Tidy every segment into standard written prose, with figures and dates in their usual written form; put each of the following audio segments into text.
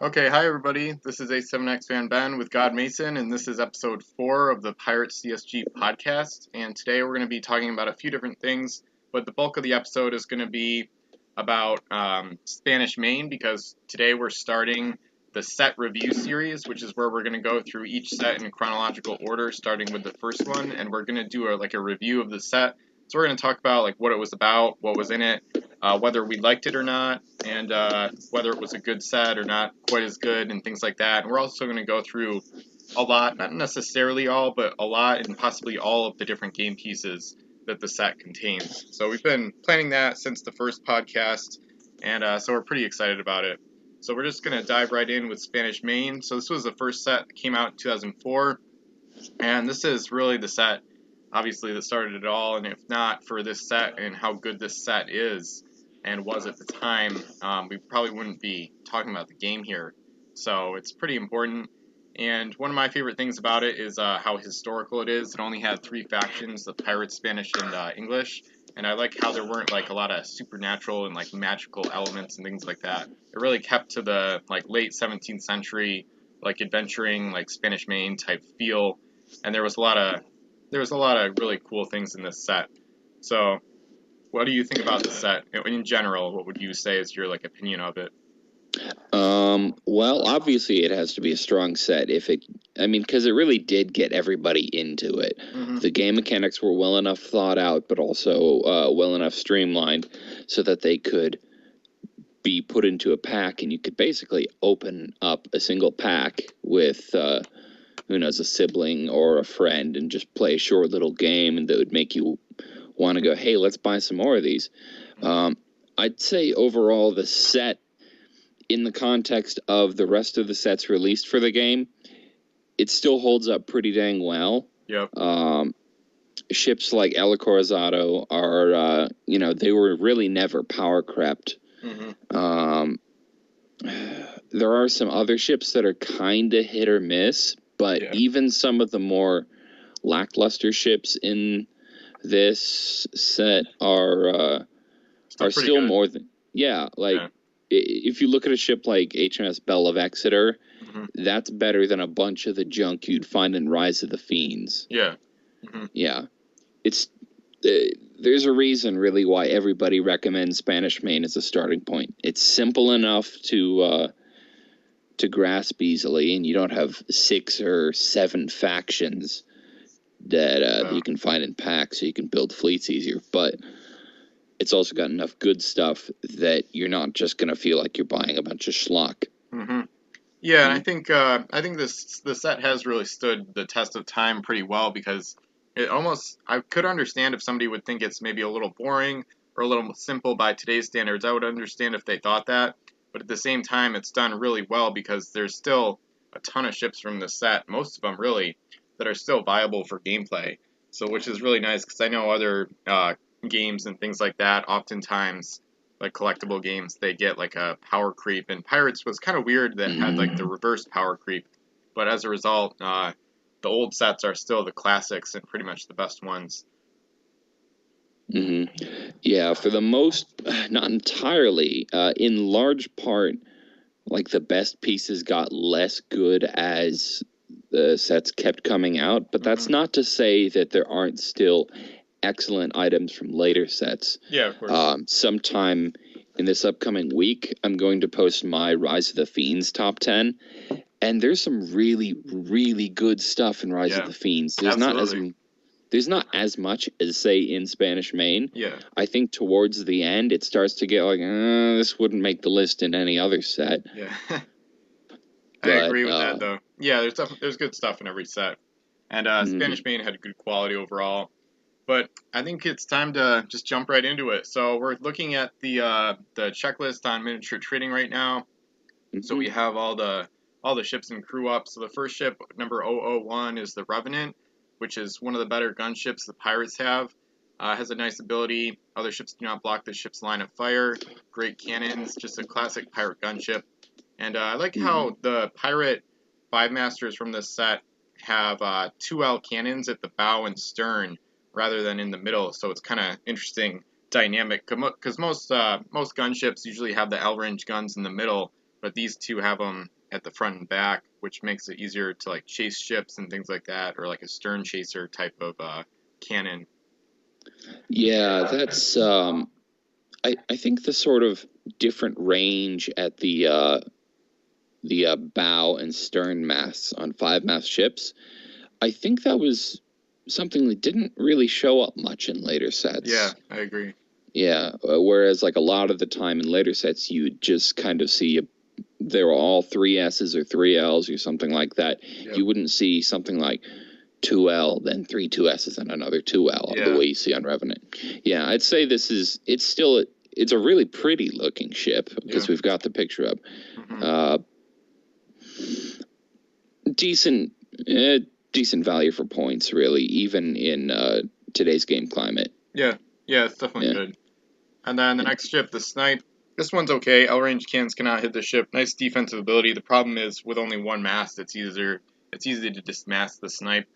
Okay, hi everybody. This is A7X Fan Ben with God Mason, and this is episode 4 of the Pirate CSG podcast. And today we're going to be talking about a few different things, but the bulk of the episode is going to be about Spanish Main, because today we're starting the set review series, which is where we're going to go through each set in chronological order, starting with the first one, and we're going to do a review of the set. So we're going to talk about what it was about, what was in it, whether we liked it or not, and whether it was a good set or not quite as good, and things like that. And we're also going to go through a lot, not necessarily all, but a lot and possibly all of the different game pieces that the set contains. So we've been planning that since the first podcast, and so we're pretty excited about it. So we're just going to dive right in with Spanish Main. So this was the first set that came out in 2004, and this is really the set, obviously, that started it all. And if not for this set and how good this set is and was at the time, we probably wouldn't be talking about the game here. So it's pretty important. And one of my favorite things about it is how historical it is. It only had 3 factions: the Pirates, Spanish, and English. And I like how there weren't a lot of supernatural and magical elements and things like that. It really kept to the late 17th century adventuring Spanish Main type feel. And there was a lot of really cool things in this set. So what do you think about the set in general? What would you say is your opinion of it? Well, obviously it has to be a strong set because it really did get everybody into it. Mm-hmm. The game mechanics were well enough thought out, but also well enough streamlined so that they could be put into a pack, and you could basically open up a single pack with, who knows, a sibling or a friend, and just play a short little game, and that would make you want to go, hey, let's buy some more of these. I'd say overall the set, in the context of the rest of the sets released for the game, it still holds up pretty dang well. Yep. Ships like El Acorazado are, they were really never power crept. Mm-hmm. There are some other ships that are kind of hit or miss, but even some of the more lackluster ships in this set are still good. more than... If you look at a ship like HMS Belle of Exeter, mm-hmm. that's better than a bunch of the junk you'd find in Rise of the Fiends. Yeah. Mm-hmm. Yeah. It's... there's a reason, really, why everybody recommends Spanish Main as a starting point. It's simple enough to grasp easily, and you don't have 6 or 7 factions that you can find in packs, so you can build fleets easier. But it's also got enough good stuff that you're not just going to feel like you're buying a bunch of schlock. Mm-hmm. Yeah, mm-hmm. I think the set has really stood the test of time pretty well, because I could understand if somebody would think it's maybe a little boring or a little simple by today's standards. I would understand if they thought that, but at the same time, it's done really well, because there's still a ton of ships from the set, most of them really, that are still viable for gameplay. So, which is really nice, because I know other games and things like that, oftentimes, collectible games, they get a power creep, and Pirates was kind of weird that had the reverse power creep, but as a result, the old sets are still the classics and pretty much the best ones. Mm-hmm. Yeah, for the most, not entirely, in large part, the best pieces got less good as the sets kept coming out, but that's not to say that there aren't still excellent items from later sets. Yeah, of course. Sometime in this upcoming week, I'm going to post my Rise of the Fiends top 10, and there's some really, really good stuff in Rise of the Fiends. There's not as much as, say, in Spanish Main. Yeah. I think towards the end, it starts to get this wouldn't make the list in any other set. Yeah. I agree with that, though. Yeah, there's good stuff in every set. And Spanish Main had good quality overall. But I think it's time to just jump right into it. So we're looking at the checklist on miniature trading right now. Mm-hmm. So we have all the ships and crew up. So the first ship, number 001, is the Revenant, which is one of the better gunships the Pirates have. Has a nice ability. Other ships do not block the ship's line of fire. Great cannons. Just a classic pirate gunship. And I like how the pirate 5-masters from this set have 2L cannons at the bow and stern rather than in the middle. So it's kind of interesting dynamic, because most gunships usually have the L-range guns in the middle, but these two have them at the front and back, which makes it easier to like chase ships and things like that, or like a stern chaser type of cannon. Yeah, that's I think the sort of different range at the bow and stern masts on 5-mast ships, I think that was something that didn't really show up much in later sets. Yeah, I agree. Yeah, whereas like a lot of the time in later sets, you just kind of see they were all 3 S's or 3 L's or something like that. Yep. You wouldn't see something like 2L, then 3 2S's and another 2L, Yeah. the way you see on Revenant. Yeah, I'd say it's a really pretty looking ship because we've got the picture up. Mm-hmm. Decent value for points, really, even in today's game climate. Yeah, it's definitely good. And then the next ship, the Snipe. This one's okay. L-range cannons cannot hit the ship. Nice defensive ability. The problem is with only one mast, it's easy to dismast the Snipe.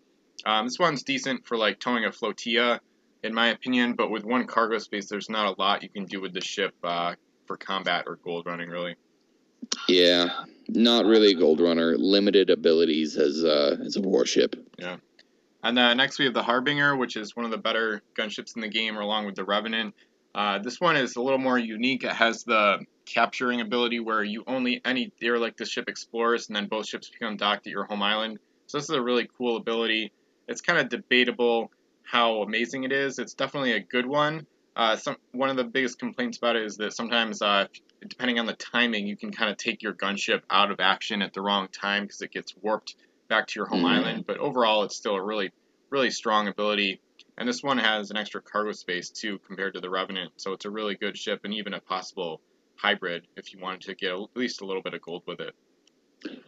This one's decent for like towing a flotilla, in my opinion, but with one cargo space, there's not a lot you can do with the ship for combat or gold running, really. Yeah, not really a gold runner. Limited abilities as a warship. Yeah. And then next we have the Harbinger, which is one of the better gunships in the game, along with the Revenant. This one is a little more unique. It has the capturing ability where you they're like the ship explores, and then both ships become docked at your home island. So this is a really cool ability. It's kind of debatable how amazing it is. It's definitely a good one. One of the biggest complaints about it is that sometimes, depending on the timing, you can kind of take your gunship out of action at the wrong time because it gets warped back to your home island. But overall, it's still a really, really strong ability. And this one has an extra cargo space too compared to the Revenant, so it's a really good ship and even a possible hybrid if you wanted to get at least a little bit of gold with it.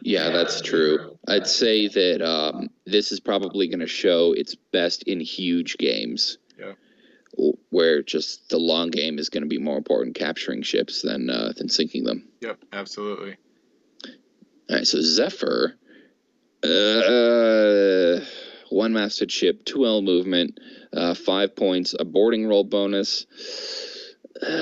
Yeah, that's true. I'd say that this is probably going to show its best in huge games. Yeah. Where just the long game is going to be more important, capturing ships than sinking them. Yep, absolutely. All right, so Zephyr, 1-masted ship, 2L movement, 5 points, a boarding roll bonus.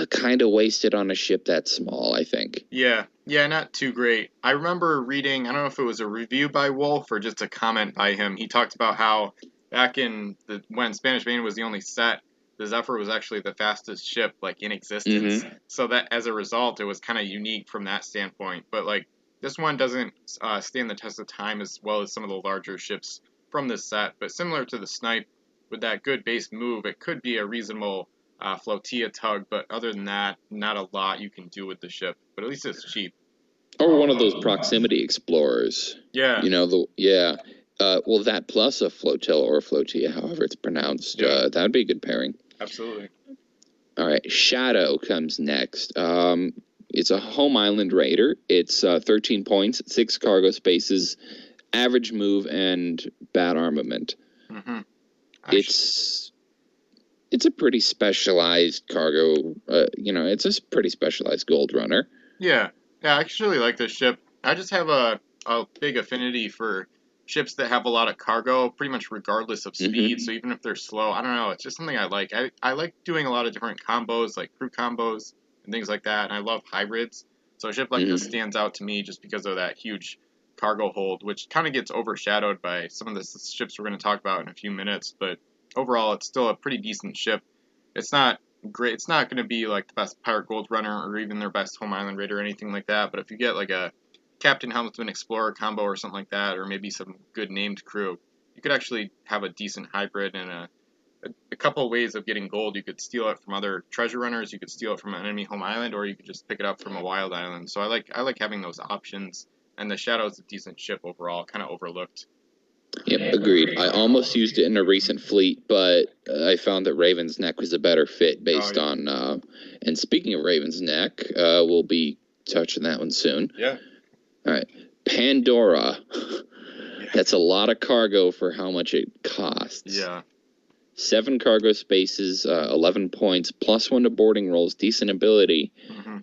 Kind of wasted on a ship that small, I think. Yeah, not too great. I remember reading, I don't know if it was a review by Wolf or just a comment by him. He talked about how back when Spanish Main was the only set, the Zephyr was actually the fastest ship like in existence. Mm-hmm. So that as a result, it was kind of unique from that standpoint. But like this one doesn't stand the test of time as well as some of the larger ships from this set. But similar to the Snipe, with that good base move, it could be a reasonable flotilla tug, but other than that, not a lot you can do with the ship. But at least it's cheap. Or one of those proximity explorers. Yeah. You know, well, that plus a flotilla or flotilla, however it's pronounced, that would be a good pairing. Absolutely. All right, Shadow comes next. It's a home island raider. It's 13 points, 6 cargo spaces, average move, and bad armament. Mm-hmm. It's a pretty specialized cargo, it's a pretty specialized gold runner. Yeah, I actually like this ship. I just have a big affinity for ships that have a lot of cargo, pretty much regardless of speed. Mm-hmm. So even if they're slow, I don't know, it's just something I like. I like doing a lot of different combos, like crew combos and things like that, and I love hybrids. So a ship like this stands out to me just because of that huge cargo hold, which kind of gets overshadowed by some of the ships we're going to talk about in a few minutes, but overall, it's still a pretty decent ship. It's not great. It's not going to be like the best pirate gold runner or even their best home island raider or anything like that. But if you get like a Captain Helmsman Explorer combo or something like that, or maybe some good named crew, you could actually have a decent hybrid and a couple of ways of getting gold. You could steal it from other treasure runners. You could steal it from an enemy home island, or you could just pick it up from a wild island. So I like having those options. And the Shadow's a decent ship overall, kind of overlooked. Yep, agreed. I almost used it in a recent fleet, but I found that Ravensneck was a better fit based on... and speaking of Ravensneck, we'll be touching that one soon. Yeah. All right. Pandora. That's a lot of cargo for how much it costs. Yeah. 7 cargo spaces, 11 points, +1 to boarding rolls, decent ability. Mm-hmm.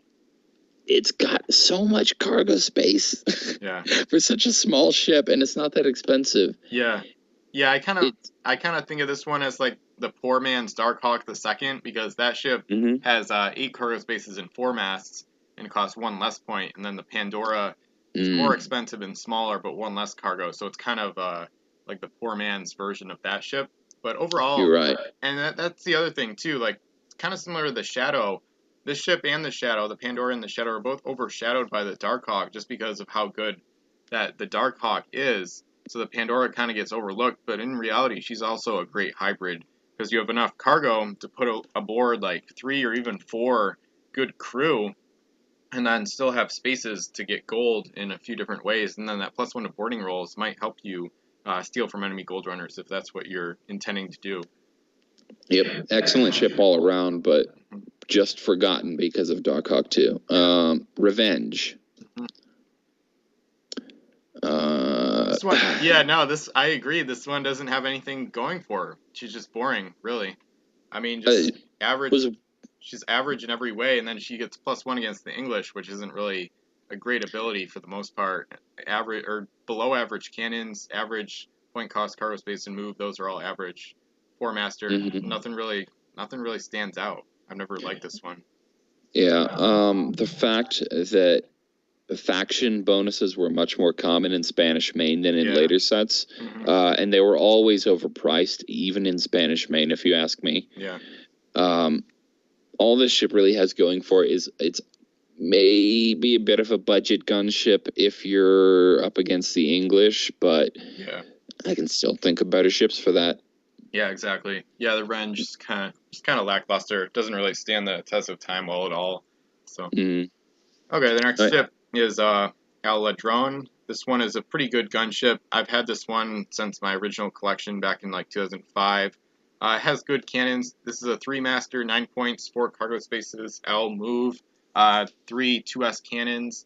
It's got so much cargo space for such a small ship, and it's not that expensive. Yeah, I kind of think of this one as like the poor man's Darkhawk II, because that ship has 8 cargo spaces and 4 masts, and costs 1 less point, and then the Pandora is more expensive and smaller, but 1 less cargo. So it's kind of like the poor man's version of that ship. But overall, you're right. And that's the other thing too. Like, it's kind of similar to the Shadow. This ship and the Shadow, the Pandora and the Shadow, are both overshadowed by the Darkhawk just because of how good that the Darkhawk is. So the Pandora kind of gets overlooked, but in reality, she's also a great hybrid because you have enough cargo to put aboard like 3 or even 4 good crew, and then still have spaces to get gold in a few different ways. And then that +1 to boarding rolls might help you steal from enemy gold runners if that's what you're intending to do. Yep, excellent ship all around, but just forgotten because of Darkhawk 2. Revenge. This one, I agree. This one doesn't have anything going for her. She's just boring, really. I mean, just average. She's average in every way, and then she gets +1 against the English, which isn't really a great ability for the most part. Average or below average cannons, average point cost, cargo space, and move. Those are all average. 4-master, nothing really stands out. I've never liked this one. Yeah, the fact that faction bonuses were much more common in Spanish Main than in later sets, and they were always overpriced, even in Spanish Main, if you ask me. Yeah. All this ship really has going for it is it's maybe a bit of a budget gunship if you're up against the English, but I can still think of better ships for that. Yeah, exactly. Yeah, the Revenge is kind of lackluster. It doesn't really stand the test of time well at all. So okay, the next ship is Algernon. This one is a pretty good gunship. I've had this one since my original collection back in like 2005. It has good cannons. This is a 3-master, 9 points, 4 cargo spaces, L move, 3 2S cannons,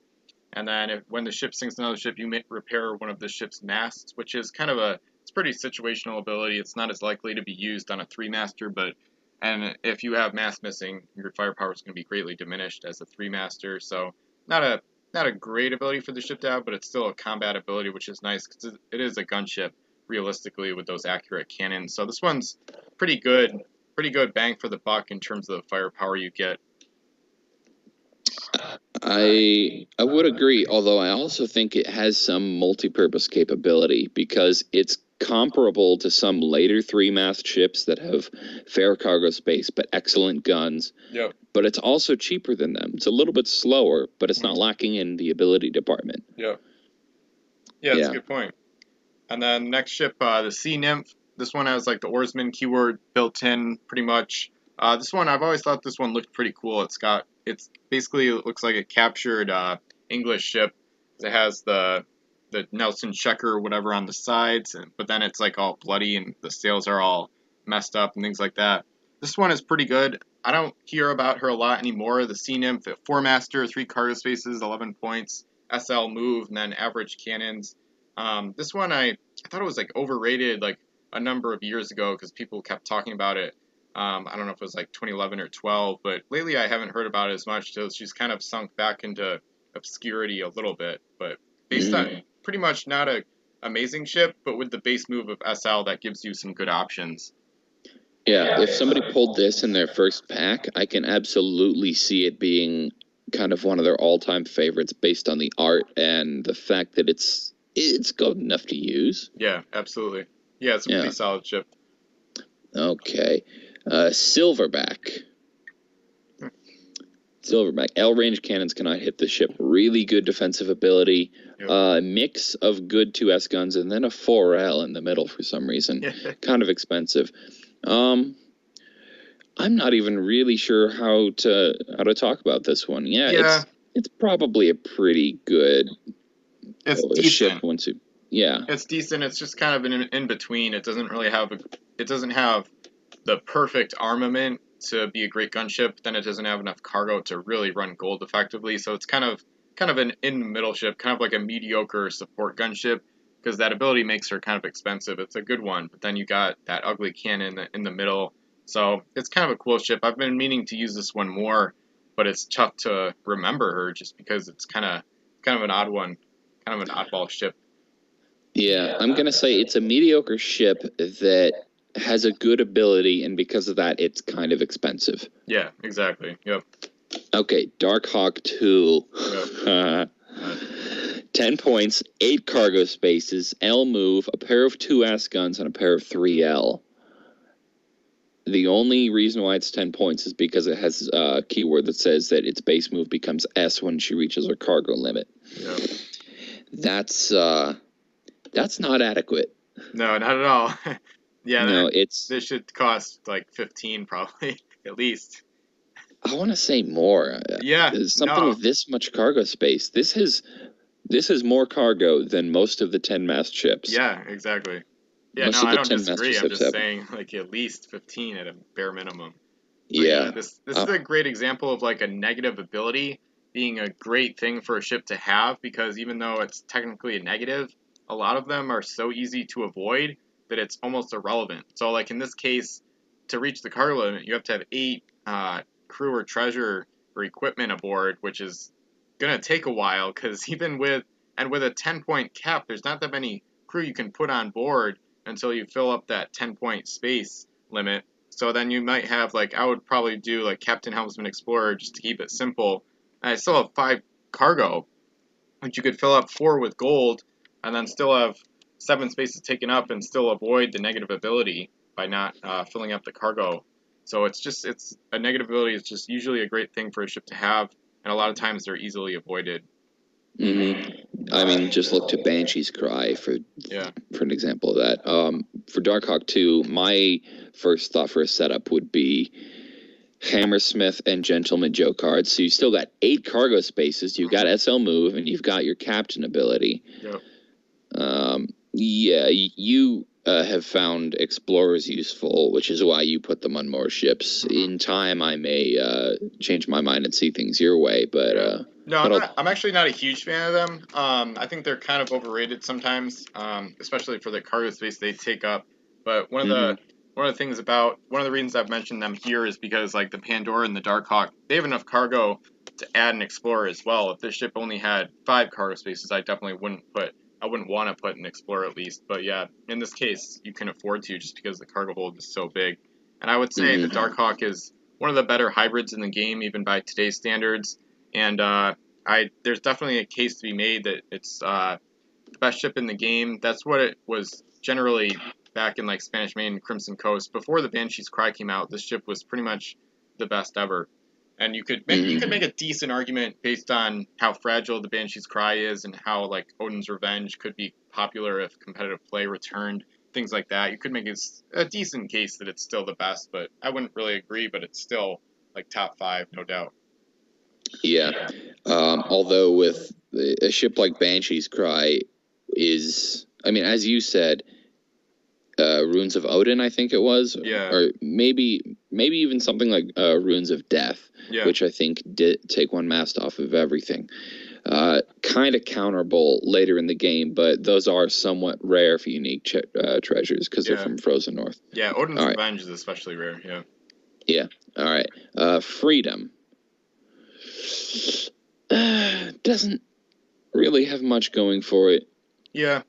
and then when the ship sinks another ship, you may repair one of the ship's masts, which is kind of it's pretty situational ability. It's not as likely to be used on a 3-master, and if you have mast missing, your firepower is going to be greatly diminished as a 3-master. So not a great ability for the ship to have, but it's still a combat ability, which is nice because it is a gunship realistically with those accurate cannons. So this one's pretty good bang for the buck in terms of the firepower you get. I would agree, although I also think it has some multi-purpose capability because it's comparable to some later 3-mast ships that have fair cargo space but excellent guns. Yep. But it's also cheaper than them. It's a little bit slower, but it's not lacking in the ability department. Yeah, that's a good point. And then next ship, the Sea Nymph. This one has like the oarsman keyword built in pretty much. This one, I've always thought this one looked pretty cool. It's basically looks like a captured English ship. It has the Nelson checker or whatever on the sides, but then it's like all bloody and the sails are all messed up and things like that. This one is pretty good. I don't hear about her a lot anymore. The Sea Nymph at 4-master, 3 cargo spaces, 11 points, SL move, and then average cannons. This one I thought it was like overrated like a number of years ago because people kept talking about it. I don't know if it was like 2011 or 12, but lately I haven't heard about it as much, so she's kind of sunk back into obscurity a little bit. But based on pretty much not a amazing ship, but with the base move of SL, that gives you some good options. Yeah, if somebody pulled this in their first pack, I can absolutely see it being kind of one of their all-time favorites based on the art and the fact that it's good enough to use. Yeah, absolutely. Yeah, it's a pretty solid ship. Okay. Silverback. Silverback. L-range cannons cannot hit the ship. Really good defensive ability. Mix of good 2S guns and then a 4L in the middle for some reason. Kind of expensive. I'm not even really sure how to talk about this one. It's probably a pretty good ship once you. Yeah. It's decent. It's just kind of in between. It doesn't really have the perfect armament to be a great gunship. Then it doesn't have enough cargo to really run gold effectively. So it's kind of an in-the-middle ship, kind of like a mediocre support gunship, because that ability makes her kind of expensive. It's a good one, but then you got that ugly cannon in the middle. So it's kind of a cool ship. I've been meaning to use this one more, but it's tough to remember her just because it's kind of an odd one, kind of an oddball ship. Yeah, I'm going to say it's a mediocre ship that has a good ability, and because of that, it's kind of expensive. Yeah, exactly. Yep. Okay, Dark Hawk 2. Yep. 10 points, 8 cargo spaces, L move, a pair of 2S guns, and a pair of 3L. The only reason why it's 10 points is because it has a keyword that says that its base move becomes S when she reaches her cargo limit. Yep. That's not adequate. No, not at all. Yeah, no, this should cost like 15 probably, at least. I want to say more. Yeah, something with this much cargo space. This is more cargo than most of the 10-mast ships. Yeah, exactly. Yeah, most no, of I the don't 10 mast disagree. I'm ships just saying, like, at least 15 at a bare minimum. But yeah. This is a great example of like a negative ability being a great thing for a ship to have, because even though it's technically a negative, a lot of them are so easy to avoid that it's almost irrelevant. So like in this case, to reach the cargo limit, you have to have 8 crew or treasure or equipment aboard, which is gonna take a while, because even with a 10-point cap, there's not that many crew you can put on board until you fill up that 10-point space limit. So then you might have, like, I would probably do like Captain, Helmsman, Explorer just to keep it simple. And I still have 5 cargo, which you could fill up 4 with gold, and then still have 7 spaces taken up and still avoid the negative ability by not filling up the cargo. So it's a negative ability is just usually a great thing for a ship to have, and a lot of times they're easily avoided. I mean, just look to Banshee's Cry for an example of that. For Darkhawk 2, my first thought for a setup would be Hammersmith and Gentleman Joe cards. So you still got 8 cargo spaces, you've got SL move, and you've got your captain ability. Yep. You have found Explorers useful, which is why you put them on more ships. In time, I may change my mind and see things your way, but... No, I'm actually not a huge fan of them. I think they're kind of overrated sometimes, especially for the cargo space they take up. But one of the reasons I've mentioned them here is because like the Pandora and the Darkhawk, they have enough cargo to add an Explorer as well. If this ship only had 5 cargo spaces, I definitely wouldn't want to put an Explorer at least. But yeah, in this case, you can afford to just because the cargo hold is so big. And I would say the Darkhawk is one of the better hybrids in the game, even by today's standards. And there's definitely a case to be made that it's the best ship in the game. That's what it was generally back in like Spanish Main and Crimson Coast. Before the Banshee's Cry came out, this ship was pretty much the best ever. And you could make a decent argument based on how fragile the Banshee's Cry is and how like Odin's Revenge could be popular if competitive play returned, things like that. You could make a decent case that it's still the best, but I wouldn't really agree, but it's still like top 5, no doubt. Yeah. Although with a ship like Banshee's Cry is, I mean, as you said, Runes of Odin, I think it was. Yeah. Or maybe even something like Runes of Death, which I think did take 1 mast off of everything. Kind of counterable later in the game, but those are somewhat rare for unique treasures because they're from Frozen North. Yeah, Odin's Revenge is especially rare, yeah. Yeah, all right. Freedom. Doesn't really have much going for it. Yeah.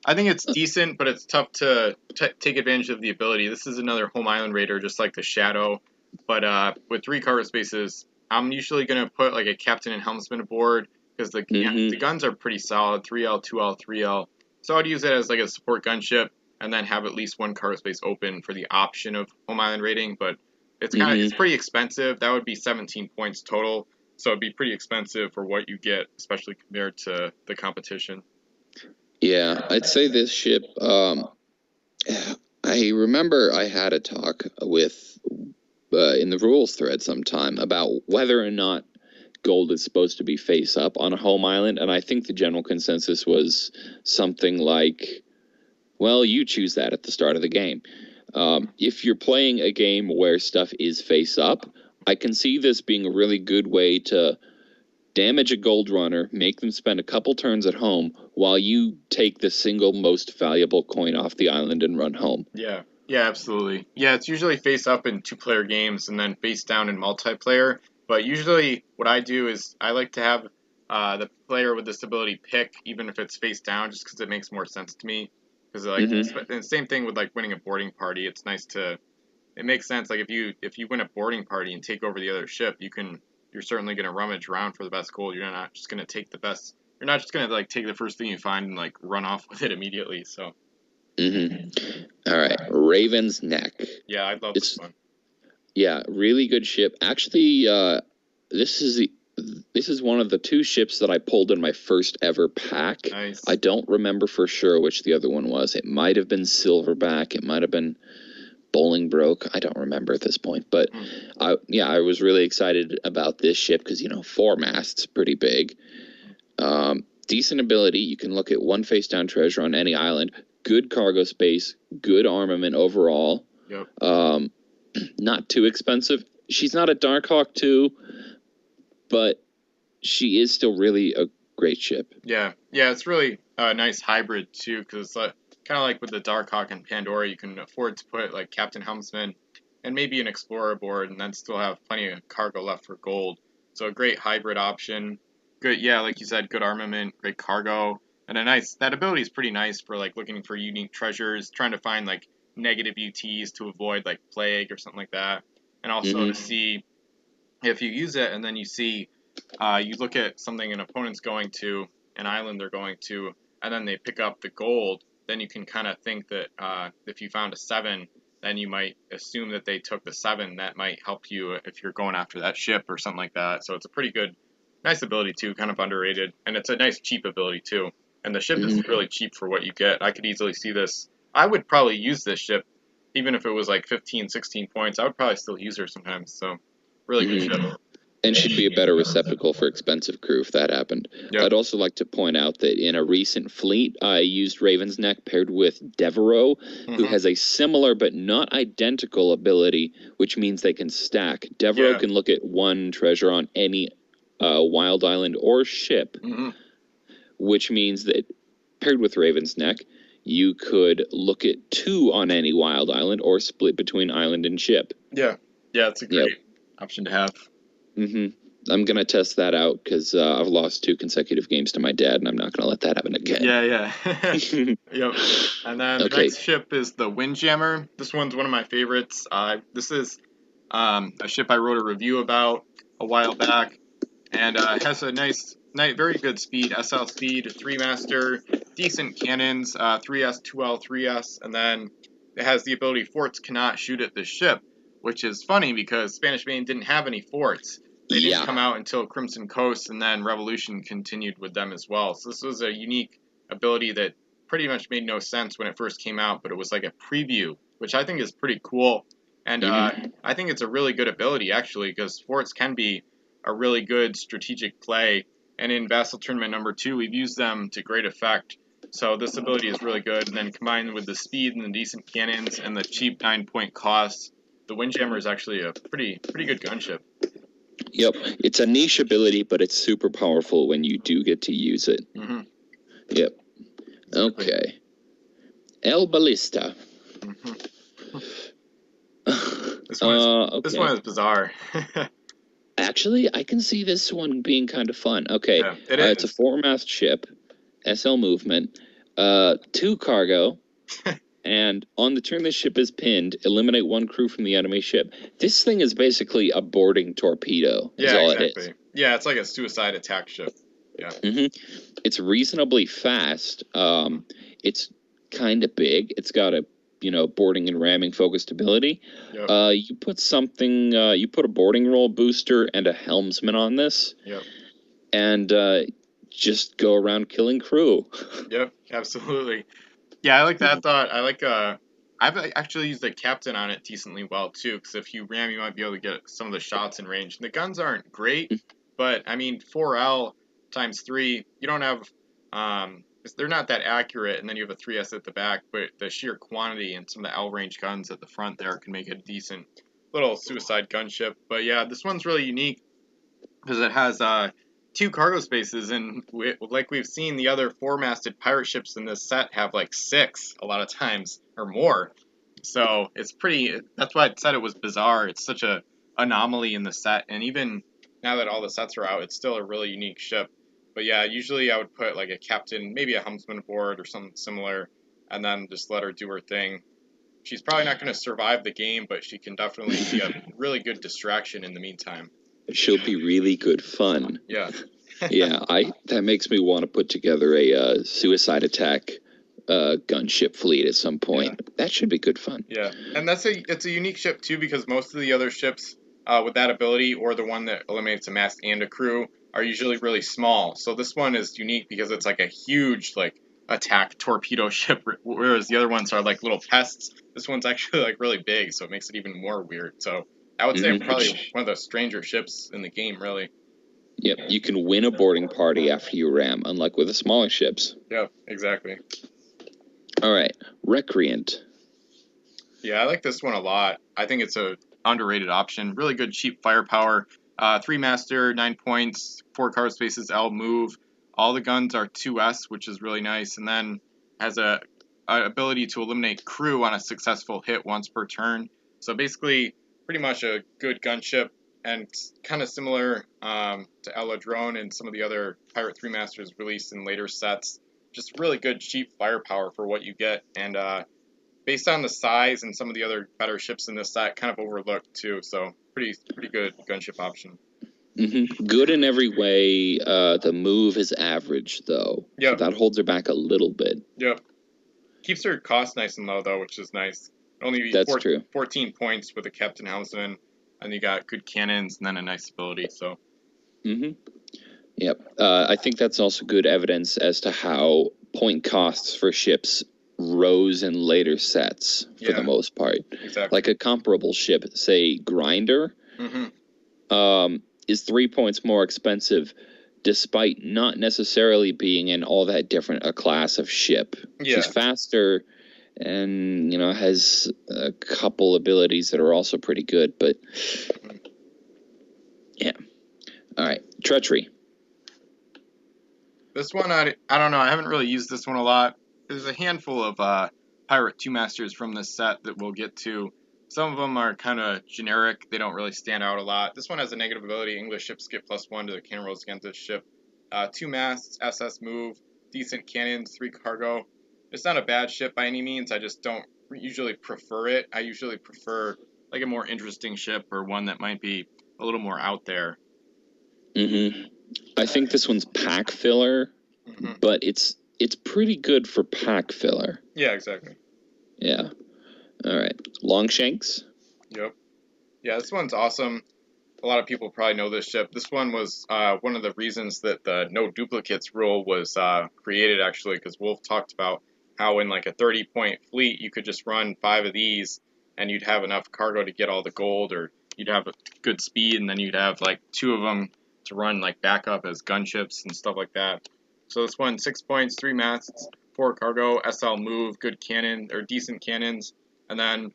I think it's decent, but it's tough to take advantage of the ability. This is another home island raider, just like the Shadow, but with 3 cargo spaces, I'm usually going to put like a captain and helmsman aboard, because the guns are pretty solid, 3L, 2L, 3L. So I'd use it as like a support gunship, and then have at least 1 cargo space open for the option of home island raiding, but it's it's pretty expensive. That would be 17 points total, so it'd be pretty expensive for what you get, especially compared to the competition. Yeah, I'd say this ship, I remember I had a talk with, in the rules thread sometime, about whether or not gold is supposed to be face up on a home island, and I think the general consensus was something like, well, you choose that at the start of the game. If you're playing a game where stuff is face up, I can see this being a really good way to damage a gold runner, make them spend a couple turns at home while you take the single most valuable coin off the island and run home. Yeah, absolutely. Yeah, it's usually face up in 2-player games and then face down in multiplayer. But usually what I do is I like to have the player with this ability pick, even if it's face down, just because it makes more sense to me. Because and the same thing with like winning a boarding party. It's nice to, it makes sense. Like if you win a boarding party and take over the other ship, you can you're certainly going to rummage around for the best gold. You're not just going to take the best. You're not just going to like take the first thing you find and like run off with it immediately. So. All right, Ravensneck. Yeah, I love this one. Yeah, really good ship. Actually, this is one of the 2 ships that I pulled in my first ever pack. Nice. I don't remember for sure which the other one was. It might have been Silverback. It might have been Bolingbroke. I don't remember at this point. But I was really excited about this ship because, 4 masts, pretty big. Decent ability. You can look at 1 face down treasure on any island. Good cargo space. Good armament overall. Yep. Not too expensive. She's not a Darkhawk 2, but she is still really a great ship. Yeah, it's really a nice hybrid too, because kind of like with the Darkhawk and Pandora, you can afford to put like Captain Helmsman and maybe an Explorer aboard, and then still have plenty of cargo left for gold. So a great hybrid option. Good, yeah, like you said, good armament, great cargo, and that ability is pretty nice for like looking for unique treasures, trying to find like negative UTs to avoid like plague or something like that, and also to see if you use it and then you see you look at something an opponent's going to, an island they're going to, and then they pick up the gold, then you can kind of think that if you found a 7, then you might assume that they took the 7. That might help you if you're going after that ship or something like that. So it's a pretty good, nice ability too, kind of underrated, and it's a nice cheap ability too. And the ship is really cheap for what you get. I could easily see this. I would probably use this ship, even if it was like 15, 16 points. I would probably still use her sometimes. So, really good ship. And she'd be a better receptacle for expensive crew if that happened. Yep. I'd also like to point out that in a recent fleet, I used Ravensneck paired with Devereaux, who has a similar but not identical ability, which means they can stack. Devereaux can look at 1 treasure on any wild island or ship, which means that paired with Ravensneck, you could look at 2 on any wild island or split between island and ship. Yeah, it's a great option to have. I'm going to test that out because I've lost 2 consecutive games to my dad, and I'm not going to let that happen again. Yeah. Yep. And then the next ship is the Windjammer. This one's one of my favorites. This is a ship I wrote a review about a while back, and it has a nice, very good speed, SL speed, 3-master, decent cannons, 3S, 2L, 3S, and then it has the ability forts cannot shoot at the ship, which is funny because Spanish Main didn't have any forts. They didn't come out until Crimson Coast, and then Revolution continued with them as well. So this was a unique ability that pretty much made no sense when it first came out, but it was like a preview, which I think is pretty cool. And I think it's a really good ability, actually, because forts can be a really good strategic play. And in Vassal Tournament number 2, we've used them to great effect. So this ability is really good. And then combined with the speed and the decent cannons and the cheap 9-point cost, the Windjammer is actually a pretty good gunship. Yep, it's a niche ability, but it's super powerful when you do get to use it. Yep. Okay. El Ballista. This one is bizarre. Actually, I can see this one being kind of fun. Okay, it's a 4-mast ship, SL movement, 2 cargo. And on the turn this ship is pinned, eliminate 1 crew from the enemy ship. This thing is basically a boarding torpedo. Is all it is. Yeah, it's like a suicide attack ship. Yeah. It's reasonably fast. It's kind of big. It's got a boarding and ramming focused ability. Yep. You put something. You put a boarding roll booster and a helmsman on this. Yep. And just go around killing crew. Yep. Absolutely. Yeah, I like that thought. I've actually used the captain on it decently well, too, because if you ram, you might be able to get some of the shots in range. The guns aren't great, but, 4L times 3, you don't have, they're not that accurate, and then you have a 3S at the back, but the sheer quantity and some of the L range guns at the front there can make it a decent little suicide gunship. But, yeah, this one's really unique because it has 2 cargo spaces, and like we've seen, the other 4-masted pirate ships in this set have like 6 a lot of times or more. So it's that's why I said it was bizarre. It's such a anomaly in the set, and even now that all the sets are out, it's still a really unique ship. But yeah, usually I would put like a captain, maybe a helmsman aboard or something similar, and then just let her do her thing. She's probably not going to survive the game, but she can definitely be a really good distraction in the meantime. She'll be really good fun. Yeah. Yeah, that makes me want to put together a suicide attack gunship fleet at some point. Yeah. That should be good fun. Yeah, and it's a unique ship too, because most of the other ships with that ability, or the one that eliminates a mast and a crew, are usually really small. So this one is unique because it's like a huge attack torpedo ship, whereas the other ones are like little pests. This one's actually like really big, so it makes it even more weird. So I would say probably one of the stranger ships in the game, really. Yep, you can win a boarding party after you ram, unlike with the smaller ships. Yep, exactly. All right, Recreant. Yeah, I like this one a lot. I think it's a underrated option. Really good cheap firepower. 3-master, 9 points, 4 cargo spaces, L move. All the guns are 2S, which is really nice. And then has a ability to eliminate crew on a successful hit once per turn. So basically, pretty much a good gunship, and kind of similar to Algernon and some of the other Pirate 3-masters released in later sets. Just really good cheap firepower for what you get, and based on the size and some of the other better ships in this set, kind of overlooked too. So pretty good gunship option. Good in every way. The move is average though. Yep. So that holds her back a little bit. Yep. Keeps her cost nice and low though, which is nice. Only true. 14 points with a captain helmsman, and you got good cannons and then a nice ability. So. Yep. I think that's also good evidence as to how point costs for ships rose in later sets for the most part. Exactly. Like a comparable ship, say Grinder, is 3 points more expensive, despite not necessarily being in all that different a class of ship. Yeah. She's faster and, has a couple abilities that are also pretty good, but yeah. All right, Treachery. This one, I don't know. I haven't really used this one a lot. There's a handful of Pirate 2-masters from this set that we'll get to. Some of them are kind of generic. They don't really stand out a lot. This one has a negative ability. English ships get +1 to the cannon rolls against this ship. 2 masts, SS move, decent cannons, 3 cargo. It's not a bad ship by any means. I just don't usually prefer it. I usually prefer like a more interesting ship, or one that might be a little more out there. I think this one's pack filler, but it's pretty good for pack filler. Yeah, exactly. Yeah. All right. Longshanks. Yep. Yeah, this one's awesome. A lot of people probably know this ship. This one was one of the reasons that the no duplicates rule was created, actually, because Wolf talked about how in like a 30-point fleet, you could just run 5 of these and you'd have enough cargo to get all the gold, or you'd have a good speed, and then you'd have like 2 of them to run like backup as gunships and stuff like that. So this one, 6 points, 3 masts, 4 cargo, SL move, good cannon, or decent cannons. And then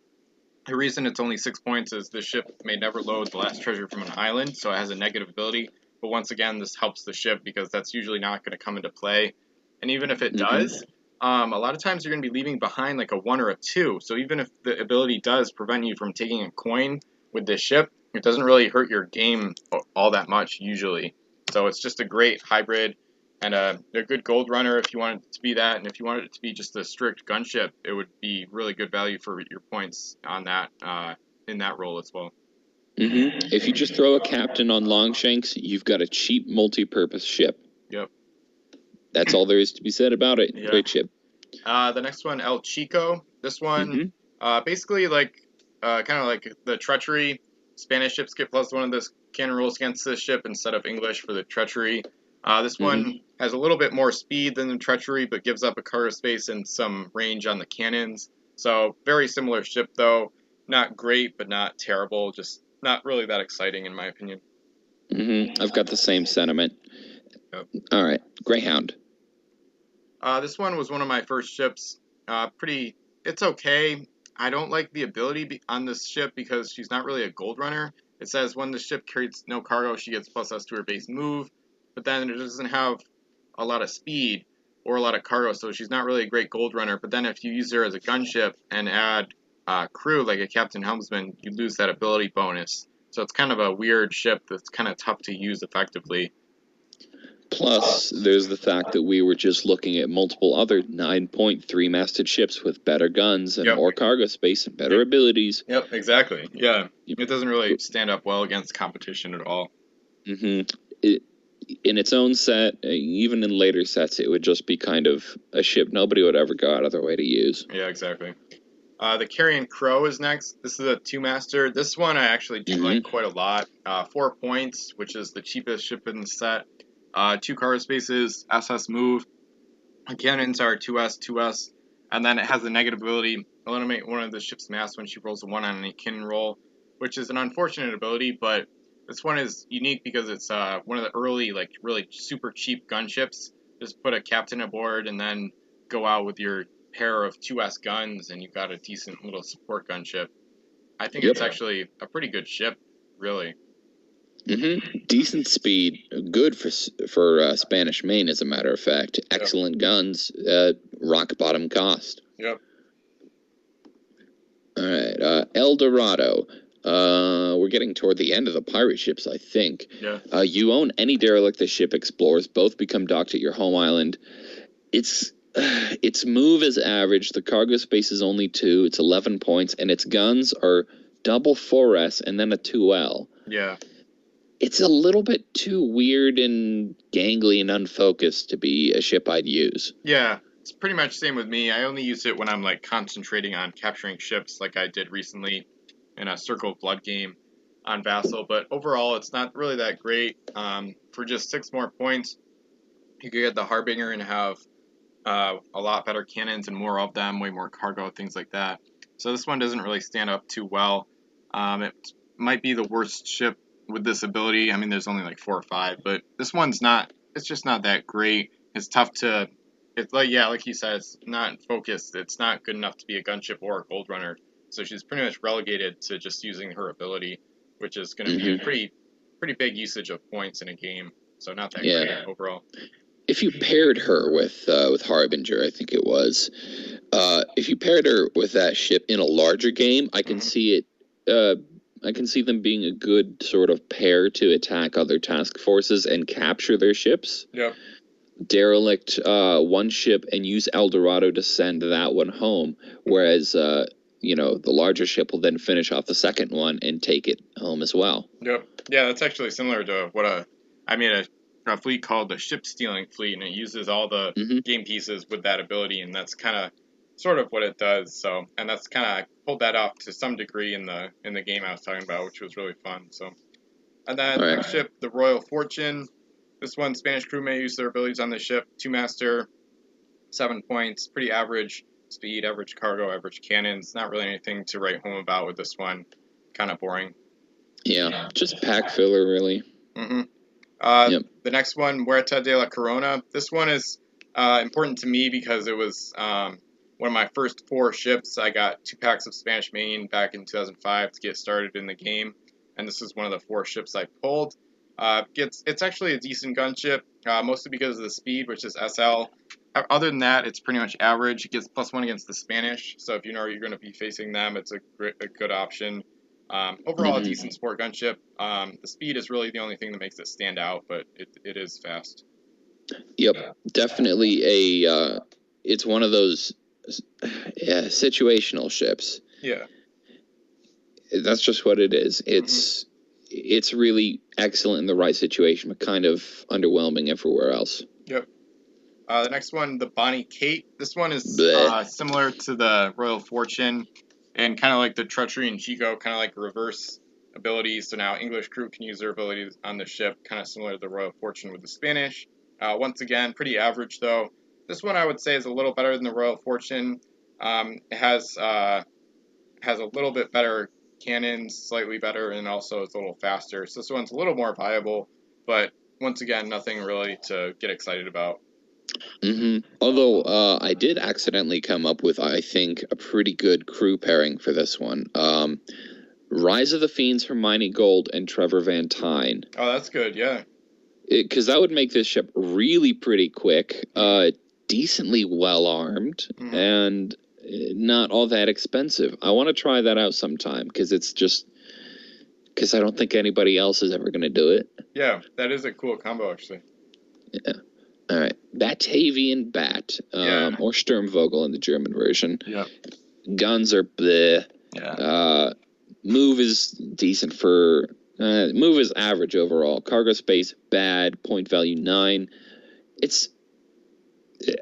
the reason it's only 6 points is this ship may never load the last treasure from an island, so it has a negative ability. But once again, this helps the ship because that's usually not going to come into play. And even if it does, a lot of times you're going to be leaving behind like a 1 or a 2. So even if the ability does prevent you from taking a coin with this ship, it doesn't really hurt your game all that much usually. So it's just a great hybrid, and a good gold runner if you want it to be that. And if you wanted it to be just a strict gunship, it would be really good value for your points on that in that role as well. If you just throw a captain on Longshanks, you've got a cheap multi-purpose ship. Yep. That's all there is to be said about it. Yeah. Great ship. The next one, El Chico. This one, basically like kind of like the Treachery. Spanish ships get +1 of this cannon rolls against this ship instead of English for the Treachery. This one has a little bit more speed than the Treachery, but gives up a cargo space and some range on the cannons. So very similar ship though. Not great, but not terrible. Just not really that exciting in my opinion. I've got the same sentiment. Yep. All right, Greyhound. This one was one of my first ships. It's okay. I don't like the ability on this ship because she's not really a gold runner. It says when the ship carries no cargo, she gets +S to her base move, but then it doesn't have a lot of speed or a lot of cargo, so she's not really a great gold runner. But then if you use her as a gunship and add crew like a captain helmsman, you lose that ability bonus. So it's kind of a weird ship that's kind of tough to use effectively. Plus, there's the fact that we were just looking at multiple other 9.3-masted ships with better guns and more cargo space and better abilities. Yep, exactly. Yeah, it doesn't really stand up well against competition at all. In its own set, even in later sets, it would just be kind of a ship nobody would ever go out of their way to use. Yeah, exactly. The Carrion Crow is next. This is a 2-master. This one I actually do like quite a lot. 4 points, which is the cheapest ship in the set. 2 cargo spaces, SS move. The cannons are 2S, 2S. And then it has the negative ability, eliminate one of the ship's mass when she rolls a 1 on any cannon roll, which is an unfortunate ability, but this one is unique because it's one of the early, like, really super cheap gunships. Just put a captain aboard and then go out with your pair of 2S guns, and you've got a decent little support gunship. I think it's actually a pretty good ship, really. Decent speed, good for Spanish Main, as a matter of fact. Excellent guns, rock bottom cost. Yep. All right, El Dorado. We're getting toward the end of the pirate ships, I think. Yeah. You own any derelict the ship explores. Both become docked at your home island. Its move is average. The cargo space is only 2. It's 11 points, and its guns are double 4S and then a 2L. Yeah. It's a little bit too weird and gangly and unfocused to be a ship I'd use. Yeah, it's pretty much the same with me. I only use it when I'm like concentrating on capturing ships, like I did recently in a Circle of Blood game on Vassal. But overall, it's not really that great. For just 6 more points, you could get the Harbinger and have a lot better cannons and more of them, way more cargo, things like that. So this one doesn't really stand up too well. It might be the worst ship with this ability. I mean, there's only like 4 or 5, but this one's not, it's just not that great. It's tough to, it's like, yeah, like you said, it's not focused. It's not good enough to be a gunship or a gold runner. So she's pretty much relegated to just using her ability, which is going to be a pretty big usage of points in a game. So not that great overall. If you paired her with Harbinger, I think it was, if you paired her with that ship in a larger game, I can see it, I can see them being a good sort of pair to attack other task forces and capture their ships. Yeah. Derelict one ship and use El Dorado to send that one home, whereas, the larger ship will then finish off the second one and take it home as well. Yep. Yeah, that's actually similar to what I made a fleet called the Ship Stealing Fleet, and it uses all the game pieces with that ability, and that's kind of sort of what it does. So, and that's kind of, I pulled that off to some degree in the game I was talking about, which was really fun. So, and then next ship, the Royal Fortune. This one, Spanish crew may use their abilities on the ship. 2-master, 7 points, pretty average speed, average cargo, average cannons. Not really anything to write home about with this one. Kind of boring. Yeah, just pack filler, really. The next one, Muerta de la Corona. This one is important to me because it was one of my first 4 ships. I got 2 packs of Spanish Main back in 2005 to get started in the game, and this is one of the 4 ships I pulled. It's actually a decent gunship, mostly because of the speed, which is SL. Other than that, it's pretty much average. It gets +1 against the Spanish, so if you know you're going to be facing them, it's a good option. Overall, a decent sport gunship. The speed is really the only thing that makes it stand out, but it is fast. Yep, definitely it's one of those situational ships. Yeah. That's just what it is. It's really excellent in the right situation, but kind of underwhelming everywhere else. Yep. The next one, the Bonnie Kate. This one is similar to the Royal Fortune, and kind of like the Treachery and Chico, kind of like reverse abilities. So now English crew can use their abilities on the ship, kind of similar to the Royal Fortune with the Spanish. Once again, pretty average though. This one I would say is a little better than the Royal Fortune. It has a little bit better cannons, slightly better, and also it's a little faster. So this one's a little more viable, but once again, nothing really to get excited about. Although I did accidentally come up with, I think, a pretty good crew pairing for this one. Rise of the Fiends, Hermione Gold, and Trevor Van Tyne. Oh, that's good, yeah. Because that would make this ship really pretty quick, decently well-armed, and not all that expensive. I want to try that out sometime, because I don't think anybody else is ever going to do it. Yeah, that is a cool combo, actually. Yeah. All right. Batavian Bat, or Sturmvogel in the German version. Yep. Guns are bleh. Yeah. Move is decent for Move is average overall. Cargo space, bad. Point value, 9. It's,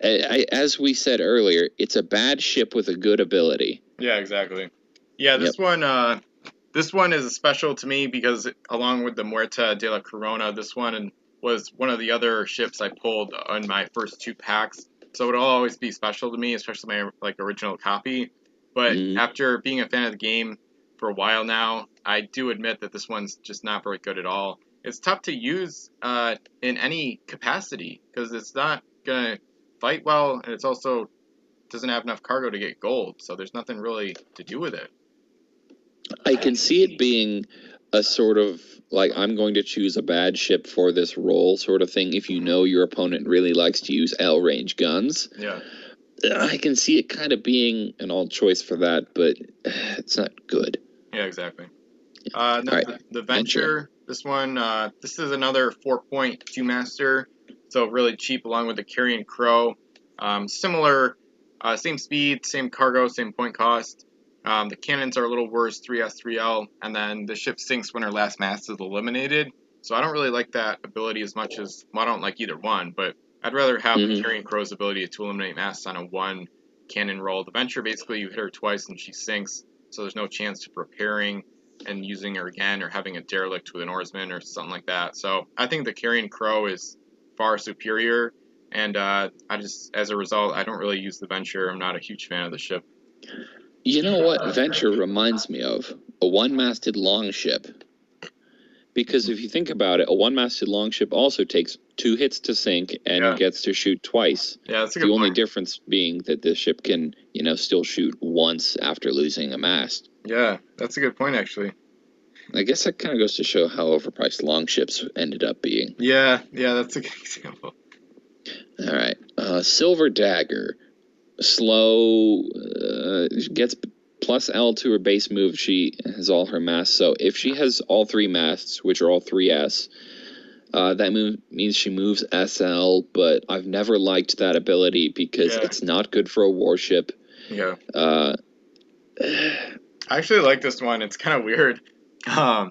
as we said earlier, it's a bad ship with a good ability. Yeah, exactly. Yeah, this one is special to me because along with the Muerta de la Corona, this one was one of the other ships I pulled on my first 2 packs. So it'll always be special to me, especially my original copy. But after being a fan of the game for a while now, I do admit that this one's just not very good at all. It's tough to use in any capacity because it's not gonna fight well, and it's also doesn't have enough cargo to get gold. So there's nothing really to do with it. I can see it being a sort of, like, I'm going to choose a bad ship for this role sort of thing if you know your opponent really likes to use L-range guns. Yeah. I can see it kind of being an odd choice for that, but it's not good. Yeah, exactly. The Venture, this one, this is another 4.2 master, so really cheap along with the Carrion Crow. Similar, same speed, same cargo, same point cost. The cannons are a little worse, 3S, 3L, and then the ship sinks when her last mast is eliminated. So I don't really like that ability as much as, well, I don't like either one, but I'd rather have the Carrion Crow's ability to eliminate masts on a 1 cannon roll. The Venture, basically, you hit her twice and she sinks, so there's no chance of repairing and using her again or having a derelict with an oarsman or something like that. So I think the Carrion Crow is far superior, and as a result, I don't really use the Venture. I'm not a huge fan of the ship. You know what Venture reminds me of? A one-masted longship. Because if you think about it, a one-masted longship also takes 2 hits to sink and gets to shoot twice. Yeah, that's a good point. The only difference being that this ship can, still shoot once after losing a mast. Yeah, that's a good point, actually. I guess that kind of goes to show how overpriced longships ended up being. Yeah, that's a good example. All right. Silver Dagger. Slow, gets plus L to her base move. She has all her masts. So if she has all 3 masts, which are all 3S, that means she moves SL, but I've never liked that ability because it's not good for a warship. Yeah. I actually like this one. It's kind of weird. I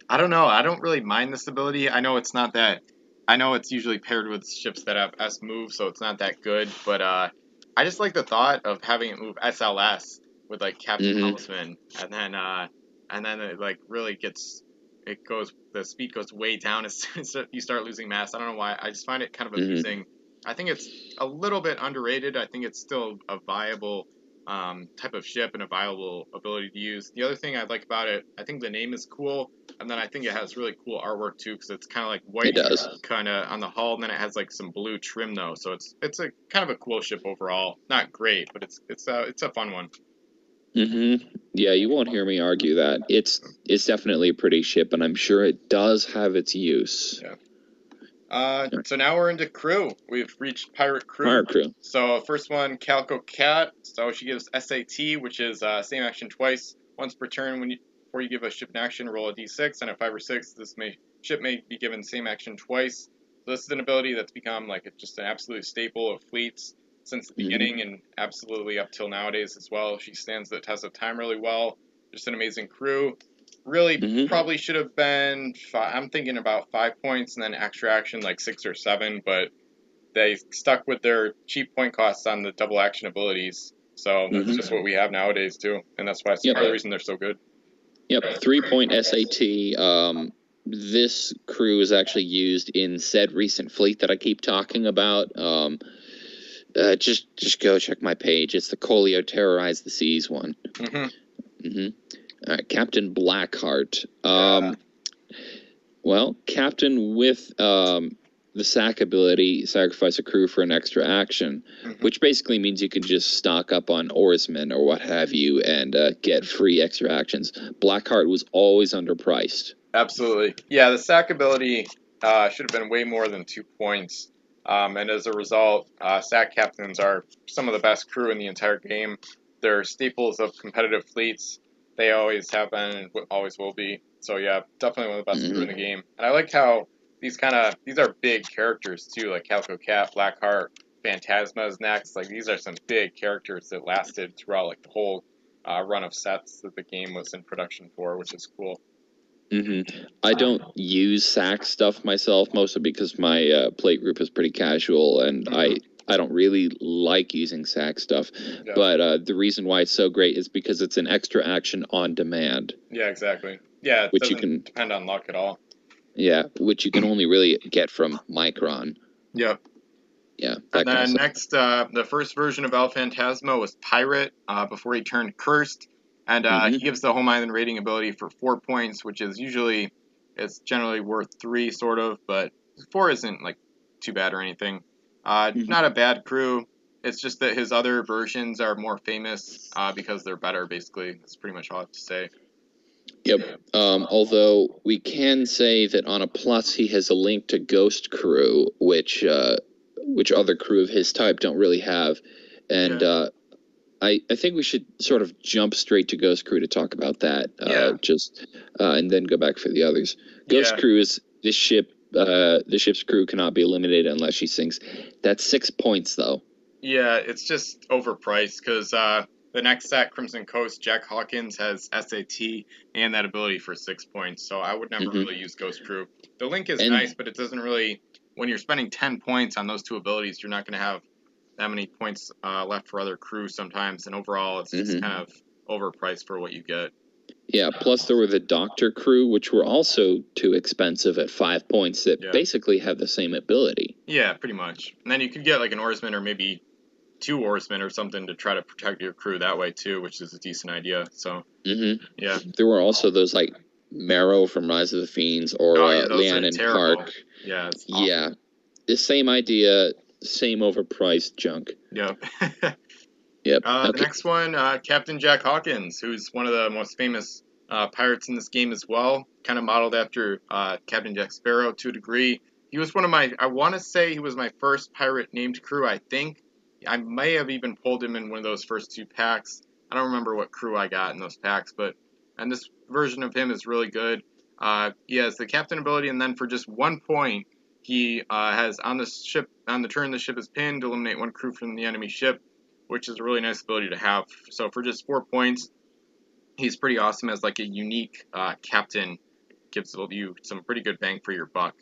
don't know. I don't really mind this ability. I know it's not that. I know it's usually paired with ships that have S move, so it's not that good. But I just like the thought of having it move SLS with like Captain Helmsman, and then it like really the speed goes way down as soon as you start losing mass. I don't know why. I just find it kind of amusing. I think it's a little bit underrated. I think it's still a viable type of ship and a viable ability to use. The other thing I like about it, I think the name is cool, and then I think it has really cool artwork too, because it's kind of like white kind of on the hull, and then it has like some blue trim though, so it's a kind of a cool ship overall. Not great, but it's a fun one. Yeah, you won't hear me argue that. It's definitely a pretty ship, and I'm sure it does have its use. Yeah. So now we're into crew. We've reached Pirate Crew. Pirate Crew. So first one, Calico Cat. So she gives SAT, which is same action twice. Once per turn, before you give a ship an action, roll a d6, and at 5 or 6, ship may be given same action twice. So this is an ability that's become like just an absolute staple of fleets since the beginning, and absolutely up till nowadays as well. She stands the test of time really well. Just an amazing crew. Really, probably should have been, I'm thinking about 5 points and then extra action like 6 or 7, but they stuck with their cheap point costs on the double action abilities. So that's just what we have nowadays too, and that's why it's part of the reason they're so good. Yep, 3-point SAT. This crew is actually used in said recent fleet that I keep talking about. Just go check my page. It's the Colio Terrorize the Seas one. All right, Captain Blackheart. Well, Captain with the sack ability, sacrifice a crew for an extra action, which basically means you can just stock up on oarsmen or what have you and get free extra actions. Blackheart was always underpriced. Absolutely. Yeah, the sack ability should have been way more than 2 points. And as a result, Sac Captains are some of the best crew in the entire game. They're staples of competitive fleets. They always have been and always will be. So yeah, definitely one of the best crew in the game. And I like how these are big characters too, like Calico Cat, Blackheart, Phantasma is next. Like these are some big characters that lasted throughout like the whole run of sets that the game was in production for, which is cool. I don't use SAC stuff myself, mostly because my plate group is pretty casual, and I don't really like using SAC stuff. Yeah. But the reason why it's so great is because it's an extra action on demand. Yeah, exactly. Yeah, it which doesn't you can depend on luck at all. Yeah, which you can only really get from Micron. Yep. Yeah. And then next, the first version of El Phantasma was Pirate before he turned Cursed. And he gives the home island raiding ability for 4 points, which is usually, it's generally worth 3, sort of, but 4 isn't, like, too bad or anything. Not a bad crew. It's just that his other versions are more famous because they're better, basically. That's pretty much all I have to say. Yep. Although we can say that on a plus, he has a link to Ghost Crew, which other crew of his type don't really have. And I think we should sort of jump straight to Ghost Crew to talk about that. And then go back for the others. Ghost Crew is this ship. The ship's crew cannot be eliminated unless she sinks. That's 6 points, though. Yeah, it's just overpriced because the next set, Crimson Coast, Jack Hawkins has SAT and that ability for 6 points. So I would never really use Ghost Crew. The link is nice, but it doesn't really. When you're spending 10 points on those 2 abilities, you're not going to have that many points left for other crews sometimes, and overall it's just kind of overpriced for what you get. Yeah, plus there were the Doctor crew, which were also too expensive at 5 points that basically have the same ability. Yeah, pretty much. And then you could get like an oarsman or maybe 2 oarsmen or something to try to protect your crew that way too, which is a decent idea. So, yeah. There were also those like Marrow from Rise of the Fiends or Leanne Park. Yeah, it's awful. Yeah, the same idea, same overpriced junk. Yep. Yep. The next one, Captain Jack Hawkins, who's one of the most famous pirates in this game as well. Kind of modeled after Captain Jack Sparrow to a degree. He was one of my, I want to say he was my first pirate named crew, I think. I may have even pulled him in one of those first 2 packs. I don't remember what crew I got in those packs, and this version of him is really good. He has the captain ability, and then for just 1 point, he has on the turn the ship is pinned, eliminate 1 crew from the enemy ship, which is a really nice ability to have. So for just 4 points, he's pretty awesome as like a unique captain. Gives you some pretty good bang for your buck.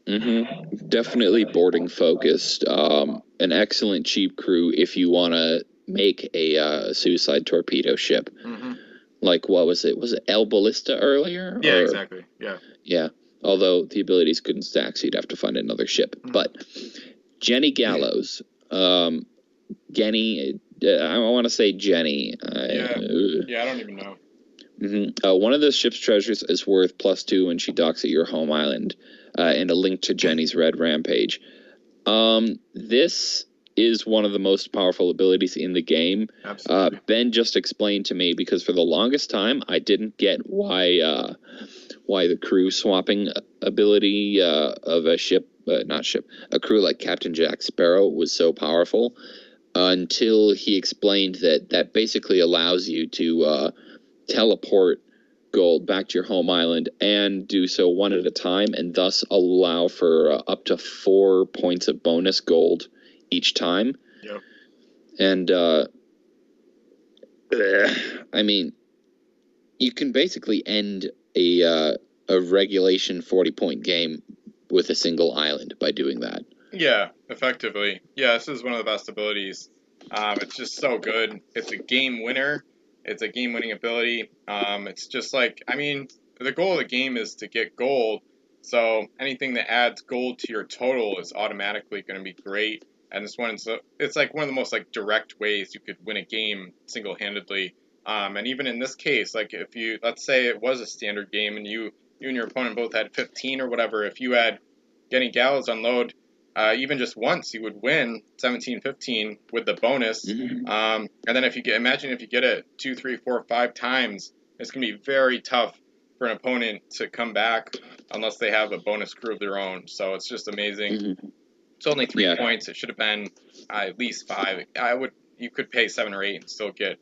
Definitely boarding focused. An excellent cheap crew if you want to make a suicide torpedo ship. Like, what was it? Was it El Ballista earlier? Yeah, exactly. Yeah. Yeah. Although the abilities couldn't stack, so you'd have to find another ship. But Jenny Gallows. Genny. I want to say Jenny. Yeah, I don't even know. One of the ship's treasures is worth +2 when she docks at your home island. And a link to Jenny's Red Rampage. This is one of the most powerful abilities in the game. Absolutely. Ben just explained to me, because for the longest time I didn't get why the crew swapping ability of a ship, a crew like Captain Jack Sparrow was so powerful, until he explained that basically allows you to teleport gold back to your home island and do so 1 at a time, and thus allow for up to 4 points of bonus gold each time. Yep. And I mean, you can basically end a regulation 40-point game with a single island by doing that. Yeah, effectively. Yeah, this is one of the best abilities. It's just so good. It's a game winner. It's a game-winning ability. It's just like, I mean, the goal of the game is to get gold, so anything that adds gold to your total is automatically going to be great. And this one, it's like one of the most like direct ways you could win a game single-handedly. And even in this case, like if you, let's say it was a standard game and you and your opponent both had 15 or whatever, if you had getting Gallows unload, even just once, you would win 17-15 with the bonus. And then imagine if you get it 2, 3, 4, 5 times, it's going to be very tough for an opponent to come back unless they have a bonus crew of their own. So it's just amazing. It's only 3 points. It should have been at least 5. You could pay 7 or 8 and still get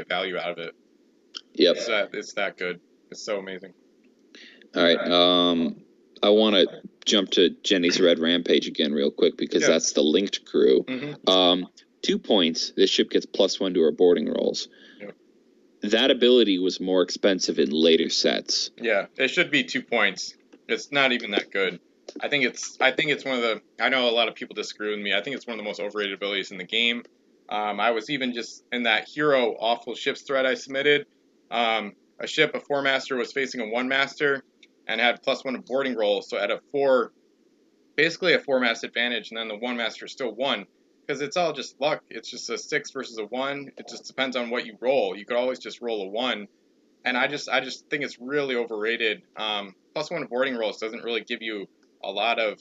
value out of it. Yep. It's that good. It's so amazing. All right. I want to jump to Jenny's Red Rampage again real quick, because that's the linked crew. 2 points. This ship gets +1 to her boarding rolls. that ability was more expensive in later sets. Yeah, it should be 2 points. It's not even that good. I think it's one of the. I know a lot of people disagree with me. I think it's one of the most overrated abilities in the game. I was even just in that hero awful ships thread I submitted. A 4-master was facing a 1-master and had +1 to boarding roll, so at basically a 4-master advantage, and then the 1-master still won. Because it's all just luck. It's just a 6 versus a 1. It just depends on what you roll. You could always just roll a 1. And I just think it's really overrated. +1 to boarding rolls doesn't really give you a lot of.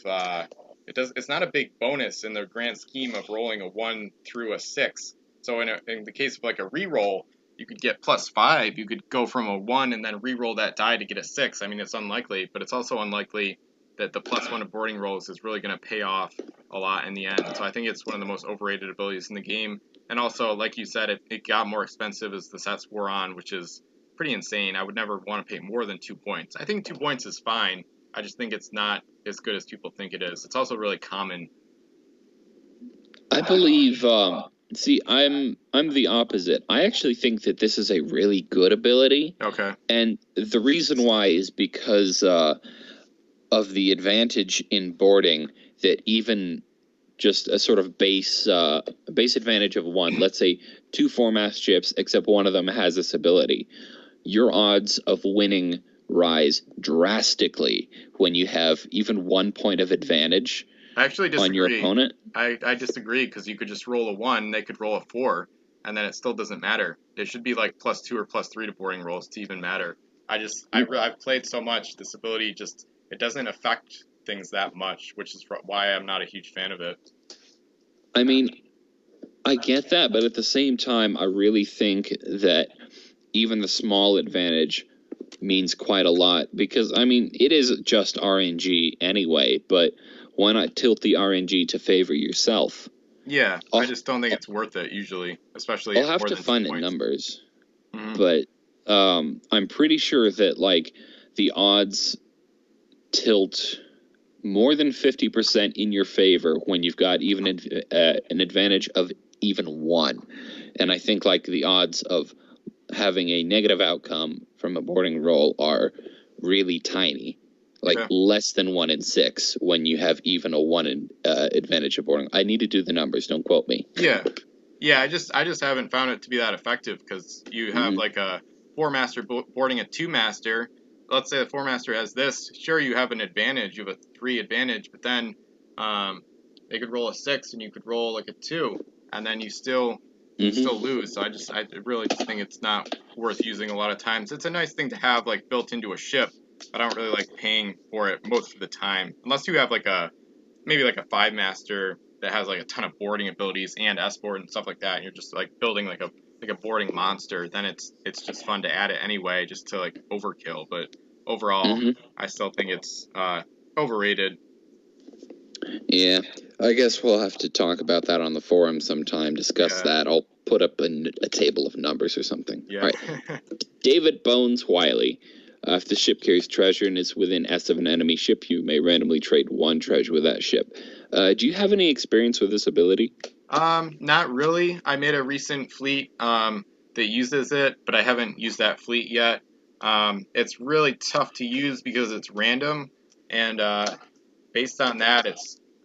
It's not a big bonus in the grand scheme of rolling a 1 through a 6. So in the case of like a reroll, you could get +5. You could go from a 1 and then reroll that die to get a 6. I mean, it's unlikely, but it's also unlikely that the +1 to boarding rolls is really going to pay off a lot in the end. So I think it's one of the most overrated abilities in the game. And also, like you said, it got more expensive as the sets wore on, which is pretty insane. I would never want to pay more than 2 points. I think 2 points is fine. I just think it's not as good as people think it is. It's also really common. I believe. See, I'm the opposite. I actually think that this is a really good ability. Okay. And the reason why is because of the advantage in boarding that even just a sort of base advantage of 1. Let's say 2 4-mast ships, except one of them has this ability. Your odds of winning rise drastically when you have even 1 point of advantage I actually disagree. on your opponent. I disagree, because you could just roll a 1, they could roll a 4, and then it still doesn't matter. It should be like +2 or +3 to boarding rolls to even matter. I've played so much, this ability it doesn't affect things that much, which is why I'm not a huge fan of it. I mean, I get that, but at the same time, I really think that even the small advantage means quite a lot, because, I mean, it is just RNG anyway, but why not tilt the RNG to favor yourself? Yeah, I just don't think it's worth it, usually, especially I'll have to find the numbers, but I'm pretty sure that, like, the odds tilt more than 50% in your favor when you've got even an advantage of even 1. And I think, like, the odds of having a negative outcome from a boarding roll are really tiny, like less than 1 in 6 when you have even a 1 advantage of boarding. I need to do the numbers. Don't quote me. Yeah. I just haven't found it to be that effective, because you have like a 4-master boarding a 2-master. Let's say the 4-master has this. Sure, you have an advantage. You have a 3 advantage, but then they could roll a 6 and you could roll like a 2, and then you still lose. So I really just think it's not worth using a lot of times. It's a nice thing to have like built into a ship, but I don't really like paying for it most of the time, unless you have like maybe like a 5-master that has like a ton of boarding abilities and escort and stuff like that, and you're just like building like a boarding monster. Then it's just fun to add it anyway, just to like overkill. But overall, I still think it's overrated. Yeah, I guess we'll have to talk about that on the forum sometime, discuss that. I'll put up a table of numbers or something. Yeah. All right. David Bones Wiley. If the ship carries treasure and is within S of an enemy ship, you may randomly trade 1 treasure with that ship. Do you have any experience with this ability? Not really. I made a recent fleet that uses it, but I haven't used that fleet yet. It's really tough to use because it's random, and based on that,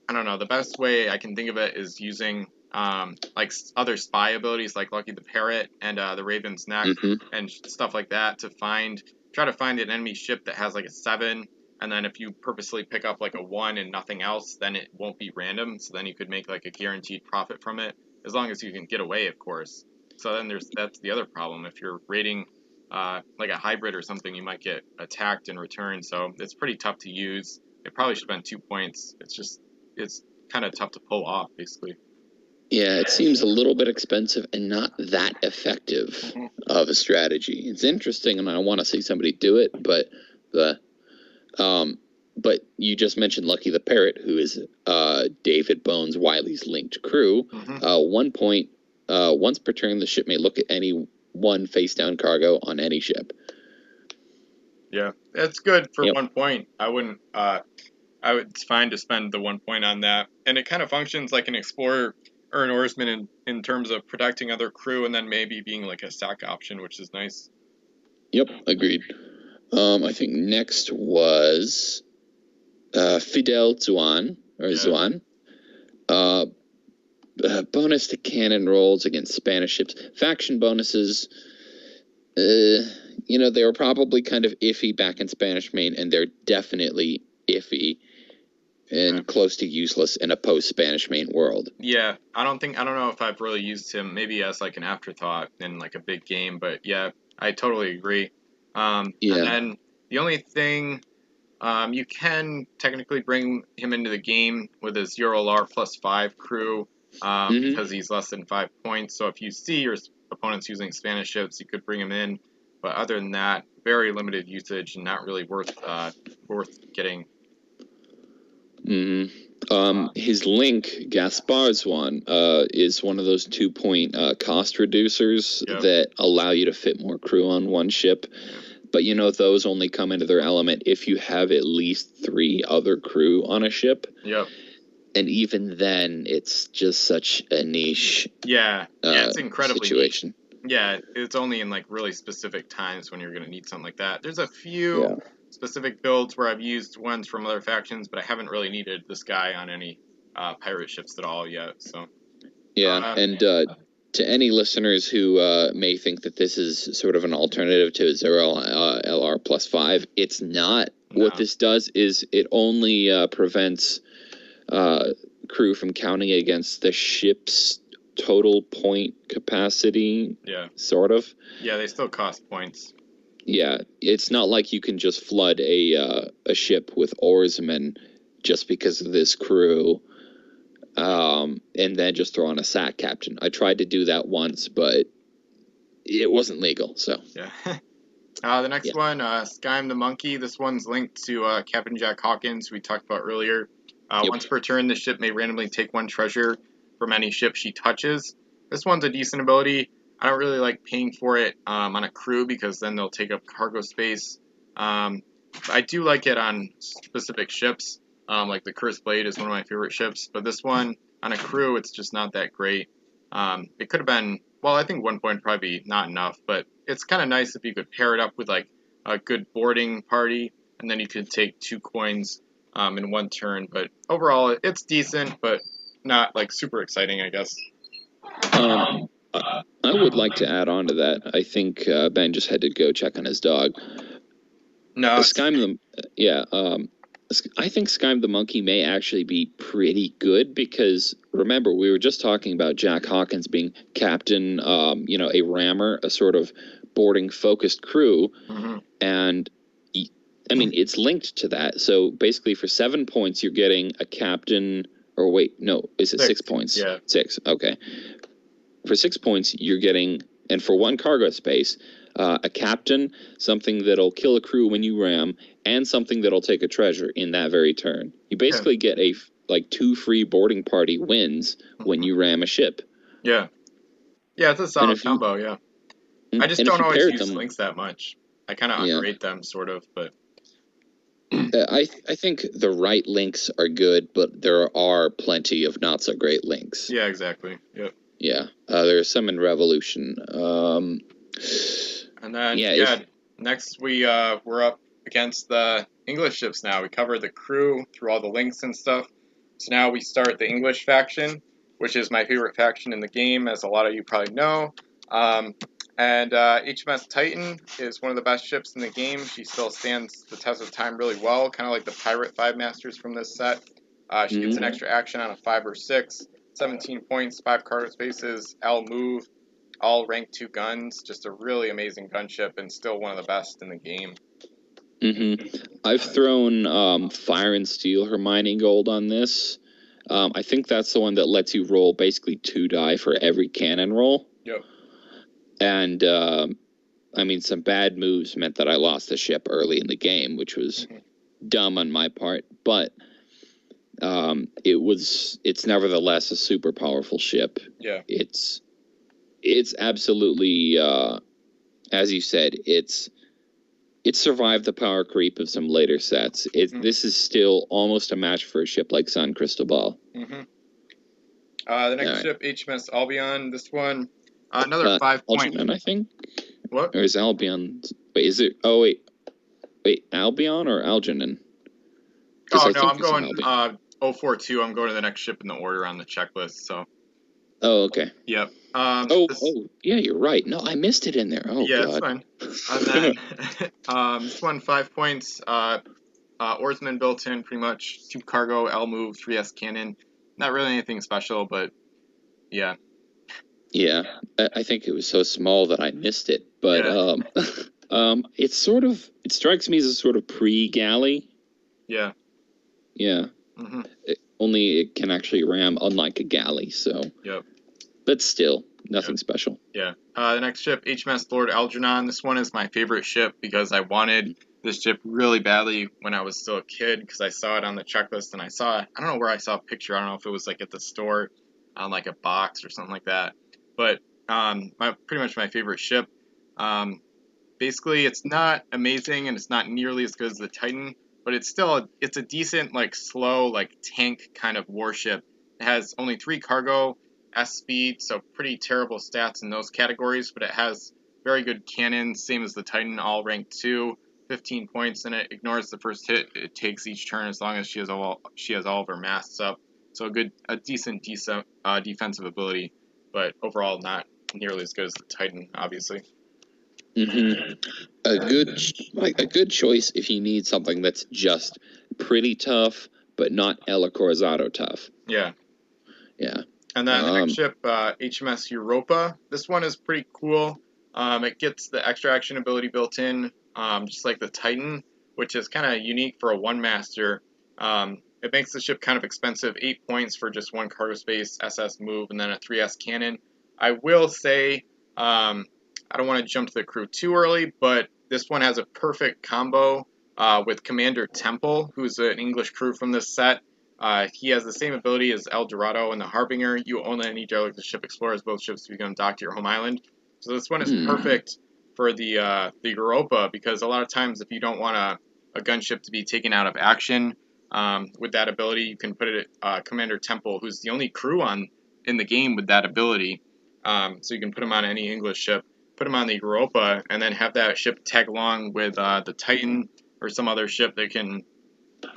I don't know, the best way I can think of it is using like other spy abilities like Lucky the Parrot and the Ravensneck and stuff like that to try to find an enemy ship that has like a 7, and then if you purposely pick up like a 1 and nothing else, then it won't be random, so then you could make like a guaranteed profit from it, as long as you can get away, of course. So then that's the other problem. If you're raiding like a hybrid or something, you might get attacked in return, so it's pretty tough to use. It probably should have been 2 points. It's kind of tough to pull off, basically. Yeah, it seems a little bit expensive and not that effective of a strategy. It's interesting, and I want to see somebody do it, but you just mentioned Lucky the Parrot, who is David Bones Wiley's linked crew. 1 point, once per turn, the ship may look at any 1 face-down cargo on any ship. Yeah, it's good for 1 point. It's fine to spend the 1 point on that, and it kind of functions like an explorer or an oarsman in terms of protecting other crew, and then maybe being like a sack option, which is nice. Yep, agreed. I think next was Fidel Zuan, or Zuan. Bonus to cannon rolls against Spanish ships. Faction bonuses, you know, they were probably kind of iffy back in Spanish Main, and they're definitely iffy and close to useless in a post-Spanish Main world. Yeah, I don't know if I've really used him, maybe as like an afterthought in like a big game, but yeah, I totally agree. And then the only thing, you can technically bring him into the game with a 0LR +5 crew, because he's less than 5 points. So if you see your opponents using Spanish ships, you could bring him in. But other than that, very limited usage and not really worth getting. His link, Gaspar's one, is one of those 2-point cost reducers that allow you to fit more crew on one ship. But, you know, those only come into their element if you have at least 3 other crew on a ship. Yep. And even then, it's just such a niche it's incredibly situation. Niche. Yeah, it's only in, like, really specific times when you're going to need something like that. There's a few specific builds where I've used ones from other factions, but I haven't really needed this guy on any pirate ships at all yet, so... Yeah, and to any listeners who may think that this is sort of an alternative to 0LR +5, it's not. No. What this does is it only prevents crew from counting against the ship's total point capacity, sort of. Yeah, they still cost points. Yeah, it's not like you can just flood a ship with oarsmen just because of this crew, and then just throw on a Sac Captain. I tried to do that once, but it wasn't legal, so. Yeah. The next one, Skyim the Monkey. This one's linked to Captain Jack Hawkins, we talked about earlier. Once per turn, the ship may randomly take 1 treasure from any ship she touches. This one's a decent ability. I don't really like paying for it on a crew because then they'll take up cargo space. I do like it on specific ships, like the Cursed Blade is one of my favorite ships, but this one, on a crew, it's just not that great. It could have been, well, I think 1 point would probably be not enough, but it's kind of nice if you could pair it up with like a good boarding party, and then you could take 2 coins in 1 turn. But overall, it's decent, but not like super exciting, I guess. I would like to add on to that. I think Ben just had to go check on his dog. No, I think Skyim the Monkey may actually be pretty good because, remember, we were just talking about Jack Hawkins being captain, a rammer, a sort of boarding-focused crew, and, I mean, it's linked to that. So, basically, for 7 points, you're getting a captain, or wait, no, is it 6 points? Yeah. 6, okay. For 6 points, you're getting, and for 1 cargo space, a captain, something that'll kill a crew when you ram, and something that'll take a treasure in that very turn. You basically get 2 free boarding party wins when you ram a ship. Yeah. Yeah, it's a solid combo, yeah. I just don't always use links that much. I kind of underrate them, sort of, but... I think the right links are good, but there are plenty of not-so-great links. Yeah, exactly. Yep. Yeah, there's some in Revolution. And then, next we're up against the English ships now. We covered the crew through all the links and stuff. So now we start the English faction, which is my favorite faction in the game, as a lot of you probably know. And HMS Titan is one of the best ships in the game. She still stands the test of time really well, kind of like the Pirate 5 Masters from this set. She gets an extra action on a 5 or 6, 17 points, 5 cargo spaces, L move, all rank 2 guns. Just a really amazing gunship and still one of the best in the game. I've thrown Fire and Steel Hermione Gold on this. I think that's the one that lets you roll basically 2 die for every cannon roll. Yep. And, some bad moves meant that I lost the ship early in the game, which was dumb on my part. But it's nevertheless a super powerful ship. Yeah. It's absolutely, as you said, it survived the power creep of some later sets. This is still almost a match for a ship like San Cristobal. The next All right. ship, HMS Albion. This one, another 5 point. Algernon, I think. What? Or is Albion? Wait, is it? Oh wait, Albion or Algernon? Oh no, I'm going 042. I'm going to the next ship in the order on the checklist. So. Oh, okay. Yep. Yeah, you're right. No, I missed it in there. Oh, yeah, God. It's fine. And then this one, 5 points. Oarsman built in, pretty much. 2 cargo, L move, 3S cannon. Not really anything special, but yeah. Yeah, I think it was so small that I missed it. But it strikes me as a sort of pre-galley. Yeah. Yeah. Mm-hmm. Only it can actually ram, unlike a galley. So. Yep. But still, nothing special. Yeah. The next ship, HMS Lord Algernon. This one is my favorite ship because I wanted this ship really badly when I was still a kid because I saw it on the checklist and I don't know where I saw a picture. I don't know if it was like at the store on like a box or something like that. But pretty much my favorite ship. Basically, it's not amazing and it's not nearly as good as the Titan, but it's a decent, like, slow, like, tank kind of warship. It has only 3 cargo, S speed, so pretty terrible stats in those categories, but it has very good cannons, same as the Titan, all ranked 2, 15 points, and it ignores the first hit it takes each turn as long as she has all of her masts up. So a decent defensive ability, but overall not nearly as good as the Titan, obviously. Mm-hmm. A good choice if you need something that's just pretty tough, but not El Corzado tough. Yeah. Yeah. And then the next ship, HMS Europa. This one is pretty cool. It gets the extra action ability built in, just like the Titan, which is kind of unique for a one-master. It makes the ship kind of expensive, 8 points for just 1 cargo space, SS move, and then a 3S cannon. I will say, I don't want to jump to the crew too early, but this one has a perfect combo with Commander Temple, who's an English crew from this set. He has the same ability as El Dorado and the Harbinger. You only need derelict the ship explorers, both ships become docked to your home island. So this one is perfect for the Europa, because a lot of times if you don't want a gunship to be taken out of action with that ability, you can put it at Commander Temple, who's the only crew in the game with that ability. So you can put him on any English ship, put him on the Europa, and then have that ship tag along with the Titan or some other ship that can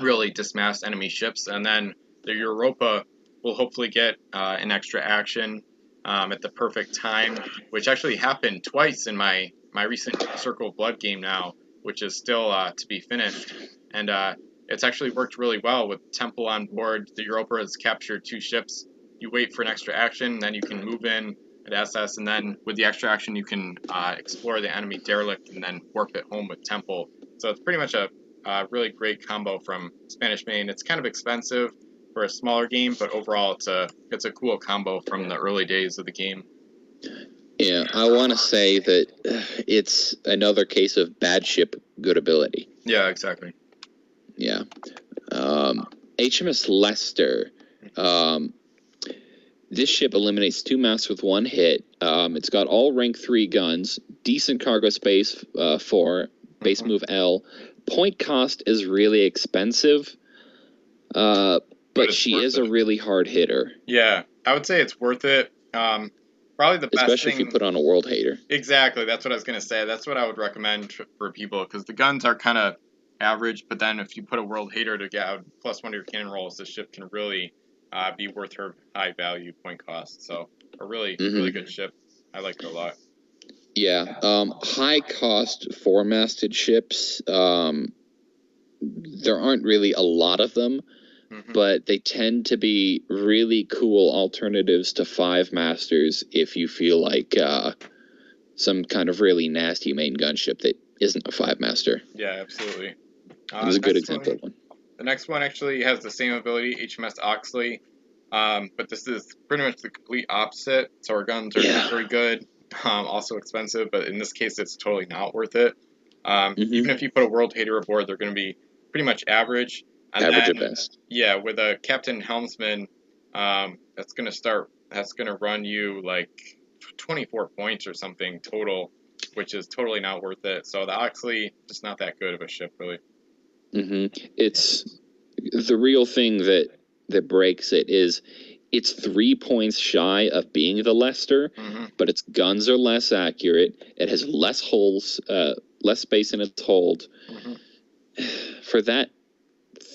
really dismass enemy ships, and then the Europa will hopefully get an extra action at the perfect time, which actually happened twice in my recent Circle of Blood game now, which is still to be finished, and it's actually worked really well with Temple on board. The Europa has captured 2 ships. You wait for an extra action, then you can move in at SS, and then with the extra action you can explore the enemy derelict and then warp it home with Temple. So it's pretty much a really great combo from Spanish Main. It's kind of expensive for a smaller game, but overall it's a cool combo from the early days of the game. Yeah, I want to say that it's another case of bad ship, good ability. Yeah, exactly. Yeah. HMS Lester. This ship eliminates 2 masts with 1 hit. It's got all rank 3 guns, decent cargo space 4, base move L. Point cost is really expensive, but she is a really hard hitter. Yeah, I would say it's worth it. Probably the best especially if you put on a world hater. Exactly, that's what I was going to say. That's what I would recommend for people, because the guns are kind of average, but then if you put a world hater to get +1 to your cannon rolls, this ship can really be worth her high value point cost. So a really good ship. I like it a lot. Yeah, high cost 4-masted ships. There aren't really a lot of them, but they tend to be really cool alternatives to 5-masters if you feel like some kind of really nasty main gunship that isn't a 5-master. Yeah, absolutely. It was a good example of one. The next one actually has the same ability, HMS Oxley, but this is pretty much the complete opposite. So our guns are not very good. Also expensive, but in this case, it's totally not worth it. Even if you put a world hater aboard, they're going to be pretty much average. And average then, at best. Yeah, with a Captain Helmsman, that's going to run you like 24 points or something total, which is totally not worth it. So the Oxley, just not that good of a ship, really. It's the real thing that breaks it is It's 3 points shy of being the Lester, but its guns are less accurate. It has less holes, less space in its hold. For that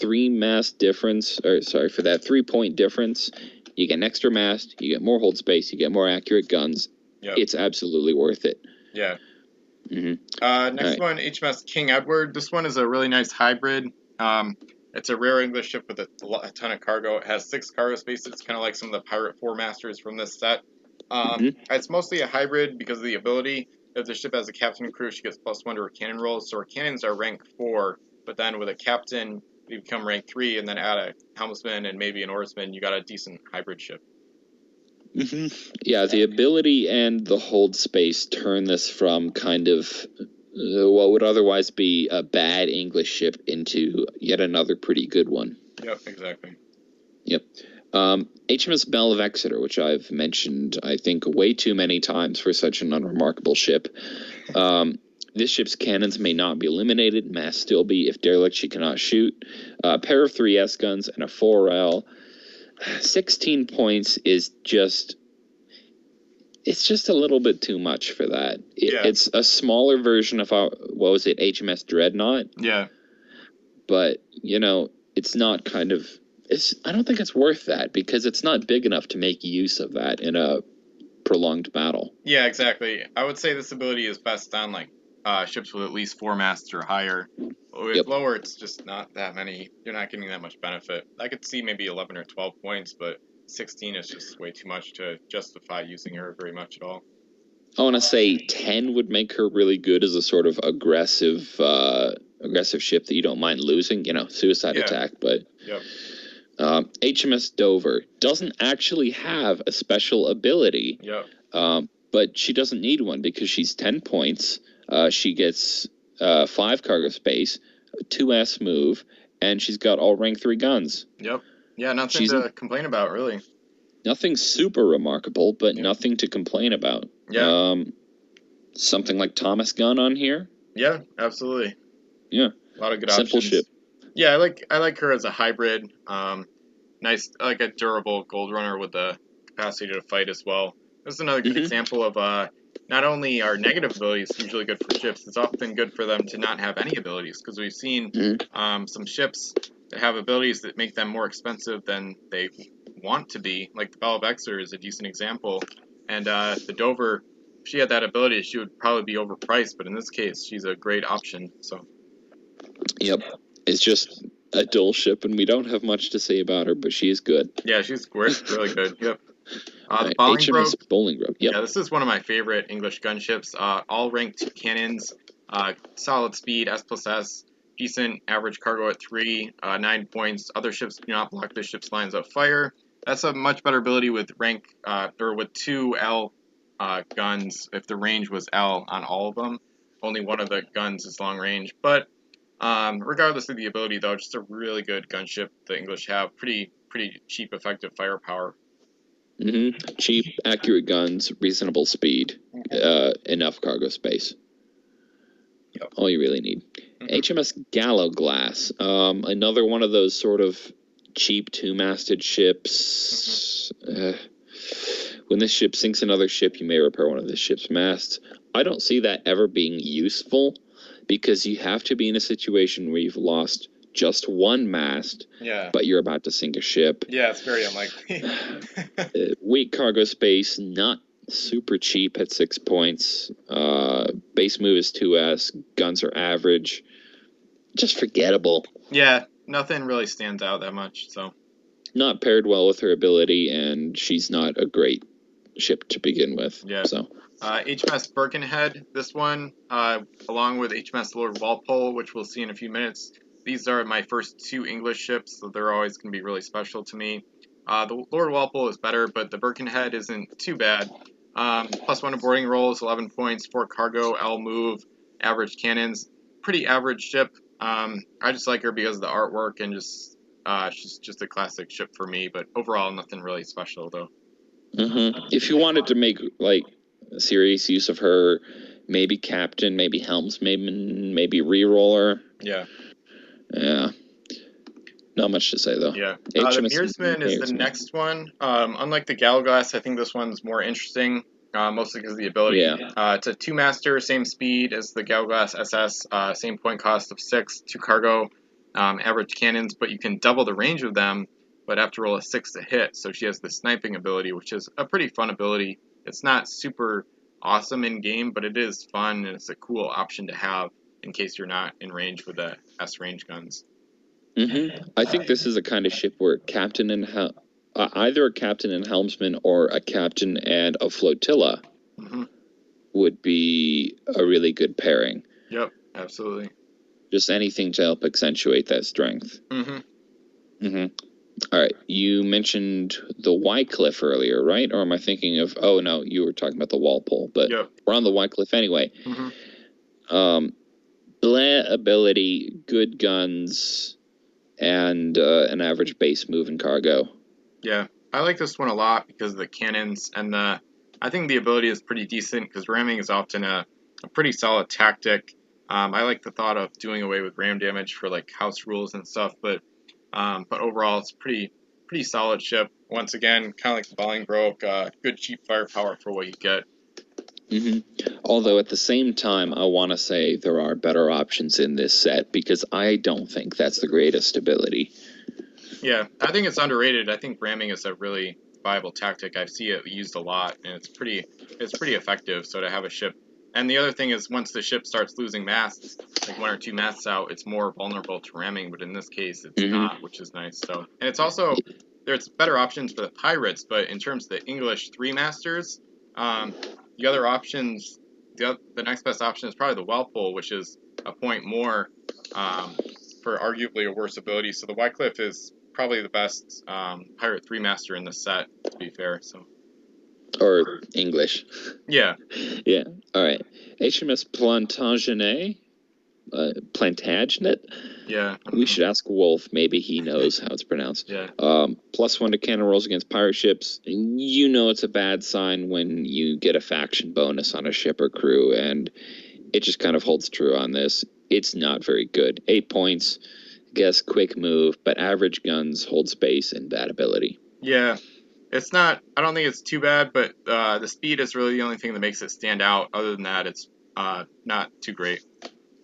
3-mast difference, for that 3-point difference, you get an extra mast, you get more hold space, you get more accurate guns. Yep. It's absolutely worth it. Yeah. Next one, HMS King Edward. This one is a really nice hybrid. It's a rare English ship with a ton of cargo. It has 6 cargo spaces, kind of like some of the Pirate 4 Masters from this set. It's mostly a hybrid because of the ability. If the ship has a captain and crew, she gets +1 to her cannon rolls. So her cannons are rank 4, but then with a captain, you become rank 3, and then add a helmsman and maybe an oarsman, you got a decent hybrid ship. Yeah, the ability and the hold space turn this from kind of what would otherwise be a bad English ship into yet another pretty good one. Yep, exactly. Yep. HMS Belle of Exeter, which I've mentioned, I think, way too many times for such an unremarkable ship. This ship's cannons may not be eliminated, mast still be. If derelict, she cannot shoot. A pair of 3S guns and a 4L. 16 points is just... It's just a little bit too much for that. It's a smaller version of HMS Dreadnought? Yeah. But, it's not kind of... I don't think it's worth that, because it's not big enough to make use of that in a prolonged battle. Yeah, exactly. I would say this ability is best on, ships with at least 4 masts or higher. With lower, it's just not that many. You're not getting that much benefit. I could see maybe 11 or 12 points, but 16 is just way too much to justify using her very much at all. I want to say 10 would make her really good as a sort of aggressive ship that you don't mind losing, suicide attack. But HMS Dover doesn't actually have a special ability, but she doesn't need one because she's 10 points. She gets 5 cargo space, a 2S move, and she's got all rank 3 guns. Yep. Yeah, nothing to complain about, really. Nothing super remarkable, but nothing to complain about. Yeah. Something like Thomas Gunn on here? Yeah, absolutely. Yeah. A lot of good Simple options. Ship. Yeah, I like her as a hybrid. Nice, like a durable gold runner with the capacity to fight as well. This is another good example of not only are negative abilities usually good for ships, it's often good for them to not have any abilities, because we've seen some ships that have abilities that make them more expensive than they want to be. Like the Belle of Exeter is a decent example, and the Dover, if she had that ability, she would probably be overpriced, but in this case, she's a great option. So, yep, it's just a dull ship, and we don't have much to say about her, but she is good. Yeah, she's really good. Yep. The HMS Bolingbroke. Yep. Yeah, this is one of my favorite English gunships. All ranked 2 cannons, solid speed, S+S, decent average cargo at 3, 9 points. Other ships do not block this ship's lines of fire. That's a much better ability with with 2 L guns. If the range was L on all of them, only one of the guns is long range. But regardless of the ability, though, just a really good gunship the English have. Pretty cheap, effective firepower. Cheap, accurate guns, reasonable speed, enough cargo space. Yep. All you really need. HMS Gallows, another one of those sort of cheap 2-masted ships. When this ship sinks another ship, you may repair one of this ship's masts. I don't see that ever being useful, because you have to be in a situation where you've lost just 1 mast, but you're about to sink a ship. Yeah, it's very unlikely. Weak cargo space, not super cheap at 6 points. Base move is 2S. Guns are average. Just forgettable. Yeah, nothing really stands out that much. So, not paired well with her ability, and she's not a great ship to begin with. Yeah. So. HMS Birkenhead, this one, along with HMS Lord Walpole, which we'll see in a few minutes. These are my first 2 English ships, so they're always going to be really special to me. The Lord Walpole is better, but the Birkenhead isn't too bad. +1 to boarding rolls, 11 points, 4 cargo, L move, average cannons. Pretty average ship. I just like her because of the artwork, and just she's just a classic ship for me, but overall nothing really special, though. If you wanted to make, serious use of her, maybe captain, maybe helmsman, maybe reroller. Yeah. Not much to say, though. Yeah. The HMS Mearsman is the Mearsman. next one. Unlike the Gallows, I think this one's more interesting, mostly because of the ability. Yeah. It's a 2-master, same speed as the Gallows SS, same point cost of 6, 2 cargo, average cannons, but you can double the range of them, but have to roll a 6 to hit. So she has the sniping ability, which is a pretty fun ability. It's not super awesome in game, but it is fun, and it's a cool option to have in case you're not in range with the S range guns. I think this is a kind of ship where either a captain and helmsman or a captain and a flotilla would be a really good pairing. Yep, absolutely. Just anything to help accentuate that strength. All right, you mentioned the Wycliffe earlier, right? Or am I thinking of? Oh no, you were talking about the Walpole, but we're on the Wycliffe anyway. Blah ability, good guns, and an average base move and cargo. Yeah, I like this one a lot because of the cannons, and I think the ability is pretty decent because ramming is often a pretty solid tactic. I like the thought of doing away with ram damage for like house rules and stuff, but overall it's pretty solid ship. Once again, kind of like the Bolingbroke, good cheap firepower for what you get. Although at the same time, I want to say there are better options in this set because I don't think that's the greatest ability. Yeah, I think it's underrated. I think ramming is a really viable tactic. I see it used a lot, and it's pretty effective. So to have a ship, and the other thing is once the ship starts losing masts, like 1 or 2 masts out, it's more vulnerable to ramming. But in this case, it's not, which is nice. So, and it's also there's better options for the pirates, but in terms of the English 3-masters, the other options, the next best option is probably the Walpole, which is a point more for arguably a worse ability. So the Wycliffe is probably the best pirate 3-master in the set, to be fair. So. Or English. Yeah. Yeah. All right. HMS Plantagenet. Plantagenet? Yeah. We should ask Wolf. Maybe he knows how it's pronounced. Yeah. +1 to cannon rolls against pirate ships. You know it's a bad sign when you get a faction bonus on a ship or crew, and it just kind of holds true on this. It's not very good. 8 points. Guess quick move, but average guns hold space and bad ability. Yeah. It's not, I don't think it's too bad, but the speed is really the only thing that makes it stand out. Other than that, it's not too great.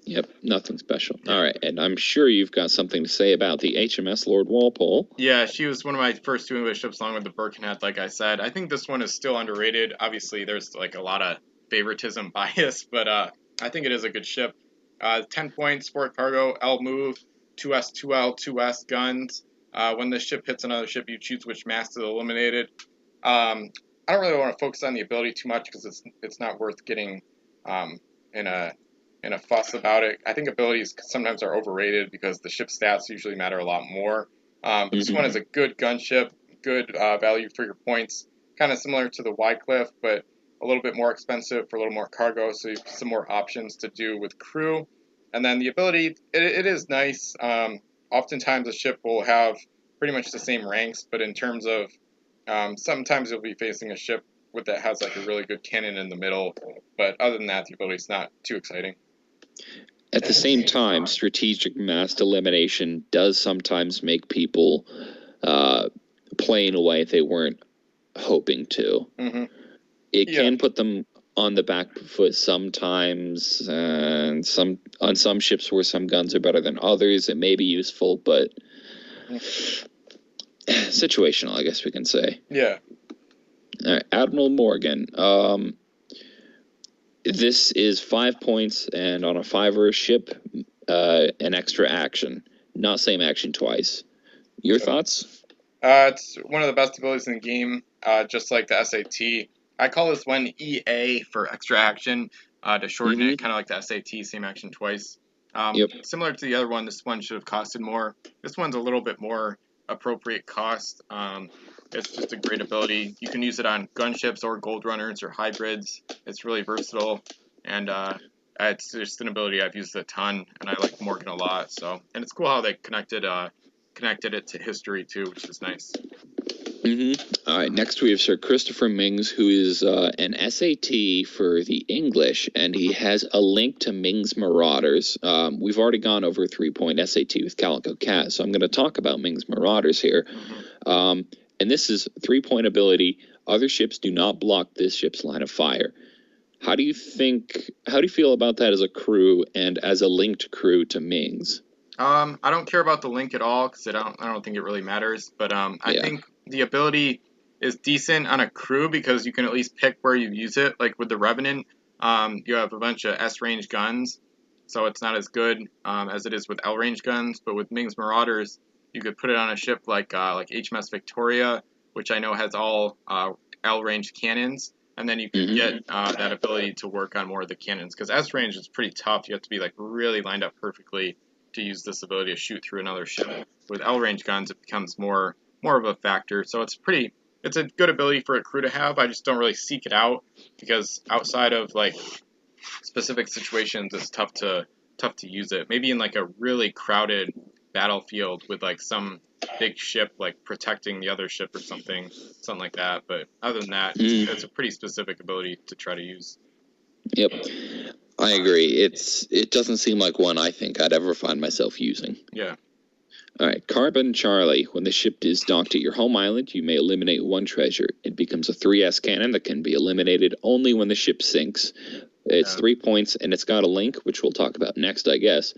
Yep, nothing special. All right, and I'm sure you've got something to say about the HMS Lord Walpole. Yeah, she was one of my first 2 English ships along with the Birkenhead, like I said. I think this one is still underrated. Obviously, there's like a lot of favoritism bias, but I think it is a good ship. 10 points, sport cargo, L move, 2S, 2L, 2S guns. When this ship hits another ship, you choose which mast is eliminated. I don't really want to focus on the ability too much because it's not worth getting in a fuss about it. I think abilities sometimes are overrated because the ship stats usually matter a lot more. But this one is a good gunship, good value for your points. Kind of similar to the Wycliffe, but a little bit more expensive for a little more cargo, so you have some more options to do with crew. And then the ability, it is nice. Oftentimes a ship will have pretty much the same ranks, but in terms of sometimes you'll be facing a ship that has like a really good cannon in the middle, but other than that, the ability is not too exciting. At the same time, strategic mast elimination does sometimes make people play in a way they weren't hoping to. It can put them on the back foot sometimes, and on some ships where some guns are better than others, it may be useful, but situational, I guess we can say. Yeah. All right, Admiral Morgan. This is 5 points, and on a 5-er ship, an extra action. Not same action twice. Your thoughts? It's one of the best abilities in the game, just like the SAT. I call this one EA for extra action to shorten it, kind of like the SAT, same action twice. Similar to the other one, this one should have costed more. This one's a little bit more appropriate cost. It's just a great ability. You can use it on gunships or gold runners or hybrids. It's really versatile, and it's just an ability I've used a ton, and I like Morgan a lot. So, and it's cool how they connected it to history too, which is nice. All right, next we have Sir Christopher Mings, who is an SAT for the English, and he has a link to Mings Marauders. We've already gone over 3-point SAT with Calico Cat, so I'm going to talk about Mings Marauders here. And this is 3-point ability. Other ships do not block this ship's line of fire. How do you feel about that as a crew and as a linked crew to Mings? I don't care about the link at all because I don't think it really matters. But I think the ability is decent on a crew because you can at least pick where you use it. Like with the Revenant, you have a bunch of S-range guns, so it's not as good as it is with L-range guns. But with Mings Marauders, you could put it on a ship like HMS Victoria, which I know has all L-range cannons, and then you can get that ability to work on more of the cannons because S-range is pretty tough. You have to be like really lined up perfectly to use this ability to shoot through another ship. With L-range guns, it becomes more of a factor. So it's a good ability for a crew to have. I just don't really seek it out because outside of like specific situations, it's tough to use it. Maybe in like a really crowded battlefield with like some big ship like protecting the other ship or something like that. But other than that, it's a pretty specific ability to try to use. Yep. I agree. It doesn't seem like one I think I'd ever find myself using. Yeah. All right, Carbon Charlie. When the ship is docked at your home island, you may eliminate one treasure. It becomes a 3S cannon that can be eliminated only when the ship sinks. It's 3 points, and it's got a link, which we'll talk about next, I guess.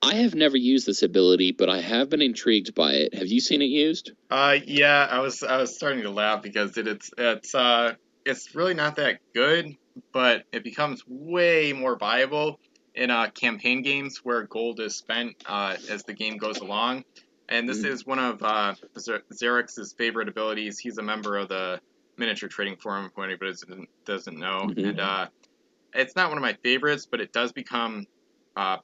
I have never used this ability, but I have been intrigued by it. Have you seen it used? Yeah, I was starting to laugh because it's really not that good, but it becomes way more viable in campaign games where gold is spent as the game goes along. And this is one of Xerx's favorite abilities. He's a member of the Miniature Trading Forum, who anybody doesn't know. And it's not one of my favorites, but it does become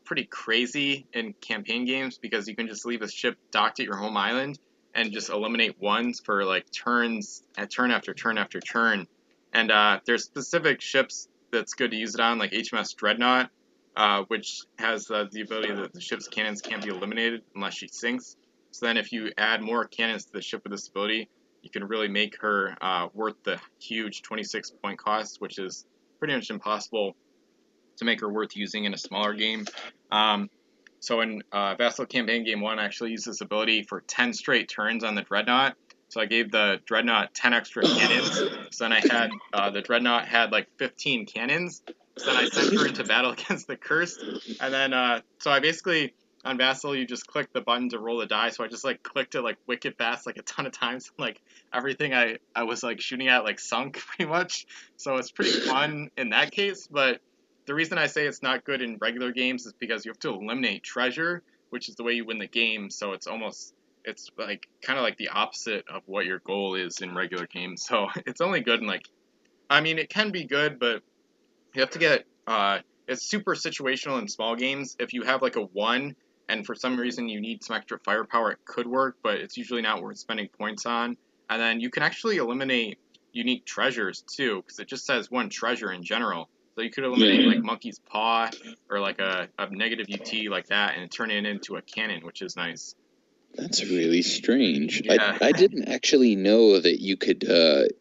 pretty crazy in campaign games because you can just leave a ship docked at your home island and just eliminate ones for like turns, turn after turn after turn. And there's specific ships that's good to use it on, like HMS Dreadnought, which has the ability that the ship's cannons can't be eliminated unless she sinks. So then if you add more cannons to the ship with this ability, you can really make her worth the huge 26-point cost, which is pretty much impossible to make her worth using in a smaller game. So in Vassal Campaign Game 1, I actually used this ability for 10 straight turns on the Dreadnought. So I gave the Dreadnought 10 extra cannons. So then I had, the Dreadnought had like 15 cannons. So then I sent her into battle against the Cursed. And then, so I basically, on Vassal, you just click the button to roll the die. So I just like clicked it like wicked fast, like a ton of times. Like everything I was like shooting at like sunk pretty much. So it's pretty fun in that case. But the reason I say it's not good in regular games is because you have to eliminate treasure, which is the way you win the game. So it's like kind of like the opposite of what your goal is in regular games. So it's only good in like, I mean, it can be good, but you have to get, it's super situational in small games. If you have like a 1 and for some reason you need some extra firepower, it could work, but it's usually not worth spending points on. And then you can actually eliminate unique treasures too, because it just says 1 treasure in general. So you could eliminate like Monkey's Paw or like a negative UT like that and turn it into a cannon, which is nice. That's really strange. Yeah. I didn't actually know that you could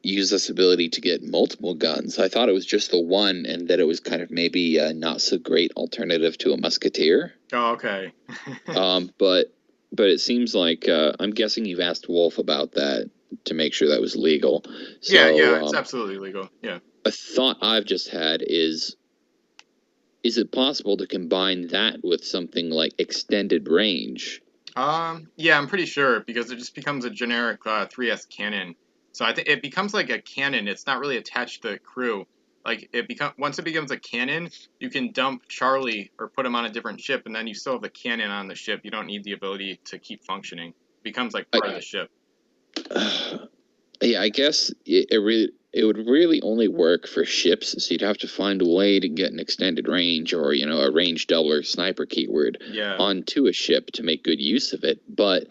use this ability to get multiple guns. I thought it was just the one and that it was kind of maybe a not so great alternative to a musketeer. Oh, okay. But it seems like, I'm guessing you've asked Wolf about that to make sure that was legal. So, yeah, it's absolutely legal, yeah. A thought I've just had is it possible to combine that with something like extended range? Yeah, I'm pretty sure because it just becomes a generic 3S cannon. So I think it becomes like a cannon. It's not really attached to the crew. Like once it becomes a cannon, you can dump Charlie or put him on a different ship, and then you still have the cannon on the ship. You don't need the ability to keep functioning. It becomes like part of the ship. Yeah, I guess it would really only work for ships, so you'd have to find a way to get an extended range or, a range doubler sniper keyword onto a ship to make good use of it. But,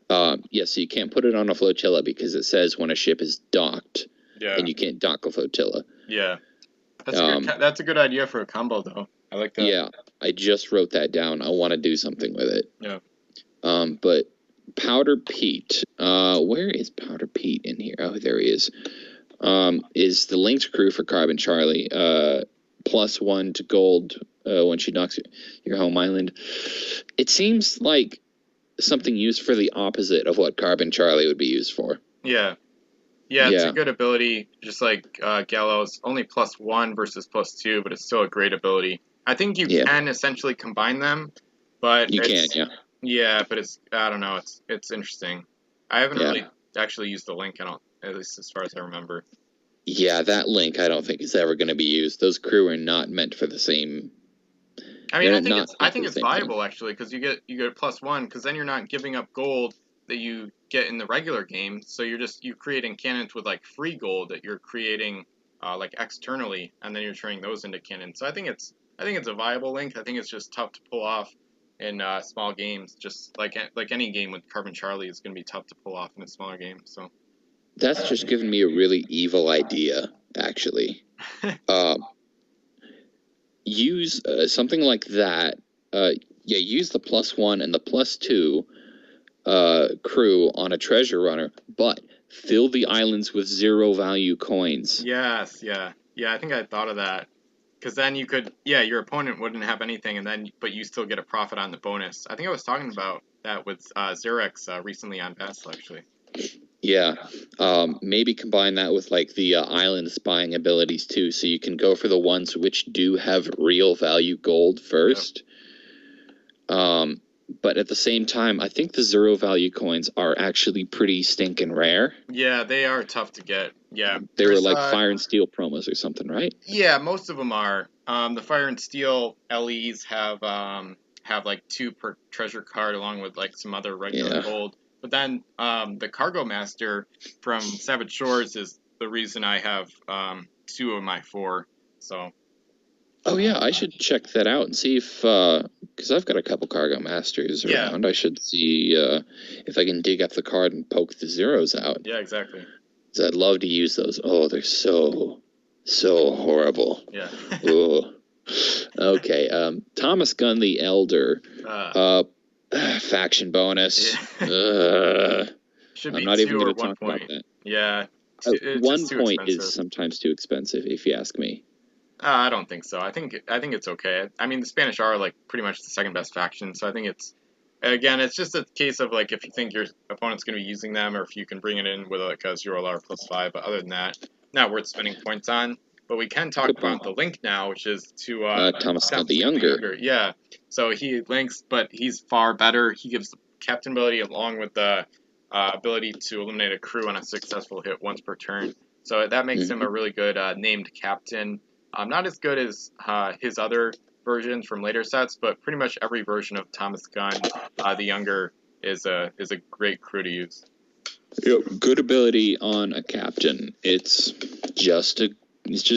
so you can't put it on a flotilla because it says when a ship is docked, and you can't dock a flotilla. Yeah. That's a good idea for a combo, though. I like that. Yeah, I just wrote that down. I want to do something with it. Yeah. Powder Pete. Where is Powder Pete in here? Oh, there he is. Is the linked crew for Carbon Charlie. +1 to gold when she knocks your home island. It seems like something used for the opposite of what Carbon Charlie would be used for. Yeah. Yeah, it's a good ability, just like Gallows. Only +1 versus +2, but it's still a great ability. I think you can essentially combine them, but yeah, but it's, I don't know, it's interesting. I haven't really actually used the link, at least as far as I remember. Yeah, that link I don't think is ever going to be used. Those crew are not meant for the same. I mean, I think it's viable actually, because you get +1, because then you're not giving up gold that you get in the regular game. So you're creating cannons with like free gold that you're creating like externally, and then you're turning those into cannons. So I think it's a viable link. I think it's just tough to pull off in small games. Just like any game with Carbon Charlie is going to be tough to pull off in a smaller game. So that's just given me a really evil idea, actually. Use something like that. Use the +1 and the +2 crew on a treasure runner, but fill the islands with 0 value coins. Yes, yeah. I think I thought of that, because then you could, your opponent wouldn't have anything, but you still get a profit on the bonus. I think I was talking about that with Xerex recently on Vassal, actually. Yeah, maybe combine that with like the island spying abilities too, so you can go for the ones which do have real value gold first. Yep. But at the same time, I think the 0 value coins are actually pretty stinking rare. Yeah, they are tough to get. Yeah, they were like Fire and Steel promos or something, right? Yeah, most of them are. The Fire and Steel LEs have like 2 per treasure card, along with like some other regular gold. But then the Cargo Master from Savage Shores is the reason I have 2 of my 4. So. Oh yeah, I should check that out and see if, because I've got a couple Cargo Masters around. I should see if I can dig up the card and poke the zeros out. Yeah, exactly. Because I'd love to use those. Oh, they're so horrible. Yeah. Okay. Thomas Gunn the Elder. Faction bonus. Should be I'm not even going to talk about that. Yeah. 1 point is sometimes too expensive, if you ask me. I don't think so. I think it's okay. I mean, the Spanish are like pretty much the second best faction, so I think it's just a case of like if you think your opponent's going to be using them, or if you can bring it in with like a 0 LR +5. But other than that, not worth spending points on. But we can talk about the link now, which is to Thomas Gunn the Younger. Yeah. So he links, but he's far better. He gives the captain ability along with the ability to eliminate a crew on a successful hit once per turn. So that makes him a really good named captain. Not as good as his other versions from later sets, but pretty much every version of Thomas Gunn the Younger is a great crew to use. Good ability on a captain. It's just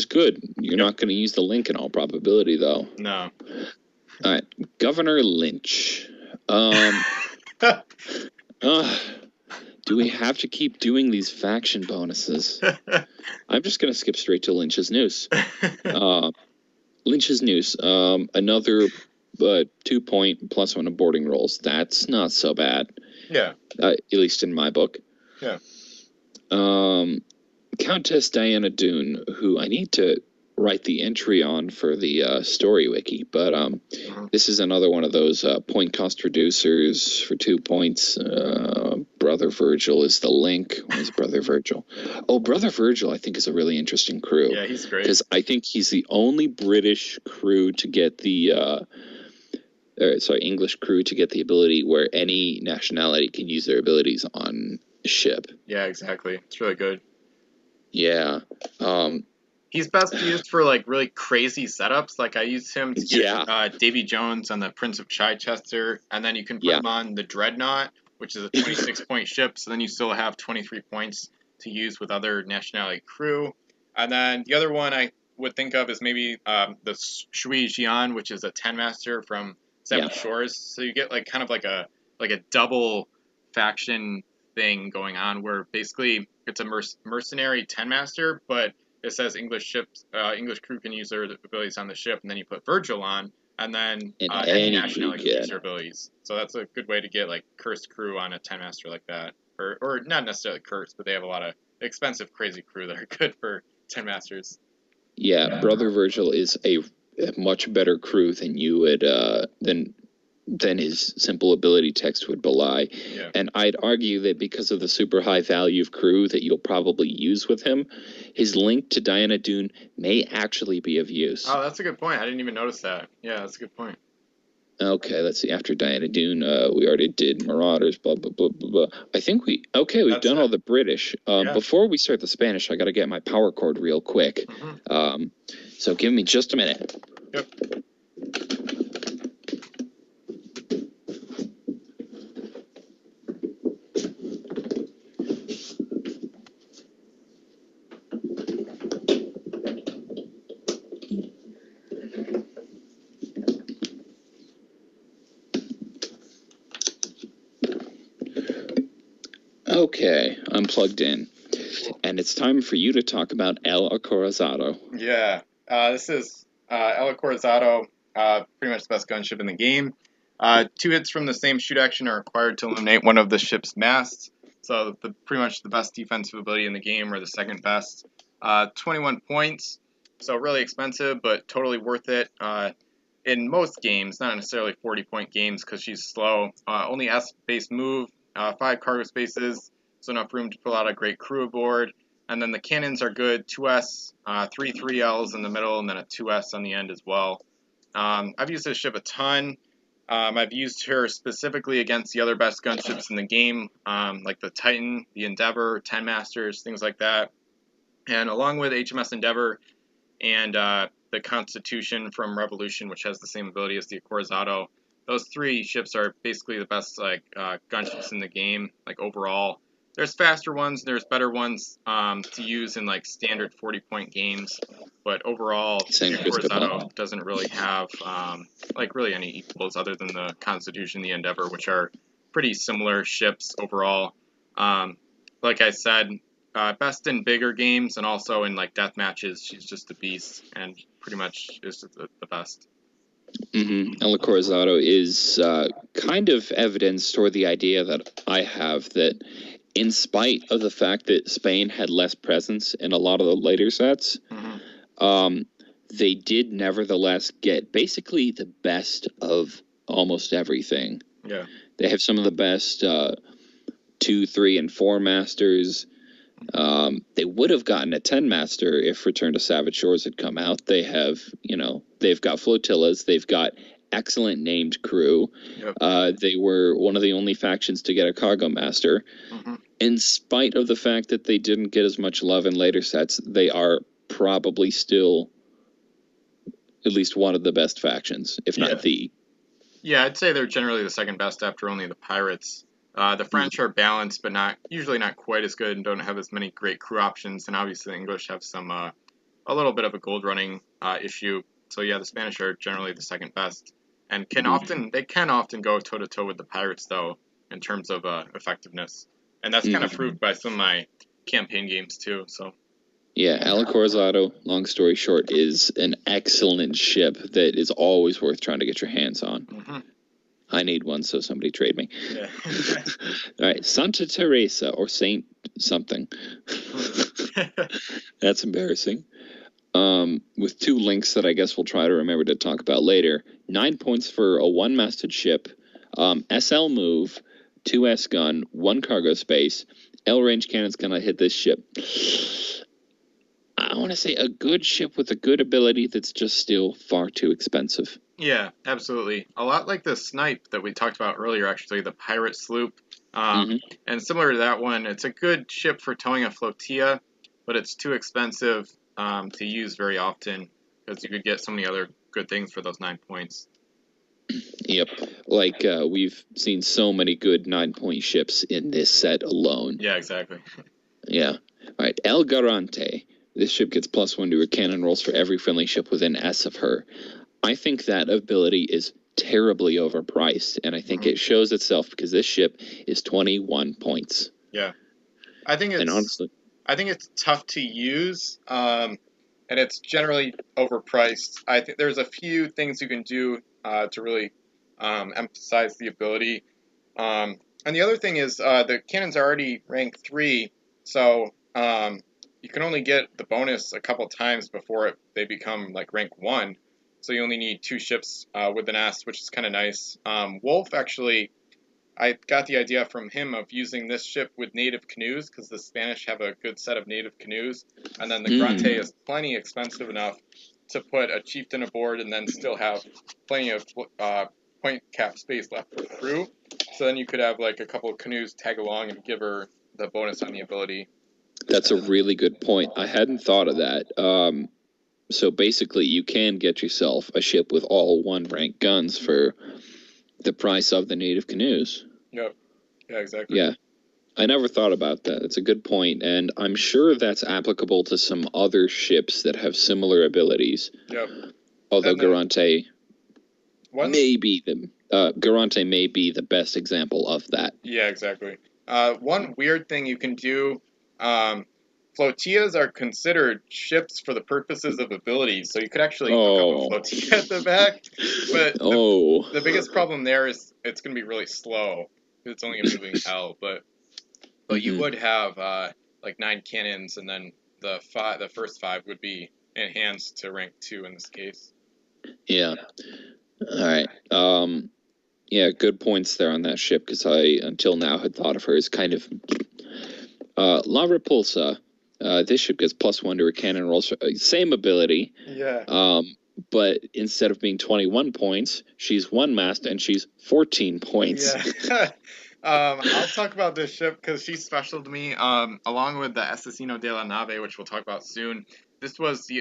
good. You're not going to use the link in all probability, though. No. All right, Governor Lynch. Do we have to keep doing these faction bonuses? I'm just going to skip straight to Lynch's Noose. Lynch's Noose, another 2 point +1 of boarding rolls. That's not so bad. Yeah. At least in my book. Yeah. Countess Diana Dune, who I need to write the entry on for the story wiki, but this is another one of those point cost reducers for 2 points. Brother Virgil is the link. Where's Brother Virgil? Oh, Brother Virgil I think is a really interesting crew. Yeah, he's great. Because I think he's the only British crew to get the English crew to get the ability where any nationality can use their abilities on a ship. Yeah, exactly. It's really good. Yeah. He's best used for like really crazy setups. Like I used him to get Davy Jones on the Prince of Chichester, and then you can put him on the Dreadnought, which is a 26-point ship. So then you still have 23 points to use with other nationality crew. And then the other one I would think of is maybe the Shui Jian, which is a 10-master from Seven Shores. So you get like kind of like a double faction thing going on, where basically it's a mercenary 10-master, but it says English crew can use their abilities on the ship, and then you put Virgil on, and then In any any nationality fleet, can use their abilities. So that's a good way to get like cursed crew on a 10 master like that, or not necessarily cursed, but they have a lot of expensive, crazy crew that are good for 10 masters. yeah, Brother Virgil is a much better crew than you would than his simple ability text would belie. Yeah. And I'd argue that because of the super high value of crew that you'll probably use with him, his link to Diana Dune may actually be of use. Oh, that's a good point. I didn't even notice that. Yeah, that's a good point. Okay, let's see. After Diana Dune, we already did Marauders, blah, blah, blah, blah, blah. I think we've done all the British. Yeah. Before we start the Spanish, I got to get my power cord real quick. Mm-hmm. So give me just a minute. Yep. Okay, I'm plugged in. And it's time for you to talk about El Acorazado. Yeah, this is El Acorazado, pretty much the best gunship in the game. 2 hits from the same shoot action are required to eliminate one of the ship's masts. So pretty much the best defensive ability in the game, or the second best. 21 points, so really expensive, but totally worth it. In most games, not necessarily 40-point games because she's slow. Only S-based move, 5 cargo spaces, so enough room to pull out a great crew aboard. And then the cannons are good, 2S, 3 3Ls in the middle, and then a 2S on the end as well. I've used this ship a ton. I've used her specifically against the other best gunships in the game, like the Titan, the Endeavor, 10 Masters, things like that. And along with HMS Endeavor and the Constitution from Revolution, which has the same ability as the Acorazado, those 3 ships are basically the best gunships in the game, like overall. There's faster ones, there's better ones to use in like standard 40-point games, but overall, the Acorazado doesn't really have really any equals other than the Constitution, the Endeavor, which are pretty similar ships overall. Like I said, best in bigger games and also in like death matches, she's just a beast and pretty much is the best. El Acorazado is kind of evidence toward the idea that I have that in spite of the fact that Spain had less presence in a lot of the later sets, they did nevertheless get basically the best of almost everything. Yeah. They have some of the best 2, 3, and 4 masters. They would have gotten a 10 master if Return to Savage Shores had come out. They have, they've got flotillas. They've got excellent named crew. Yep. They were one of the only factions to get a cargo master. In spite of the fact that they didn't get as much love in later sets, they are probably still at least one of the best factions, if not the. Yeah, I'd say they're generally the second best after only the Pirates. The French are balanced, but usually not quite as good and don't have as many great crew options. And obviously the English have some a little bit of a gold running issue. So yeah, the Spanish are generally the second best and can often go toe to toe with the Pirates though in terms of effectiveness. And that's kind of proved by some of my campaign games too. So. Yeah, El Acorazado, long story short, is an excellent ship that is always worth trying to get your hands on. I need one, so somebody trade me. Yeah. All right, Santa Teresa, or Saint something. That's embarrassing. With 2 links that I guess we'll try to remember to talk about later. 9 points for a 1-masted ship. SL move, 2S gun, 1 cargo space. L range cannon's gonna hit this ship. I want to say a good ship with a good ability that's just still far too expensive. Yeah, absolutely. A lot like the Snipe that we talked about earlier, actually, the Pirate Sloop. And similar to that one, it's a good ship for towing a flotilla, but it's too expensive to use very often because you could get so many other good things for those 9 points. Yep. Like, we've seen so many good 9-point ships in this set alone. Yeah, exactly. Yeah. All right, El Garante. This ship gets +1 to her cannon rolls for every friendly ship within S of her. I think that ability is terribly overpriced, and I think it shows itself because this ship is 21 points. Yeah. I think it's tough to use. and it's generally overpriced. I think there's a few things you can do to really emphasize the ability. And the other thing is the cannons are already rank 3, so you can only get the bonus a couple times before they become like rank 1. So you only need 2 ships with an S, which is kind of nice. Wolf, actually, I got the idea from him of using this ship with native canoes, because the Spanish have a good set of native canoes, and then the Grante is plenty expensive enough to put a chieftain aboard and then still have plenty of point cap space left for crew. So then you could have like a couple of canoes tag along and give her the bonus on the ability. That's a really good point. I hadn't thought of that. So basically, you can get yourself a ship with all 1 rank guns for the price of the native canoes. Yep. Yeah, exactly. Yeah. I never thought about that. That's a good point, and I'm sure that's applicable to some other ships that have similar abilities. Yep. Although Garante may be the best example of that. Yeah, exactly. One weird thing you can do, flotillas are considered ships for the purposes of abilities, so you could actually hook up a flotilla at the back, but the biggest problem there is it's going to be really slow. It's only going to be moving L, but you would have like 9 cannons, and then the first 5 would be enhanced to rank 2 in this case. Yeah. All right. Yeah, good points there on that ship, because I, until now, had thought of her as kind of... La Repulsa. This ship gets +1 to her cannon rolls. Same ability. Yeah. But instead of being 21 points, she's 1 mast, and she's 14 points. Yeah. I'll talk about this ship because she's special to me, along with the Asesino de la Nave, which we'll talk about soon. This was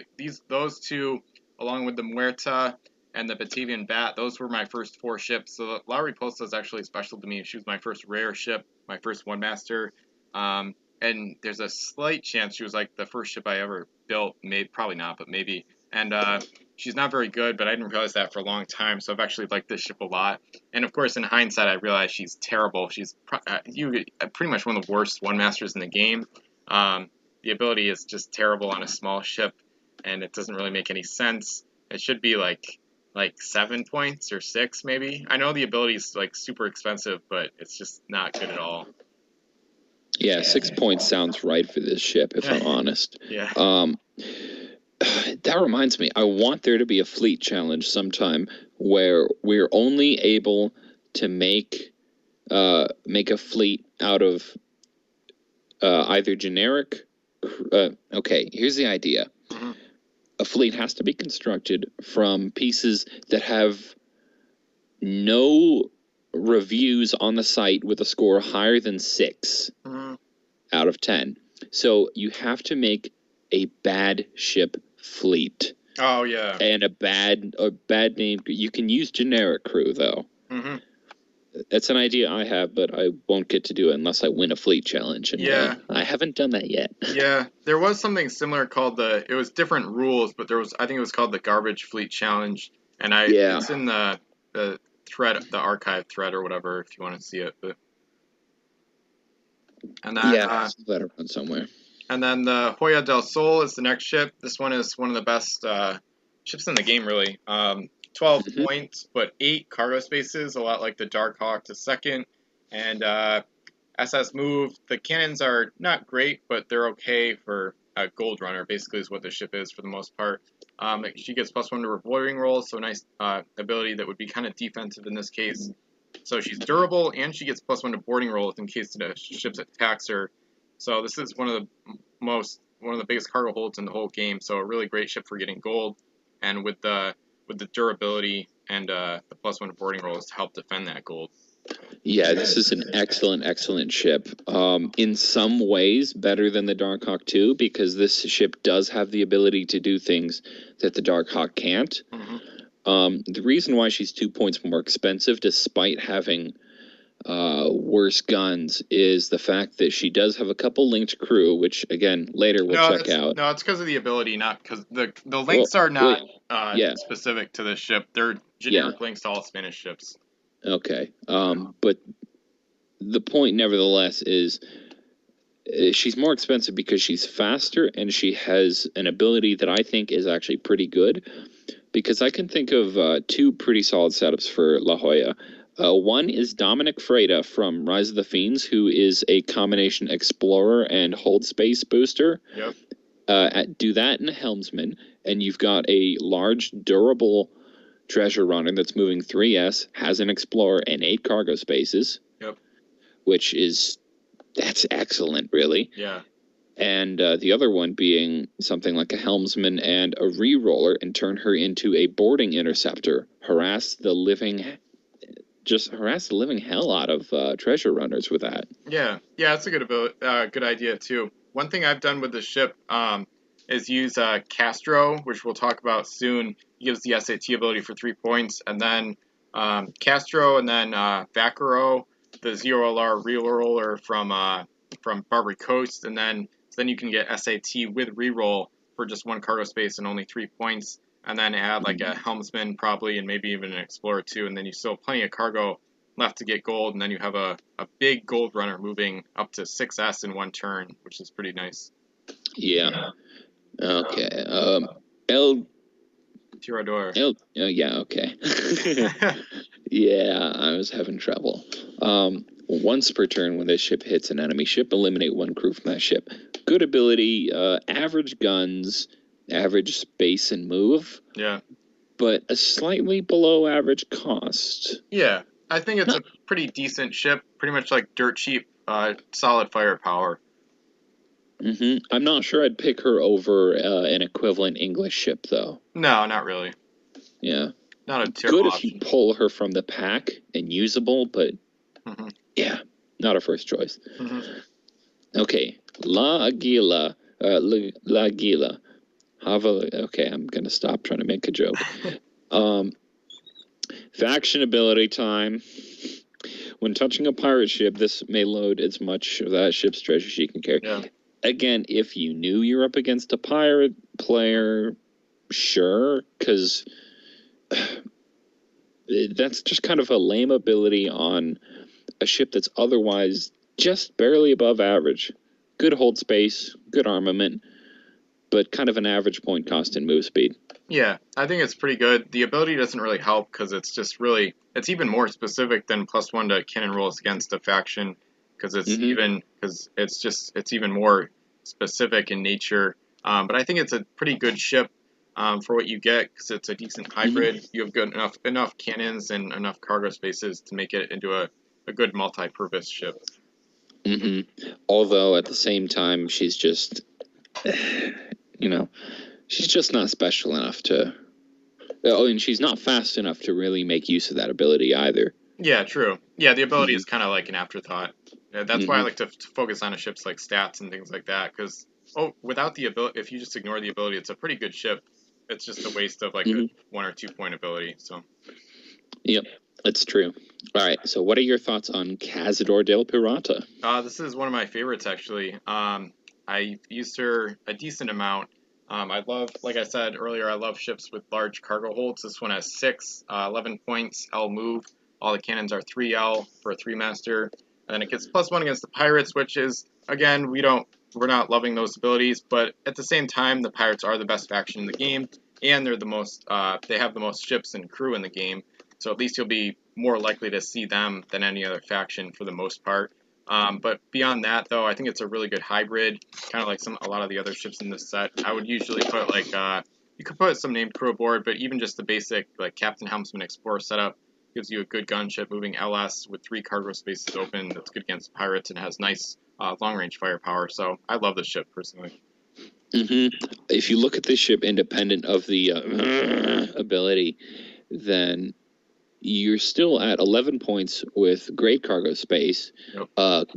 those two, along with the Muerta and the Batavian Bat, those were my first 4 ships. So La Repulsa is actually special to me. She was my first rare ship, my first 1-master. And there's a slight chance she was like the first ship I ever built. Maybe, probably not, but maybe. And she's not very good, but I didn't realize that for a long time. So I've actually liked this ship a lot. And of course, in hindsight, I realized she's terrible. She's pretty much one of the worst 1-masters in the game. The ability is just terrible on a small ship, and it doesn't really make any sense. It should be like 7 points or 6 maybe. I know the ability is like super expensive, but it's just not good at all. Yeah, 6 points sounds right for this ship, if I'm honest. Yeah. That reminds me, I want there to be a fleet challenge sometime where we're only able to make a fleet out of either generic... okay, here's the idea. Mm-hmm. A fleet has to be constructed from pieces that have no reviews on the site with a score higher than 6 out of 10. So you have to make a bad ship fleet. Oh yeah. And a bad name. You can use generic crew though. Mm-hmm. That's an idea I have, but I won't get to do it unless I win a fleet challenge. And, I haven't done that yet. Yeah, there was something similar called it was different rules, but I think it was called the Garbage Fleet Challenge, and it's in the thread, the archive thread or whatever, if you want to see it. But and that better run somewhere. And then the Hoya del Sol is the next ship. This one is one of the best ships in the game, really. 12 points, but 8 cargo spaces, a lot like the Dark Hawk II. And SS move. The cannons are not great, but they're okay for a gold runner, basically is what the ship is for the most part. She gets +1 to her boarding rolls, so a nice ability that would be kind of defensive in this case. So she's durable, and she gets +1 to boarding rolls in case the ship attacks her. So this is one of the biggest cargo holds in the whole game. So a really great ship for getting gold, and with the durability and the +1 to boarding rolls to help defend that gold. Yeah, this is an excellent ship. In some ways, better than the Dark Hawk II, because this ship does have the ability to do things that the Dark Hawk can't. The reason why she's 2 points more expensive, despite having worse guns, is the fact that she does have a couple linked crew, which, again, later we'll check out. No, it's because of the ability, not because the links are not specific to this ship. They're generic links to all Spanish ships. Okay, but the point, nevertheless, is She's more expensive because she's faster and she has an ability that I think is actually pretty good. Because I can think of two pretty solid setups for La Jolla. One is Dominic Freda from Rise of the Fiends, who is a combination explorer and hold space booster. Yep. Do that in a helmsman, and you've got a large, durable treasure runner that's moving 3S, has an explorer and 8 cargo spaces. Yep. That's excellent, really. Yeah. And the other one being something like a helmsman and a re-roller, and turn her into a boarding interceptor. Harass the living hell out of treasure runners with that. Yeah, that's a good idea too. One thing I've done with the ship is use Castro, which we'll talk about soon. He gives the SAT ability for 3 points, and then Castro, and then Vaccaro, the 0 LR re-roller from Barbary Coast, and then you can get SAT with re-roll for just 1 cargo space and only 3 points, and then add like a helmsman probably, and maybe even an explorer too, and then you still have plenty of cargo left to get gold, and then you have a big gold runner moving up to 6S in 1 turn, which is pretty nice. Yeah. Okay. El Tirador. yeah, okay. Yeah, I was having trouble. Once per turn, when this ship hits an enemy ship, eliminate 1 crew from that ship. Good ability, average guns, average space and move. Yeah. But a slightly below average cost. Yeah, I think it's a pretty decent ship, pretty much like dirt cheap, solid firepower. I'm not sure I'd pick her over an equivalent English ship, though. No, not really. Yeah. Not a terrible Good option. if you pull her from the pack and usable, but yeah, not a first choice. Okay, La Aguila. La Aguila. Okay, I'm going to stop trying to make a joke. Faction ability time. When touching a pirate ship, this may load as much of that ship's treasure she can carry. Yeah. Again, if you knew you're up against a pirate player, sure, because that's just kind of a lame ability on a ship that's otherwise just barely above average. Good hold space, good armament, but kind of an average point cost and move speed. Yeah, I think it's pretty good. The ability doesn't really help because it's even more specific than +1 to cannon rolls against a faction, because it's even more specific in nature. But I think it's a pretty good ship for what you get, because it's a decent hybrid. You have enough cannons and enough cargo spaces to make it into a good multi-purpose ship. Although at the same time, she's just, she's just not special enough to. Oh, and she's not fast enough to really make use of that ability either. Yeah, true. Yeah, the ability is kind of like an afterthought. That's why I like to focus on a ship's like stats and things like that, because without the ability, if you just ignore the ability, it's a pretty good ship. It's just a waste of like a 1 or 2 point ability. So. Yep, that's true. All right, so what are your thoughts on Cazador del Pirata? This is one of my favorites, actually. I used her a decent amount. Like I said earlier, I love ships with large cargo holds. This one has 6, 11 points, L move. All the cannons are 3L for a 3-master. And then it gets +1 against the pirates, which is, again, we're not loving those abilities, but at the same time, the pirates are the best faction in the game, and they're they have the most ships and crew in the game, so at least you'll be more likely to see them than any other faction for the most part. But beyond that, though, I think it's a really good hybrid, kind of like a lot of the other ships in this set. I would usually put you could put some named crew aboard, but even just the basic like Captain, Helmsman, Explorer setup gives you a good gunship moving LS with 3 cargo spaces open. That's good against pirates and has nice long-range firepower. So I love this ship personally. If you look at this ship independent of the ability, then you're still at 11 points with great cargo space,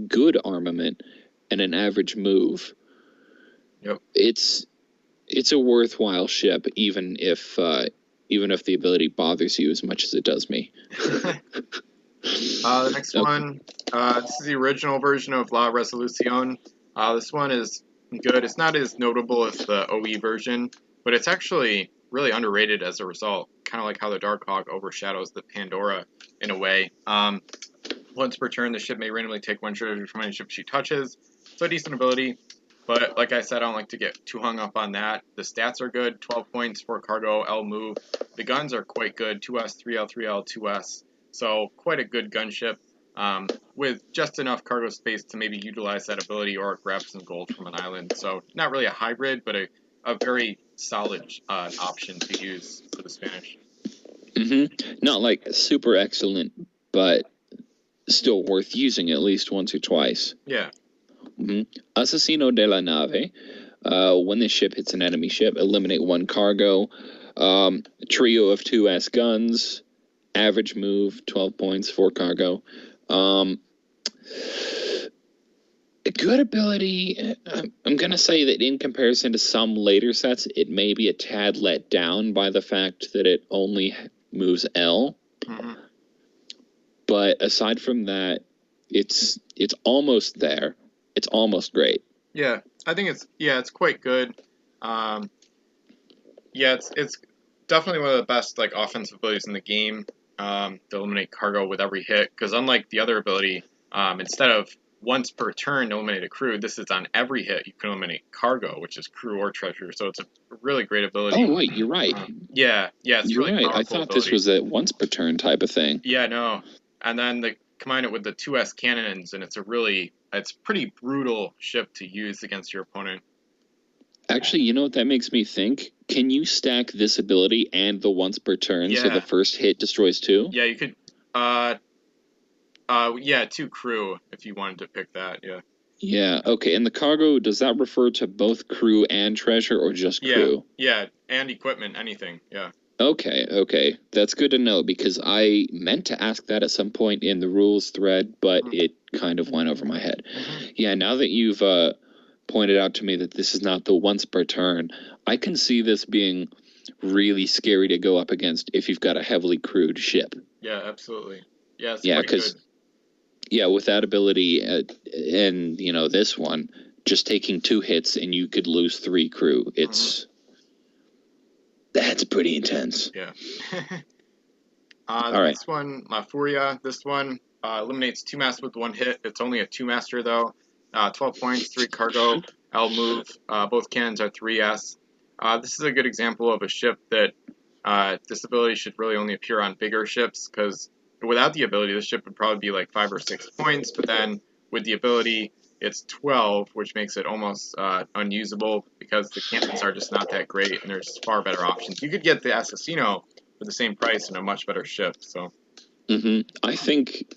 good armament, and an average move. Yep. It's a worthwhile ship, even if the ability bothers you as much as it does me. The next one, this is the original version of La Resolucion. This one is good. It's not as notable as the OE version, but it's actually really underrated as a result, kind of like how the Darkhawk overshadows the Pandora in a way. Once per turn, the ship may randomly take 1 treasure from any ship she touches. So a decent ability, but like I said, I don't like to get too hung up on that. The stats are good, 12 points, 4 cargo, L move. The guns are quite good, 2S, 3L, 3L, 2S. So quite a good gunship with just enough cargo space to maybe utilize that ability or grab some gold from an island. So not really a hybrid, but a very solid option to use for the Spanish. Not like super excellent, but still worth using at least once or twice. Yeah. Asesino de la Nave. When this ship hits an enemy ship, eliminate 1 cargo. A trio of 2S guns. Average move, 12 points, 4 cargo. A good ability. I'm going to say that in comparison to some later sets, it may be a tad let down by the fact that it only moves L. But aside from that, it's almost there. It's almost great. Yeah, I think it's quite good. It's definitely one of the best like offensive abilities in the game. To eliminate cargo with every hit, because unlike the other ability, instead of once per turn to eliminate a crew, this is on every hit you can eliminate cargo, which is crew or treasure. So it's a really great ability. Oh wait, you're right. It's you're really right. I thought this was a once per turn type of thing. Yeah, no. And then combine it with the 2S cannons, and it's pretty brutal ship to use against your opponent. Actually, you know what that makes me think? Can you stack this ability and the once per turn so the first hit destroys 2? Yeah, you could. 2 crew if you wanted to pick that. Yeah. Yeah. Okay. And the cargo, does that refer to both crew and treasure, or just crew? Yeah, and equipment, anything. Yeah. Okay. That's good to know, because I meant to ask that at some point in the rules thread, but it kind of went over my head. Yeah. Now that you've pointed out to me that this is not the once per turn, I can see this being really scary to go up against if you've got a heavily crewed ship. Yeah, absolutely. Yeah, because with that ability and this one, just taking 2 hits and you could lose 3 crew. That's pretty intense. Yeah. All right. This one, La Furia. This one eliminates 2 masts with 1 hit. It's only a 2-master though. 12 points, 3 cargo, L move. Both cannons are 3S. This is a good example of a ship that this ability should really only appear on bigger ships, because without the ability, this ship would probably be like 5 or 6 points, but then with the ability, it's 12, which makes it almost unusable, because the cannons are just not that great, and there's far better options. You could get the Asesino for the same price and a much better ship, so. I think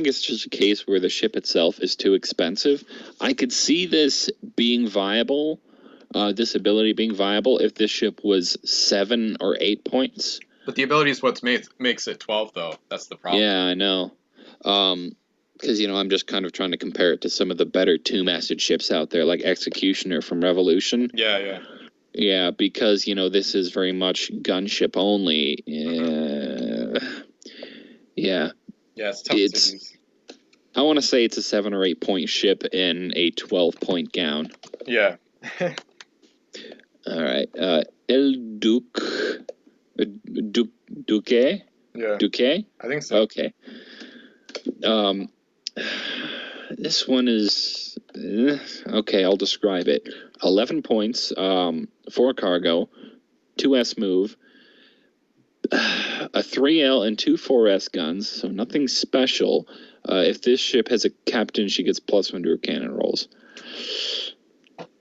it's just a case where the ship itself is too expensive. I could see this being viable, this ability being viable, if this ship was 7 or 8 points. But the ability is what makes it 12, though. That's the problem. Yeah, I know. Because, I'm just kind of trying to compare it to some of the better 2-masted ships out there, like Executioner from Revolution. Yeah. Yeah, because, this is very much gunship only. Yeah, it's tough to use. I want to say it's a 7 or 8 point ship in a 12-point gown. Yeah. All right. El Duque? Yeah. Duque? I think so. Okay. This one is... okay, I'll describe it. 11 points, 4 cargo, 2S move, a 3L and 2 4S guns, so nothing special. If this ship has a captain, she gets +1 to her cannon rolls.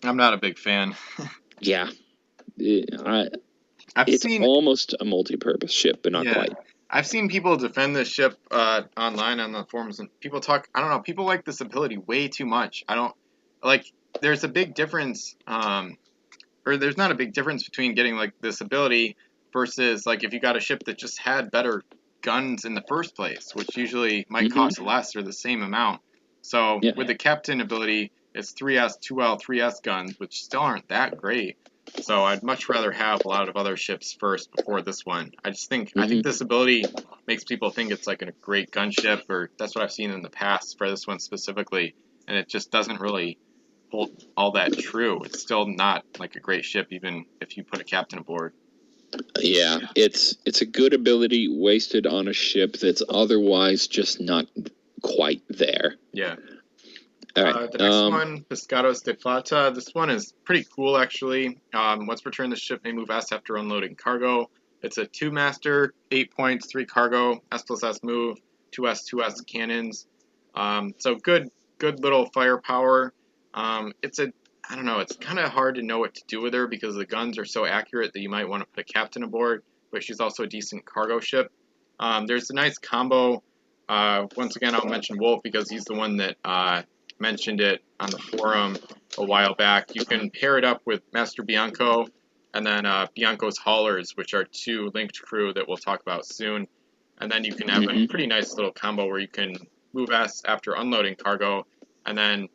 I'm not a big fan. Yeah. It's almost a multi-purpose ship, but not quite. I've seen people defend this ship online on the forums, and people people like this ability way too much. There's a big difference, or there's not a big difference between getting like this ability versus like if you got a ship that just had better guns in the first place, which usually might cost less or the same amount. So with the captain ability, it's 3S, 2L, 3S guns, which still aren't that great. So I'd much rather have a lot of other ships first before this one. I think this ability makes people think it's like a great gunship, or that's what I've seen in the past for this one specifically, and it just doesn't really hold all that true. It's still not like a great ship, even if you put a captain aboard. Yeah, it's a good ability wasted on a ship that's otherwise just not quite there. Yeah. All right. The next one, Pescados de Plata. This one is pretty cool, actually. Once returned, the ship may move S after unloading cargo. It's a 2-master, 8 points, 3 cargo, S+S move, 2S, 2S cannons. So good little firepower. I don't know, it's kind of hard to know what to do with her because the guns are so accurate that you might want to put a captain aboard, but she's also a decent cargo ship. There's a nice combo. Once again, I'll mention Wolf because he's the one that mentioned it on the forum a while back. You can pair it up with Master Bianco and then Bianco's Haulers, which are 2 linked crew that we'll talk about soon. And then you can have a pretty nice little combo where you can move S after unloading cargo, and then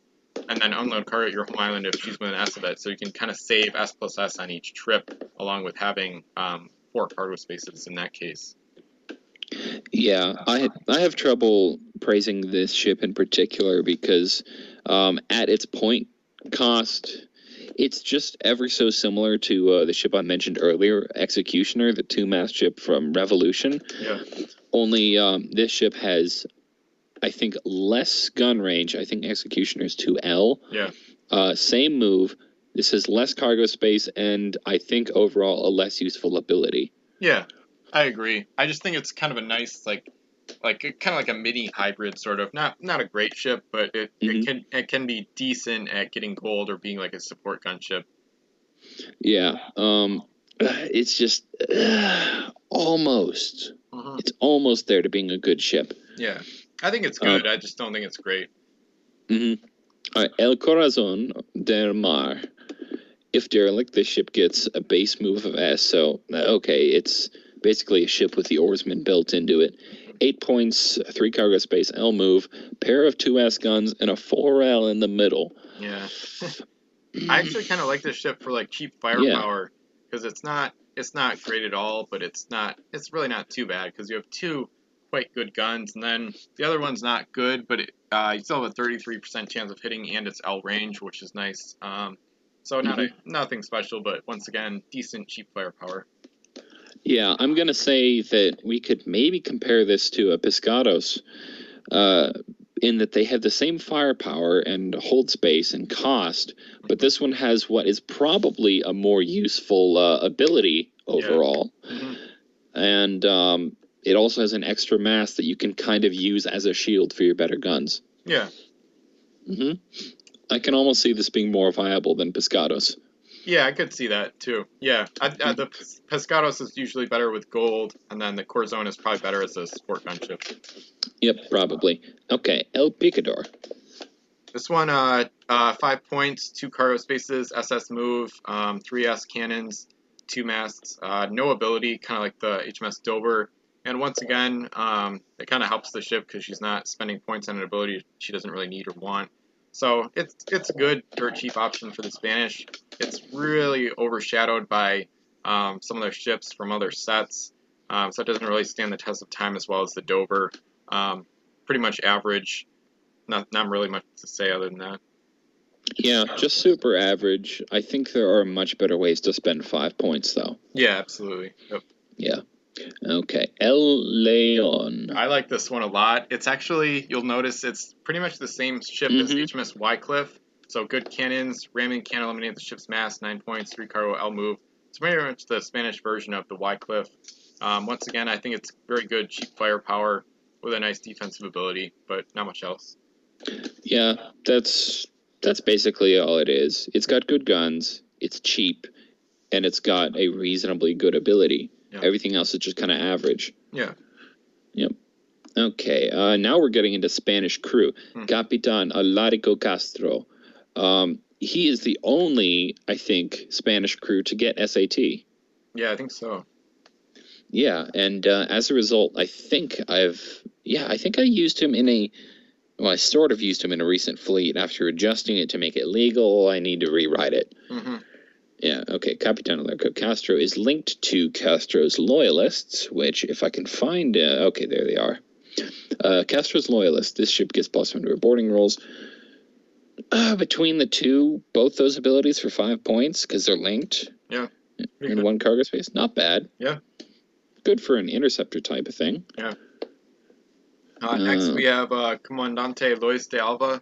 unload cargo at your home island if she's within S of it. So you can kind of save S+S on each trip, along with having 4 cargo spaces in that case. Yeah, I have trouble praising this ship in particular because at its point cost, it's just ever so similar to the ship I mentioned earlier, Executioner, the 2-mast ship from Revolution. Yeah. Only this ship has, I think, less gun range. I think Executioner is 2L. Yeah. Same move. This has less cargo space and I think overall a less useful ability. Yeah, I agree. I just think it's kind of a nice kind of like a mini hybrid sort of. Not a great ship, but it can be decent at getting gold or being like a support gunship. Yeah. It's just almost. It's almost there to being a good ship. Yeah, I think it's good. I just don't think it's great. All right, El Corazon del Mar. If derelict, this ship gets a base move of S. So, okay, it's basically a ship with the oarsman built into it. 8 points, 3 cargo space, L move, pair of 2S guns, and a 4L in the middle. Yeah. I actually kind of like this ship for like cheap firepower because it's not great at all, but it's really not too bad because you have 2 quite good guns, and then the other one's not good, but you still have a 33% chance of hitting, and it's L range, which is nice. So nothing special, but once again, decent cheap firepower. Yeah, I'm gonna say that we could maybe compare this to a Pescados, in that they have the same firepower and hold space and cost, but this one has what is probably a more useful ability overall, and it also has an extra mass that you can kind of use as a shield for your better guns. Yeah. I can almost see this being more viable than Pescados. Yeah, I could see that too. Yeah, the Pescados is usually better with gold, and then the Corazon is probably better as a sport gunship. Yep, probably. Okay, El Picador. This one, 5 points, 2 cargo spaces, SS move, 3S cannons, 2 masts, no ability, kind of like the HMS Dover. And once again, it kind of helps the ship because she's not spending points on an ability she doesn't really need or want. So it's a good dirt cheap option for the Spanish. It's really overshadowed by some of their ships from other sets, so it doesn't really stand the test of time as well as the Dover. Pretty much average. Not really much to say other than that. Yeah, just super average. I think there are much better ways to spend 5 points, though. Yeah, absolutely. Yep. Yeah. Okay, El Leon. I like this one a lot. It's actually, you'll notice, it's pretty much the same ship as HMS Wycliffe. So good cannons, ramming can eliminate the ship's mass, 9 points, 3 cargo, L move. It's very much the Spanish version of the Wycliffe. Once again, I think it's very good, cheap firepower with a nice defensive ability, but not much else. Yeah, that's basically all it is. It's got good guns, it's cheap, and it's got a reasonably good ability. Yeah. Everything else is just kind of average. Yeah. Yep. Okay, now we're getting into Spanish crew. Capitan Alarico Castro. He is the only, I think, Spanish crew to get SAT. Yeah, I think so. Yeah, and as a result, I think I used him I sort of used him in a recent fleet. After adjusting it to make it legal, I need to rewrite it. Yeah, okay, Capitan Alarico Castro is linked to Castro's Loyalists, which, if I can find... okay, there they are. Castro's Loyalists. This ship gets +1 to boarding rolls. Between the two, both those abilities for 5 points, because they're linked. Yeah. In 1 cargo space. Not bad. Yeah. Good for an interceptor type of thing. Yeah. Next we have Comandante Luis de Alva.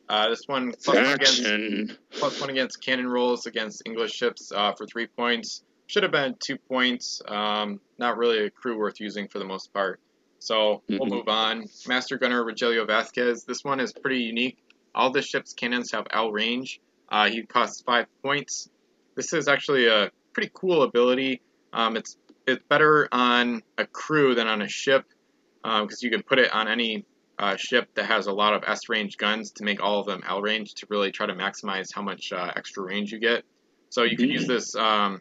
This one plus one against cannon rolls against English ships for 3 points. Should have been 2 points. Not really a crew worth using for the most part. So we'll move on. Master Gunner Rogelio Vasquez. This one is pretty unique. All the ship's cannons have L range. He costs 5 points. This is actually a pretty cool ability. It's better on a crew than on a ship because you can put it on any ship that has a lot of S range guns to make all of them L range to really try to maximize how much extra range you get. So you could use this on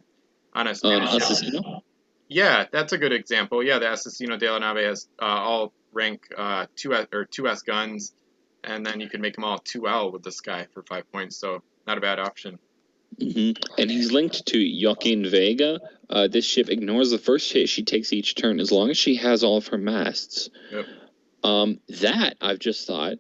a Spanish ship. Asesino? Yeah, that's a good example. Yeah, the Asesino de la Nave has all rank 2S guns, and then you can make them all 2L with this guy for 5 points. So not a bad option. And he's linked to Joaquin Vega. This ship ignores the first hit she takes each turn as long as she has all of her masts. Yep. That, I've just thought,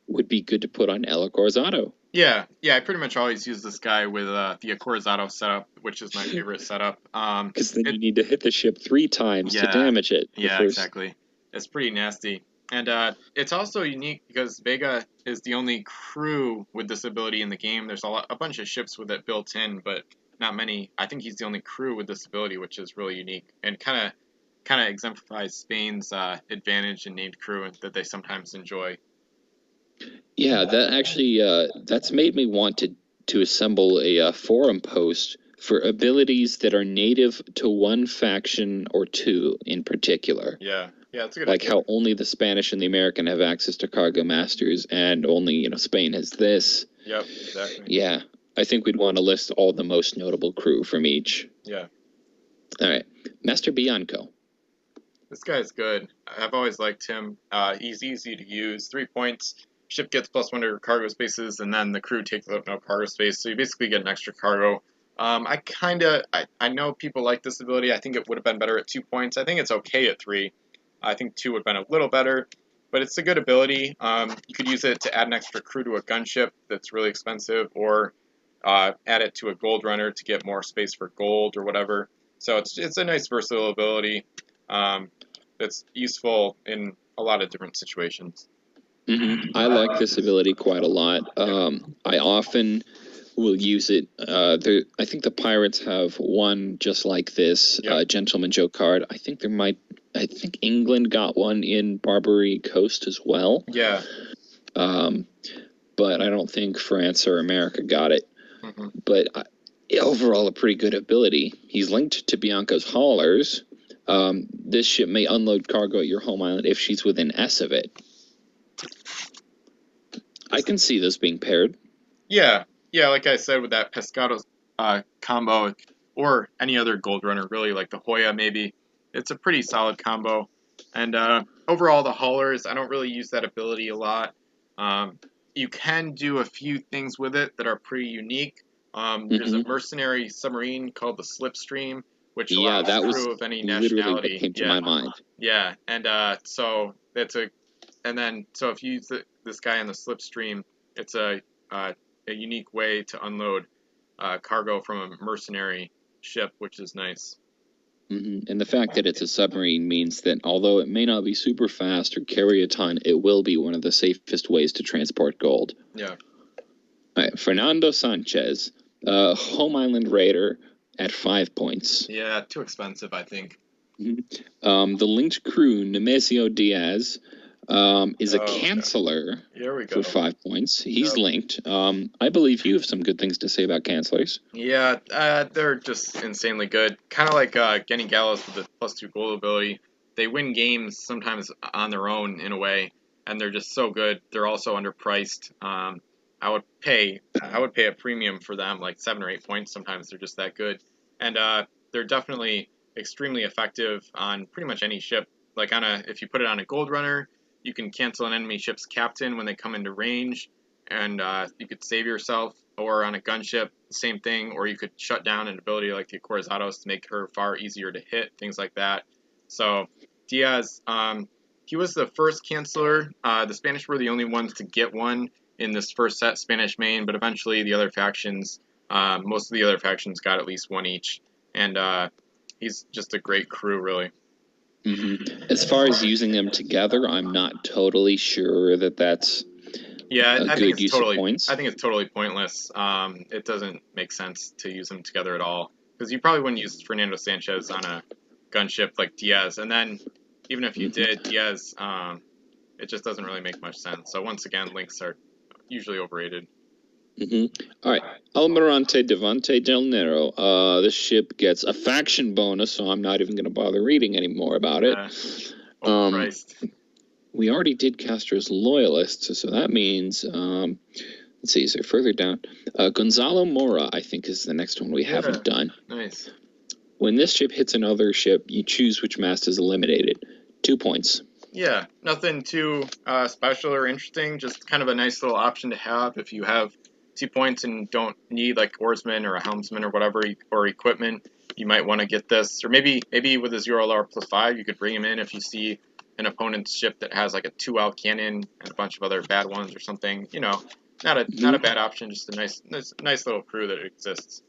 would be good to put on El Acorazado. Yeah, I pretty much always use this guy with the Acorazado setup, which is my favorite setup. Because then you need to hit the ship 3 times to damage it. Yeah, exactly. It's pretty nasty. And it's also unique because Vega is the only crew with this ability in the game. There's a bunch of ships with it built in, but not many. I think he's the only crew with this ability, which is really unique and kind of exemplifies Spain's advantage in named crew and that they sometimes enjoy. Yeah, that actually that's made me want to assemble a forum post for abilities that are native to one faction or two in particular. Yeah, it's a good like idea. How only the Spanish and the American have access to cargo masters, and only Spain has this. Yep, exactly. Yeah, I think we'd want to list all the most notable crew from each. Yeah. All right, Master Bianco. This guy's good. I've always liked him. He's easy to use. 3 points. Ship gets +1 to cargo spaces, and then the crew takes up no cargo space. So you basically get an extra cargo. I know people like this ability. I think it would have been better at 2 points. I think it's okay at 3. I think 2 would have been a little better, but it's a good ability. You could use it to add an extra crew to a gunship that's really expensive, or add it to a gold runner to get more space for gold or whatever. So it's a nice versatile ability that's useful in a lot of different situations. I like this ability quite a lot. I often will use it. I think the Pirates have one just like this, Gentleman Joe card. I think England got one in Barbary Coast as well. Yeah. But I don't think France or America got it. But overall, a pretty good ability. He's linked to Bianco's haulers. This ship may unload cargo at your home island if she's within S of it. I can see this being paired. Yeah, like I said, with that Pescado combo, or any other gold runner, really, like the Hoya maybe. It's a pretty solid combo. And overall, the haulers, I don't really use that ability a lot. You can do a few things with it that are pretty unique. There's a mercenary submarine called the Slipstream, which allows a crew of any nationality. Literally what came to my mind. Yeah, and so if you use this guy on the Slipstream, it's a unique way to unload cargo from a mercenary ship, which is nice. And the fact that it's a submarine means that although it may not be super fast or carry a ton, it will be one of the safest ways to transport gold. Yeah. All right, Fernando Sanchez, home island raider at 5 points. Yeah, too expensive, I think. The linked crew, Nemesio Diaz, is a canceller for 5 points. He's linked. I believe you have some good things to say about cancelers. Yeah, they're just insanely good. Kind of like getting Gallows with the +2 gold ability. They win games sometimes on their own in a way, and they're just so good. They're also underpriced. I would pay a premium for them, like 7 or 8 points. Sometimes they're just that good, and they're definitely extremely effective on pretty much any ship. Like if you put it on a gold runner, you can cancel an enemy ship's captain when they come into range, and you could save yourself. Or on a gunship, the same thing. Or you could shut down an ability like the Acorazados to make her far easier to hit, things like that. So Diaz, he was the first canceller. The Spanish were the only ones to get one in this first set, Spanish main, but eventually the other factions, most of the other factions got at least one each. And he's just a great crew, really. As far as using them together, I'm not totally sure that that's Yeah, a I think good it's use totally. of points. I think it's totally pointless. It doesn't make sense to use them together at all because you probably wouldn't use Fernando Sanchez on a gunship like Diaz, and then even if you did Diaz, it just doesn't really make much sense. So once again, links are usually overrated. All right, Almirante Devante Del Nero. This ship gets a faction bonus, so I'm not even going to bother reading anymore about it. Oh Christ. We already did Castro's Loyalists, so that means, let's see, is there further down? Gonzalo Mora, I think, is the next one we haven't done. Nice. When this ship hits another ship, you choose which mast is eliminated. 2 points. Yeah, nothing too special or interesting, just kind of a nice little option to have if you have 2 points and don't need like oarsman or a helmsman or whatever, or equipment. You might want to get this, or maybe with a 0LR +5, you could bring him in if you see an opponent's ship that has like a 2L cannon and a bunch of other bad ones or something. You know, not a bad option, just a nice little crew that exists.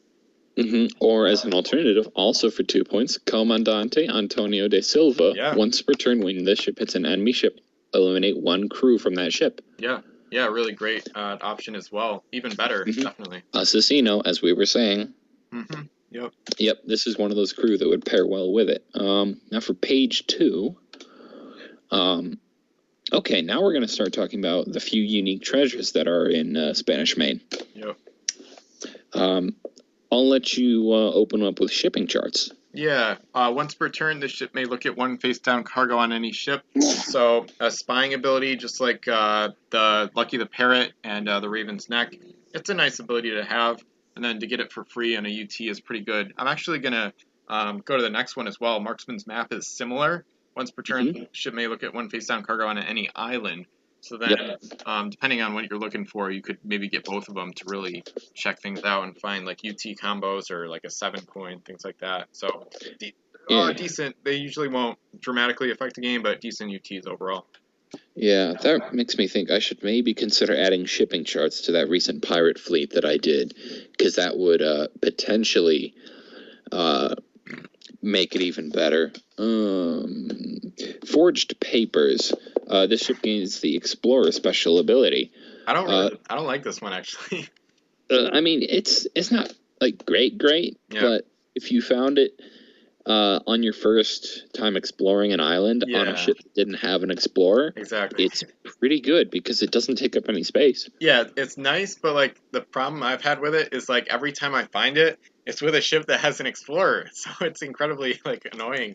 Or as an alternative, also for 2 points, Comandante Antonio de Silva. Yeah. Once per turn, when this ship hits an enemy ship, eliminate 1 crew from that ship. Yeah, really great option as well. Even better, definitely. Assassino, as we were saying. Yep, this is one of those crew that would pair well with it. Now for page 2. Okay, now we're going to start talking about the few unique treasures that are in Spanish Main. Yep. I'll let you open up with shipping charts. Yeah, once per turn, this ship may look at 1 face-down cargo on any ship. So a spying ability, just like the Lucky the Parrot and the Ravensneck. It's a nice ability to have, and then to get it for free on a UT is pretty good. I'm actually going to go to the next one as well. Marksman's Map is similar. Once per turn, ship may look at 1 face-down cargo on any island. So then, depending on what you're looking for, you could maybe get both of them to really check things out and find like UT combos or like a 7-coin, things like that. So, decent. They usually won't dramatically affect the game, but decent UTs overall. Yeah, that makes me think I should maybe consider adding shipping charts to that recent pirate fleet that I did, because that would potentially make it even better. Forged Papers. This ship gains the Explorer special ability. I don't like this one actually. I mean, it's not like great, but if you found it on your first time exploring an island on a ship that didn't have an Explorer, it's pretty good because it doesn't take up any space. Yeah, it's nice, but like the problem I've had with it is like every time I find it, it's with a ship that has an Explorer, so it's incredibly like annoying.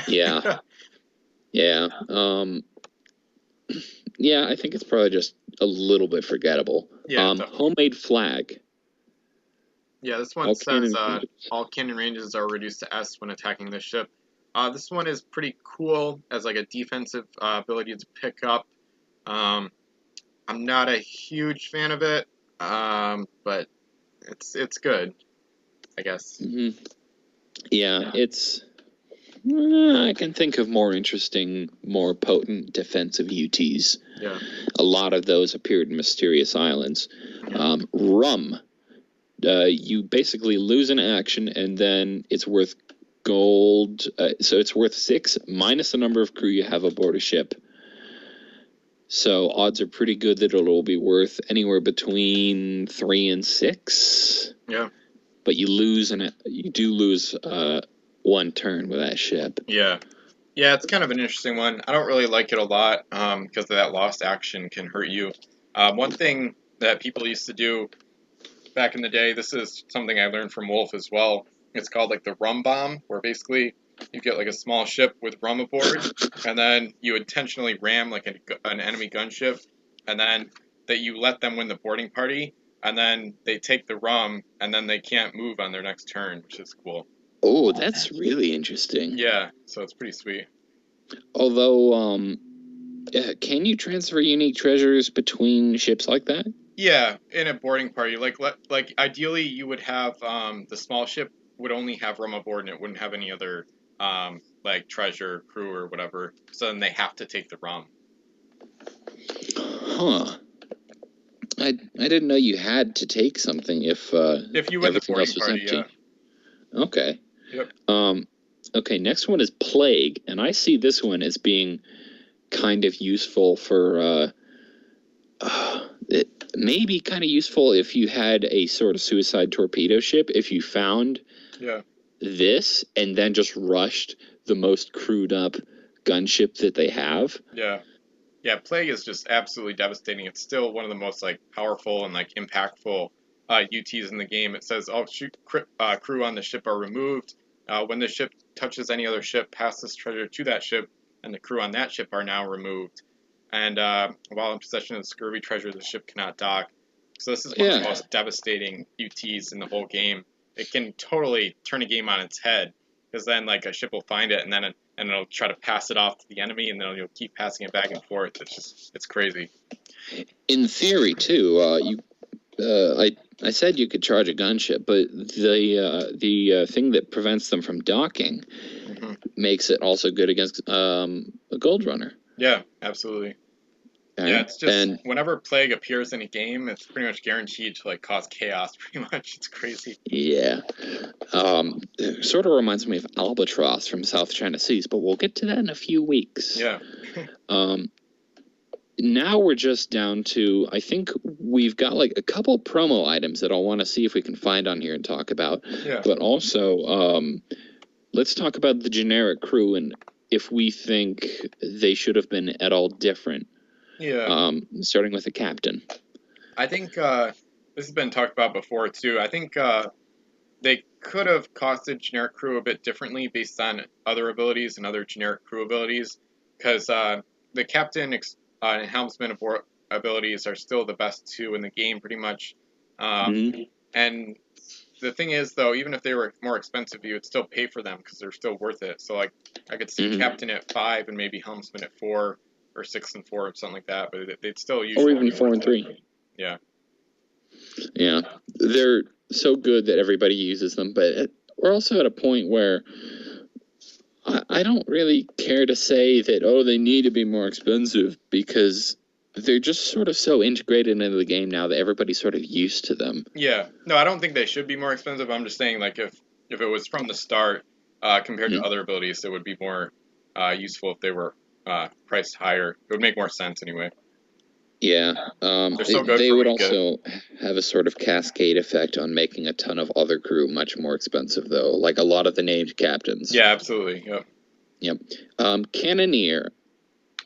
Yeah. Yeah. Yeah, I think it's probably just a little bit forgettable. Yeah. Homemade Flag. Yeah, this one says all cannon ranges are reduced to S when attacking this ship. This one is pretty cool as like a defensive ability to pick up. I'm not a huge fan of it, but it's good, I guess. Yeah, it's... I can think of more interesting, more potent defensive UTs. Yeah. A lot of those appeared in Mysterious Islands. Rum. You basically lose an action, and then it's worth gold. So it's worth 6 minus the number of crew you have aboard a ship. So odds are pretty good that it'll be worth anywhere between 3 and 6. Yeah. But you do lose 1 turn with that ship. Yeah. Yeah, it's kind of an interesting one. I don't really like it a lot because that lost action can hurt you. One thing that people used to do back in the day, this is something I learned from Wolf as well. It's called like the rum bomb, where basically you get like a small ship with rum aboard, and then you intentionally ram like an enemy gunship, and then that you let them win the boarding party, and then they take the rum, and then they can't move on their next turn, which is cool. Oh, that's really interesting. Yeah, so it's pretty sweet. Although, can you transfer unique treasures between ships like that? Yeah, in a boarding party. Like ideally, you would have the small ship would only have rum aboard, and it wouldn't have any other like treasure, crew, or whatever. So then they have to take the rum. Huh. I didn't know you had to take something if you win the boarding party. Empty. Yeah. Okay. Yep. Okay, next one is Plague, and I see this one as being kind of useful for maybe kind of useful if you had a sort of suicide torpedo ship. If you found this and then just rushed the most crewed up gunship that they have. Yeah, Plague is just absolutely devastating. It's still one of the most like powerful and like impactful UTs in the game. It says all crew on the ship are removed. When the ship touches any other ship, pass this treasure to that ship, and the crew on that ship are now removed. And while in possession of the scurvy treasure, the ship cannot dock. So this is one of the most devastating UTs in the whole game. It can totally turn a game on its head, because then like a ship will find it, and then it'll try to pass it off to the enemy, and then you'll keep passing it back and forth. It's crazy. In theory, too, I said you could charge a gunship, but the thing that prevents them from docking makes it also good against a gold runner. Yeah, absolutely. Right. Yeah, it's just whenever Plague appears in a game, it's pretty much guaranteed to like cause chaos. Pretty much, it's crazy. Yeah, it sort of reminds me of Albatross from South China Seas, but we'll get to that in a few weeks. Yeah. Now we're just down to, I think we've got like a couple promo items that I'll want to see if we can find on here and talk about. Yeah. But also, let's talk about the generic crew and if we think they should have been at all different. Yeah. Starting with the captain. I think this has been talked about before too. I think they could have costed generic crew a bit differently based on other abilities and other generic crew abilities, because the captain and helmsman abilities are still the best two in the game, pretty much. And the thing is, though, even if they were more expensive, you would still pay for them because they're still worth it. So, like, I could see captain at 5 and maybe helmsman at 4 or 6 and 4 or something like that, but they'd still usually. Or even 4 and 3. Yeah. Yeah, they're so good that everybody uses them, but we're also at a point where I don't really care to say that, they need to be more expensive, because they're just sort of so integrated into the game now that everybody's sort of used to them. Yeah. No, I don't think they should be more expensive. I'm just saying, like, if it was from the start, compared to other abilities, it would be more useful if they were priced higher. It would make more sense anyway. Yeah, they would also have a sort of cascade effect on making a ton of other crew much more expensive, though, like a lot of the named captains. Yeah, absolutely. Yep. Cannoneer.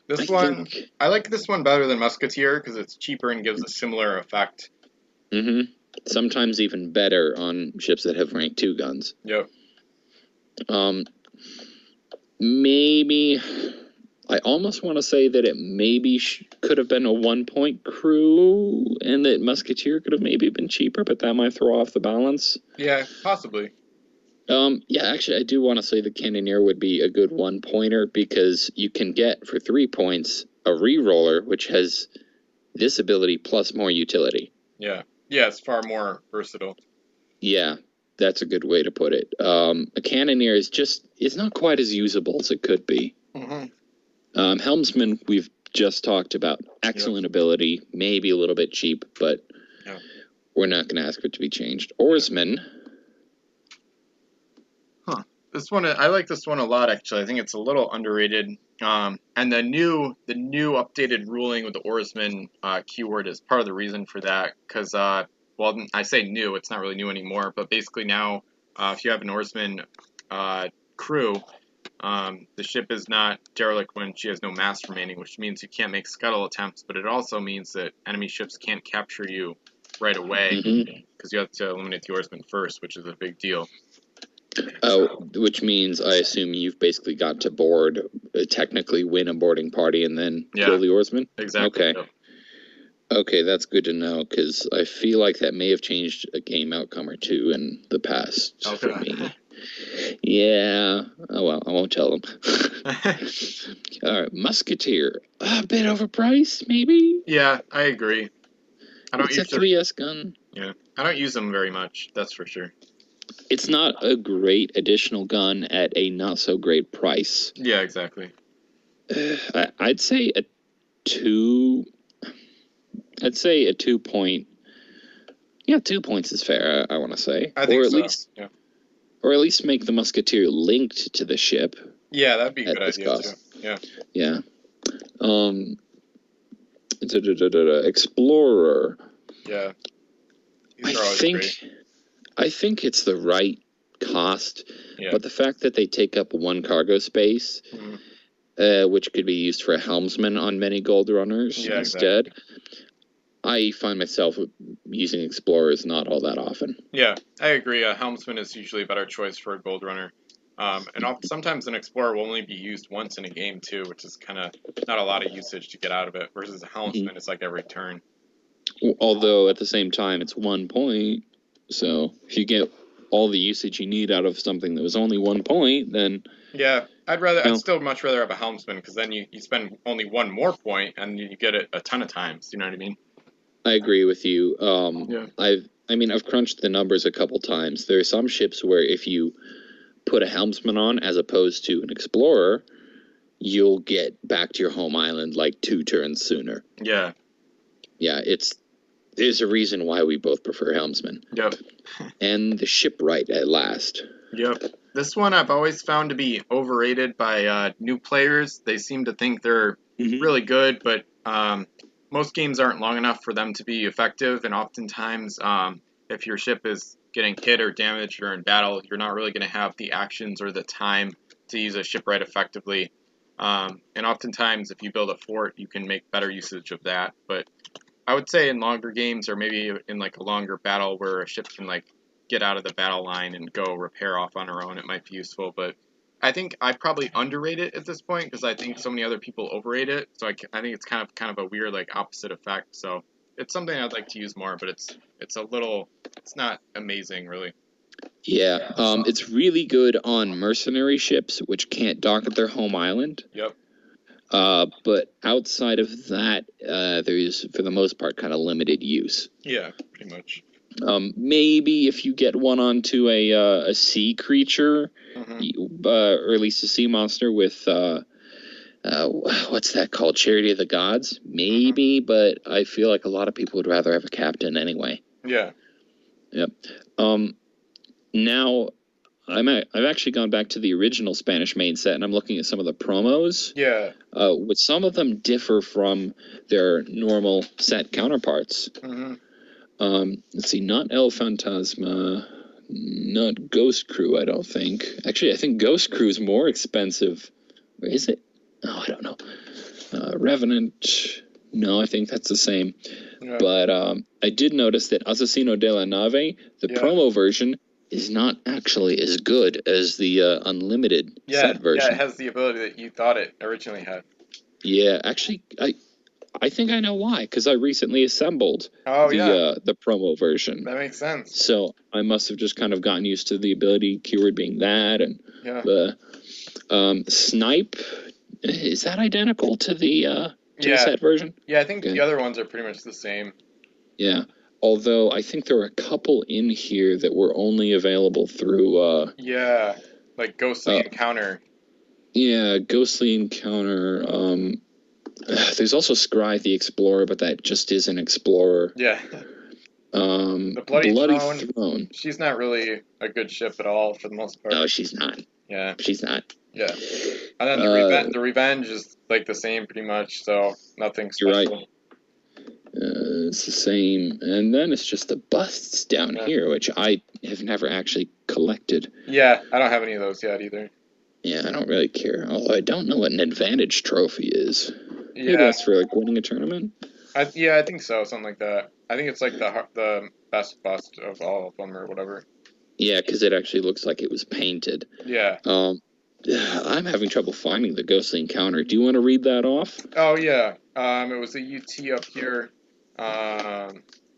I like this one better than Musketeer because it's cheaper and gives a similar effect. Sometimes even better on ships that have rank 2 guns. Yep. Maybe... I almost want to say that it maybe could have been a 1-point crew and that Musketeer could have maybe been cheaper, but that might throw off the balance. Yeah, possibly. Yeah, actually, I do want to say the Cannoneer would be a good 1-pointer because you can get, for 3 points, a reroller, which has this ability plus more utility. Yeah. Yeah, it's far more versatile. Yeah, that's a good way to put it. A Cannoneer is not quite as usable as it could be. Helmsman, we've just talked about. Excellent ability, maybe a little bit cheap, but we're not going to ask for it to be changed. Oarsman. This one, I like this one a lot, actually. I think it's a little underrated. And the new updated ruling with the Oarsman keyword is part of the reason for that. Because, well, I say new, it's not really new anymore. But basically now, if you have an Oarsman crew, the ship is not derelict when she has no mast remaining, which means you can't make scuttle attempts, but it also means that enemy ships can't capture you right away, because you have to eliminate the oarsman first, which is a big deal. Which means I assume you've basically got to board, technically win a boarding party, and then kill the oarsman? Exactly. Okay. Okay, that's good to know, because I feel like that may have changed a game outcome or two in the past for me. Yeah. Oh, well, I won't tell them. All right, Musketeer. A bit overpriced, maybe? Yeah, I agree. It's a 3S gun. Yeah, I don't use them very much, that's for sure. It's not a great additional gun at a not-so-great price. Yeah, exactly. I'd say a 2... I'd say a 2-point... Yeah, 2 points is fair, I want to say. I think Or at least make the Musketeer linked to the ship. Yeah, that'd be a good idea, too. Yeah. Explorer. Yeah. I think it's the right cost, yeah. but the fact that they take up one cargo space, which could be used for a helmsman on many gold runners instead, exactly. I find myself using explorers not all that often. Yeah, I agree. A helmsman is usually a better choice for a gold runner. Sometimes an explorer will only be used once in a game too, which is kind of not a lot of usage to get out of it, versus a helmsman is like every turn. Although at the same time it's 1 point, so if you get all the usage you need out of something that was only 1 point, then yeah, I'd still much rather have a helmsman, because then you spend only one more point and you get it a ton of times. You know what I mean? I agree with you. I've crunched the numbers a couple times. There are some ships where if you put a helmsman on as opposed to an explorer, you'll get back to your home island like 2 turns sooner. Yeah. Yeah, there's a reason why we both prefer helmsman. Yep. And the shipwright at last. Yep. This one I've always found to be overrated by new players. They seem to think they're really good, but most games aren't long enough for them to be effective, and oftentimes if your ship is getting hit or damaged or in battle, you're not really going to have the actions or the time to use a shipwright effectively. And oftentimes if you build a fort, you can make better usage of that. But I would say in longer games, or maybe in like a longer battle where a ship can like get out of the battle line and go repair off on her own, it might be useful. But I think I probably underrate it at this point, because I think so many other people overrate it. So I think it's kind of a weird like opposite effect. So it's something I'd like to use more, but it's not amazing really. Yeah, it's really good on mercenary ships which can't dock at their home island. Yep. But outside of that, there's for the most part kind of limited use. Yeah, pretty much. Maybe if you get one onto a sea creature, or at least a sea monster with what's that called? Charity of the Gods? Maybe, but I feel like a lot of people would rather have a captain anyway. Yeah. Yep. Now, I've actually gone back to the original Spanish main set, and I'm looking at some of the promos. Yeah. Which some of them differ from their normal set counterparts. Let's see, not El Fantasma, not Ghost Crew, I don't think. Actually, I think Ghost Crew is more expensive. Or is it? Oh, I don't know. Revenant, no, I think that's the same. Yeah. But I did notice that Asesino de la Nave, the promo version, is not actually as good as the unlimited set version. Yeah, it has the ability that you thought it originally had. Yeah, actually, I think I know why, because I recently assembled the promo version. That makes sense. So I must have just kind of gotten used to the ability keyword being that, and the snipe. Is that identical to the set version? Yeah, I think the other ones are pretty much the same. Yeah, although I think there were a couple in here that were only available through... like Ghostly Encounter. Yeah, Ghostly Encounter. There's also Scry the Explorer, but that just is an Explorer. Yeah. The Bloody Throne. She's not really a good ship at all for the most part. No, she's not. Yeah. She's not. Yeah. And then the Revenge is like the same pretty much, so nothing special. You're right. It's the same. And then it's just the busts down here, which I have never actually collected. Yeah, I don't have any of those yet either. Yeah, I don't really care. Although I don't know what an advantage trophy is. Yeah. Maybe that's for like winning a tournament? I think so, something like that. I think it's like the best bust of all of them or whatever. Yeah, because it actually looks like it was painted. Yeah. I'm having trouble finding the Ghostly Encounter. Do you want to read that off? Oh, yeah. It was a UT up here.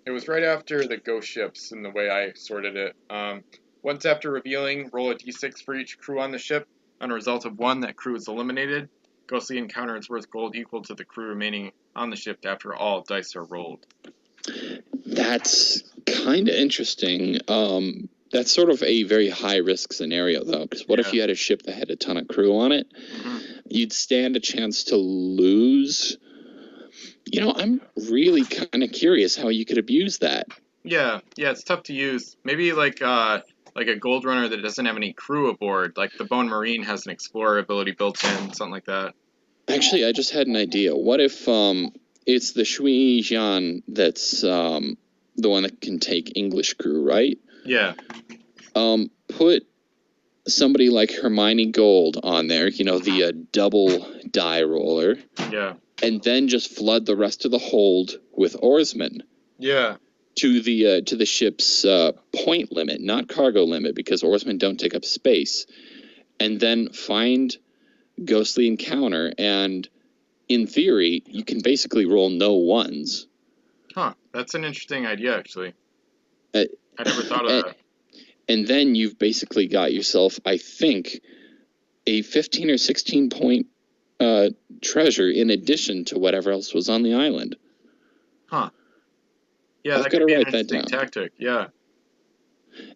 It was right after the ghost ships in the way I sorted it. Once after revealing, roll a d6 for each crew on the ship. On a result of 1, that crew is eliminated. Ghostly Encounter is worth gold equal to the crew remaining on the ship after all dice are rolled. That's kind of interesting. That's sort of a very high-risk scenario, though, because what if you had a ship that had a ton of crew on it? You'd stand a chance to lose. You know, I'm really kind of curious how you could abuse that. Yeah, it's tough to use. Maybe like a gold runner that doesn't have any crew aboard, like the Bone Marine has an explorer ability built in, something like that. Actually, I just had an idea. What if it's the Shui Jian that's the one that can take English crew, right? Yeah. Put somebody like Hermione Gold on there, the double die roller. Yeah. And then just flood the rest of the hold with oarsmen. Yeah. To the ship's point limit, not cargo limit, because oarsmen don't take up space. And then find Ghostly Encounter, and in theory, you can basically roll no ones. Huh. That's an interesting idea, actually. I never thought of that. And then you've basically got yourself, I think, a 15 or 16 point treasure in addition to whatever else was on the island. Huh. Yeah, I've that got could to be an write that interesting down. tactic. Yeah.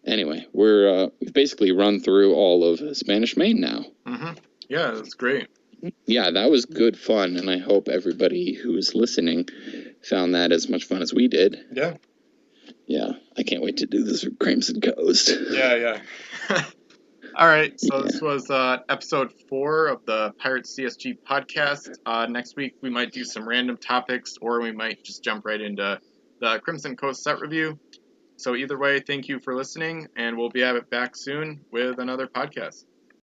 Anyway, we've basically run through all of Spanish Main now. Mm-hmm. Yeah, that's great. Yeah, that was good fun, and I hope everybody who's listening found that as much fun as we did. Yeah. Yeah, I can't wait to do this with Crimson Coast. Yeah. All right, so This was episode 4 of the Pirate CSG podcast. Next week we might do some random topics, or we might just jump right into the Crimson Coast set review. So either way, thank you for listening, and we'll be back soon with another podcast.